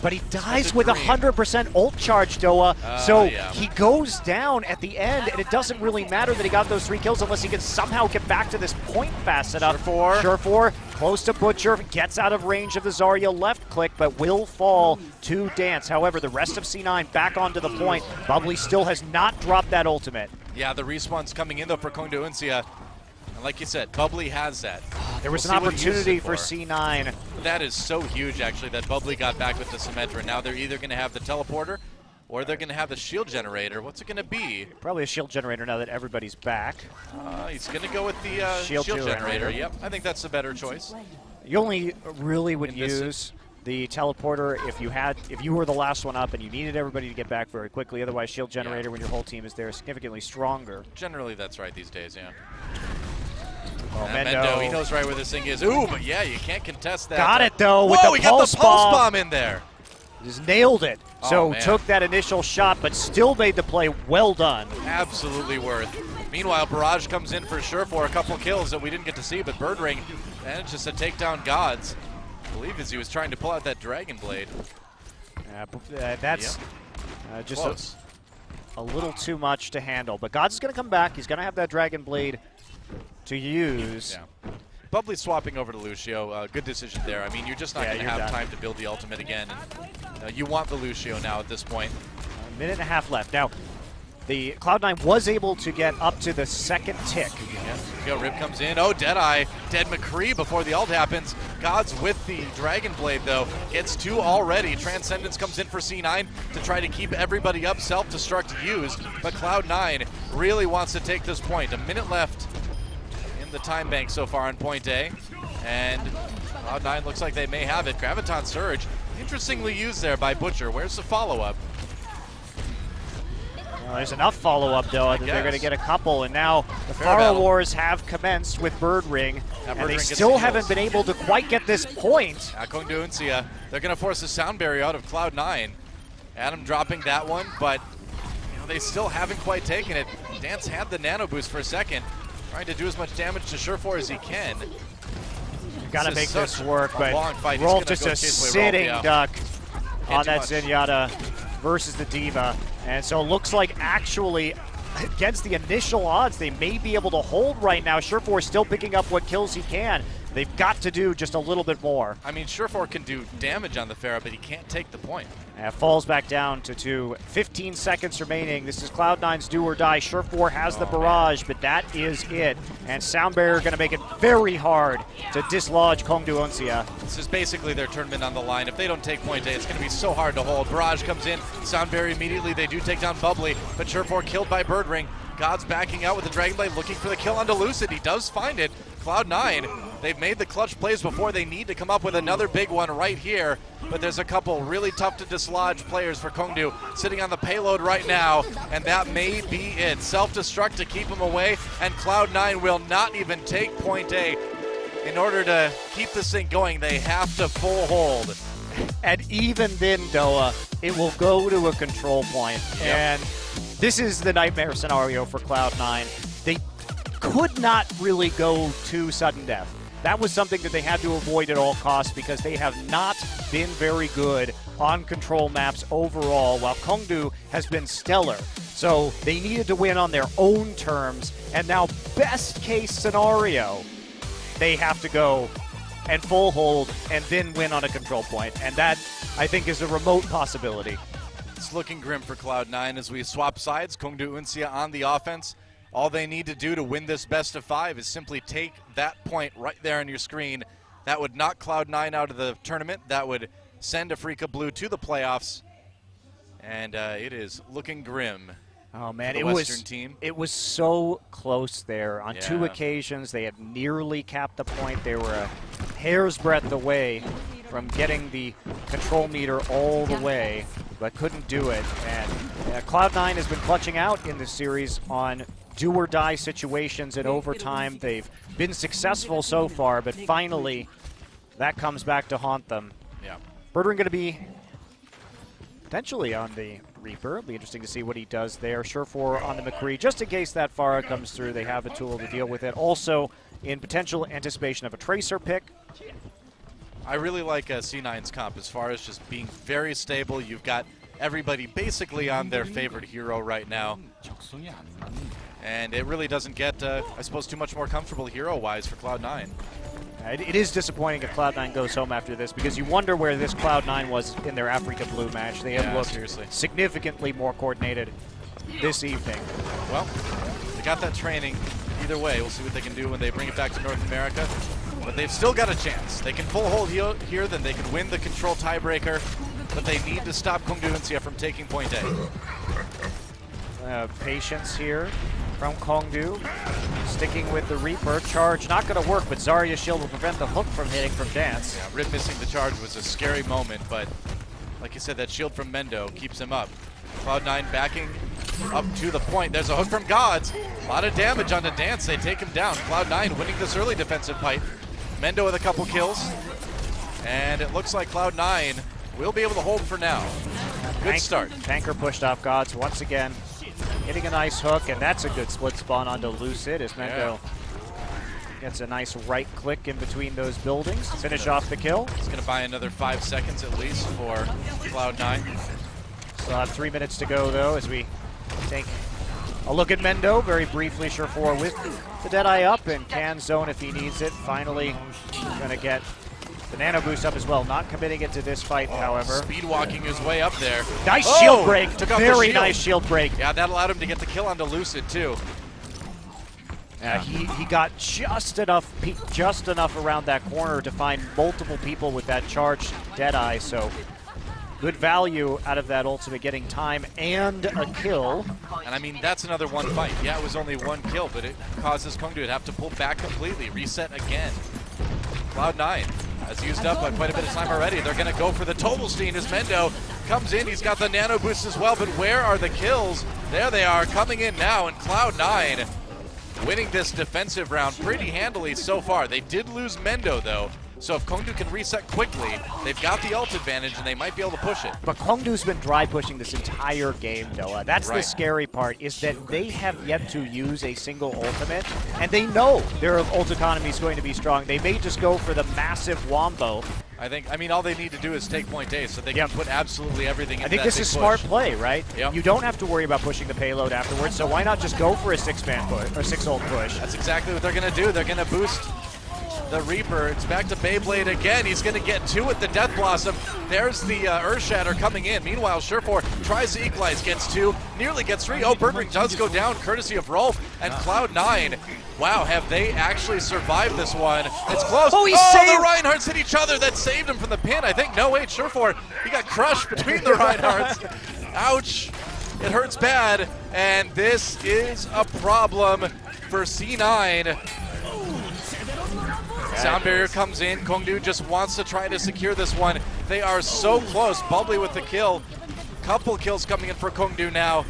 but he dies That's a with dream. 100% ult charge, Doa. So yeah. he goes down at the end, and it doesn't really matter that he got those 3 kills unless he can somehow get back to this point fast enough. Surefour, close to Butcher, gets out of range of the Zarya left click, but will fall to Dance. However, the rest of C9 back onto the point. Bubbly still has not dropped that ultimate. Yeah, the respawn's coming in though for Kongdoo Uncia. And like you said, Bubbly has that. There was We'll an see what he uses opportunity it for C9. That is so huge, actually, that Bubbly got back with the Symmetra. Now they're either going to have the teleporter or they're going to have the shield generator. What's it going to be? Probably a shield generator now that everybody's back. He's going to go with the shield generator. Yep, I think that's the better choice. You only really would In this use the teleporter if you were the last one up and you needed everybody to get back very quickly. Otherwise, shield generator when your whole team is there is significantly stronger. Generally, that's right these days, yeah. Oh, Mendo, he knows right where this thing is. Ooh, but yeah, you can't contest that. Got it though with Whoa, the he got the pulse bomb in there. Just nailed it. Oh, So man. took that initial shot, but still made the play well done. Absolutely worth. Meanwhile, Barrage comes in for sure for a couple kills that we didn't get to see, but Birdring manages to take down Gods. I believe as he was trying to pull out that Dragon Blade. That's just Close. a little too much to handle. But Gods is going to come back. He's going to have that Dragon Blade to use. Yeah. Bubbly swapping over to Lucio. Good decision there. I mean, you're just not going to you're have done. time to build the ultimate again. And, you want the Lucio now at this point. A minute and a half left. Now, the Cloud9 was able to get up to the second tick. Yeah, Rip comes in. Oh, Deadeye. Dead McCree before the ult happens. Gods with the Dragon Blade, though. Gets 2 already. Transcendence comes in for C9 to try to keep everybody up. Self-destruct used. But Cloud9 really wants to take this point. A minute left in the time bank so far on point A. And Cloud9 looks like they may have it. Graviton Surge. Interestingly used there by Butcher. Where's the follow-up? Well, there's enough follow-up, though, that they're going to get a couple. And now the Faro battle. Wars have commenced with Birdring, and Birdring they gets still the haven't kills. been able to quite get this point. Kongdoo Uncia, they're going to force a sound barrier out of Cloud9. Adam dropping that one, but they still haven't quite taken it. Dance had the nano boost for a second, trying to do as much damage to Surefour as he can. You've got to make this work, a but long fight. He's Roll gonna just go a chase away Roll, sitting yeah. duck Can't on do that much. Zenyatta versus the Diva. And so it looks like actually against the initial odds, they may be able to hold right now. Surefour still picking up what kills he can. They've got to do just a little bit more. I mean, Surefour can do damage on the Pharah, but he can't take the point. Falls back down to 2. 15 seconds remaining. This is Cloud9's do or die. Surefour has the barrage, but that is it. And Sound Barrier going to make it very hard to dislodge Kongdoo Uncia. This is basically their tournament on the line. If they don't take point A, it's going to be so hard to hold. Barrage comes in, Sound Barrier immediately. They do take down Bubbly, but Surefour killed by Birdring. God's backing out with the Dragon Blade, looking for the kill onto Lucid. He does find it. Cloud9, they've made the clutch plays before. They need to come up with another big one right here. But there's a couple really tough to dislodge players for Kongdoo sitting on the payload right now, and that may be it. Self-destruct to keep him away, and Cloud9 will not even take point A. In order to keep this thing going, they have to full hold. And even then, Doa, it will go to a control point. And this is the nightmare scenario for Cloud9. They could not really go to sudden death. That was something that they had to avoid at all costs because they have not been very good on control maps overall, while Kongdoo has been stellar. So they needed to win on their own terms, and now best case scenario, they have to go and full hold and then win on a control point. And that, I think, is a remote possibility. It's looking grim for Cloud9 as we swap sides. Kongdoo Uncia on the offense. All they need to do to win this best of 5 is simply take that point right there on your screen. That would knock Cloud9 out of the tournament. That would send Africa Blue to the playoffs. And it is looking grim. Oh man, for the Western team. It was so close there. On 2 Yeah. occasions, they had nearly capped the point. They were a hair's breadth away from getting the control meter all the way, but couldn't do it. And Cloud9 has been clutching out in this series on do-or-die situations in overtime. They've been successful so far, but finally, that comes back to haunt them. Yeah. Birdring going to be potentially on the Reaper. It'll be interesting to see what he does there. Surefour on the McCree, just in case that Pharah comes through, they have a tool to deal with it. Also, in potential anticipation of a Tracer pick. I really like C9's comp as far as just being very stable. You've got everybody basically on their favorite hero right now. And it really doesn't get, I suppose, too much more comfortable hero-wise for Cloud9. It is disappointing if Cloud9 goes home after this, because you wonder where this Cloud9 was in their Africa Blue match. They had looked significantly more coordinated this evening. Well, they got that training. Either way, we'll see what they can do when they bring it back to North America. But they've still got a chance. They can full hold here, then they can win the control tiebreaker. But they need to stop Kongdoo Uncia from taking point A. Patience here from Kongdoo. Sticking with the Reaper. Charge not going to work, but Zarya's shield will prevent the hook from hitting from Dance. Yeah, Rip missing the charge was a scary moment, but like you said, that shield from Mendo keeps him up. Cloud9 backing up to the point. There's a hook from Gods. A lot of damage onto Dance. They take him down. Cloud9 winning this early defensive fight. Mendo with a couple kills. And it looks like Cloud9 will be able to hold for now. Good start. Tanker pushed off Gods once again. Hitting a nice hook, and that's a good split spawn onto Lucid as Mendo gets a nice right click in between those buildings to finish off the kill. It's going to buy another 5 seconds at least for Cloud9. Still have 3 minutes to go, though, as we take a look at Mendo very briefly. Surefour with the Deadeye up and can zone if he needs it. Finally going to get the nano boost up as well. Not committing it to this fight, however. Speed walking his way up there. Nice shield break. Took off very the shield. nice shield break. Yeah, that allowed him to get the kill onto Lucid too. He got just enough around that corner to find multiple people with that charged Deadeye. So good value out of that ultimate, getting time and a kill. And I mean, that's another one fight. Yeah, it was only one kill, but it causes Kongdoo to have to pull back completely, reset again. Cloud9 has used up quite a bit of time already. They're going to go for the Totalstein as Mendo comes in. He's got the nano boost as well, but where are the kills? There they are, coming in now, and Cloud9 winning this defensive round pretty handily so far. They did lose Mendo, though. So if Kongdoo can reset quickly, they've got the ult advantage and they might be able to push it. But Kongdoo's been dry pushing this entire game, Noah. That's the scary part, is that they have yet to use a single ultimate, and they know their ult economy is going to be strong. They may just go for the massive wombo. I mean, all they need to do is take point A so they can put absolutely everything into that. I think this is smart play, right? Yep. You don't have to worry about pushing the payload afterwards, so why not just go for a 6-man push, or 6-ult push? That's exactly what they're going to do. They're going to boost the Reaper. It's back to Beyblade again. He's going to get 2 with the Death Blossom. There's the Earthshatter coming in. Meanwhile, Surefour tries to equalize, gets 2, nearly gets 3. Oh, Birdring does go down, courtesy of Rolf. And Cloud9, wow, have they actually survived this one? It's close. Oh, the Reinhardts hit each other. That saved him from the pin. I think, no, wait, Surefour, he got crushed between the Reinhardts. Ouch. It hurts bad. And this is a problem for C9. Sound barrier comes in. Kongdoo just wants to try to secure this one. They are so close. Bubbly with the kill. Couple kills coming in for Kongdoo now.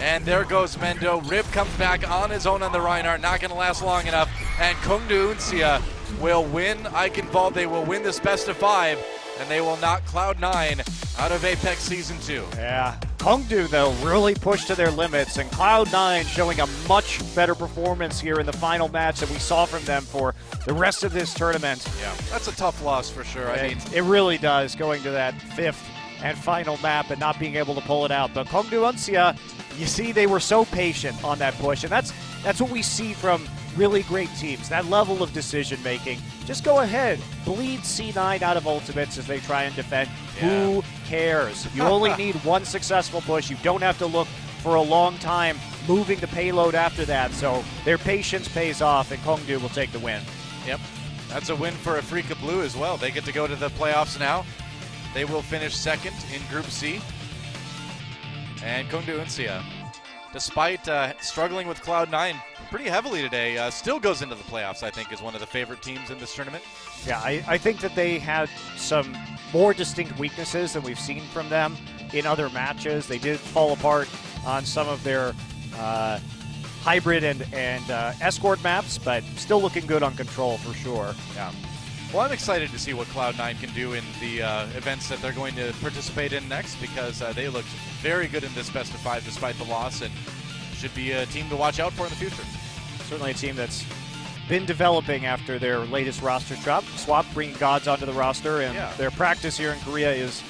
And there goes Mendo. Rib comes back on his own on the Reinhardt. Not going to last long enough. And Kongdoo Uncia will win Eichenwald. They will win this best of 5. And they will knock Cloud9 out of Apex Season 2. Yeah. Kongdoo, though, really pushed to their limits, and Cloud9 showing a much better performance here in the final match that we saw from them for the rest of this tournament. Yeah, that's a tough loss for sure. It really does, going to that 5th and final map and not being able to pull it out. But Kongdoo Uncia, you see, they were so patient on that push, and that's what we see from really great teams, that level of decision making. Just go ahead, bleed C9 out of ultimates as they try and defend. Yeah. Who cares? You only need one successful push. You don't have to look for a long time moving the payload after that. So their patience pays off, and Kongdoo will take the win. Yep, that's a win for Africa Blue as well. They get to go to the playoffs now. They will finish 2nd in Group C. And Kongdoo Uncia, despite struggling with Cloud9 pretty heavily today, still goes into the playoffs, I think, is one of the favorite teams in this tournament. Yeah, I think that they had some more distinct weaknesses than we've seen from them in other matches. They did fall apart on some of their hybrid and escort maps, but still looking good on control for sure. Yeah. Well, I'm excited to see what Cloud9 can do in the events that they're going to participate in next, because they looked very good in this best of 5 despite the loss, and should be a team to watch out for in the future. Certainly a team that's been developing after their latest roster swap, bringing Gods onto the roster, and their practice here in Korea is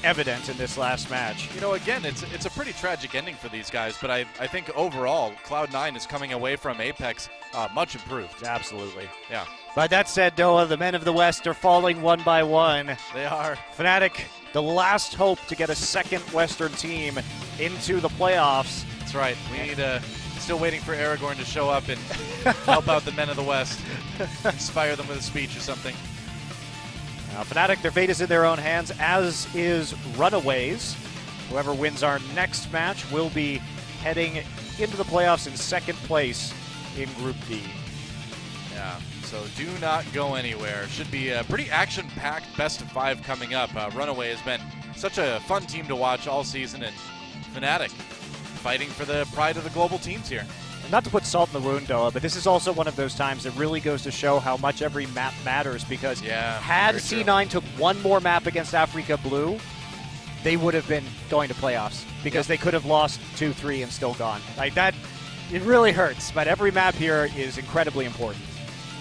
evident in this last match. You know, again, it's a pretty tragic ending for these guys, but I think overall, Cloud9 is coming away from Apex much improved. Absolutely. Yeah. But that said, Noah, the men of the West are falling one by one. They are. Fnatic, the last hope to get a second Western team into the playoffs. That's right. We need still waiting for Aragorn to show up and help out the men of the West. Inspire them with a speech or something. Now, Fnatic, their fate is in their own hands, as is Runaways. Whoever wins our next match will be heading into the playoffs in second place in Group D. Yeah, so do not go anywhere. Should be a pretty action-packed best of 5 coming up. Runaway has been such a fun team to watch all season, and Fnatic fighting for the pride of the global teams here. Not to put salt in the wound, Noah, but this is also one of those times that really goes to show how much every map matters, because had C9 took one more map against Africa Blue, they would have been going to playoffs, because they could have lost 2-3 and still gone. Like that, it really hurts, but every map here is incredibly important.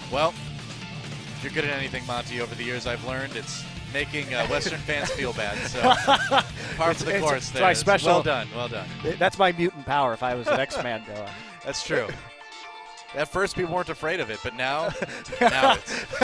Well, if you're good at anything, Monty, over the years I've learned it's making Western fans feel bad. So par for the course there. Special. Well done, well done. That's my mutant power if I was an X-Man, Noah. That's true. At first, people weren't afraid of it, but now it's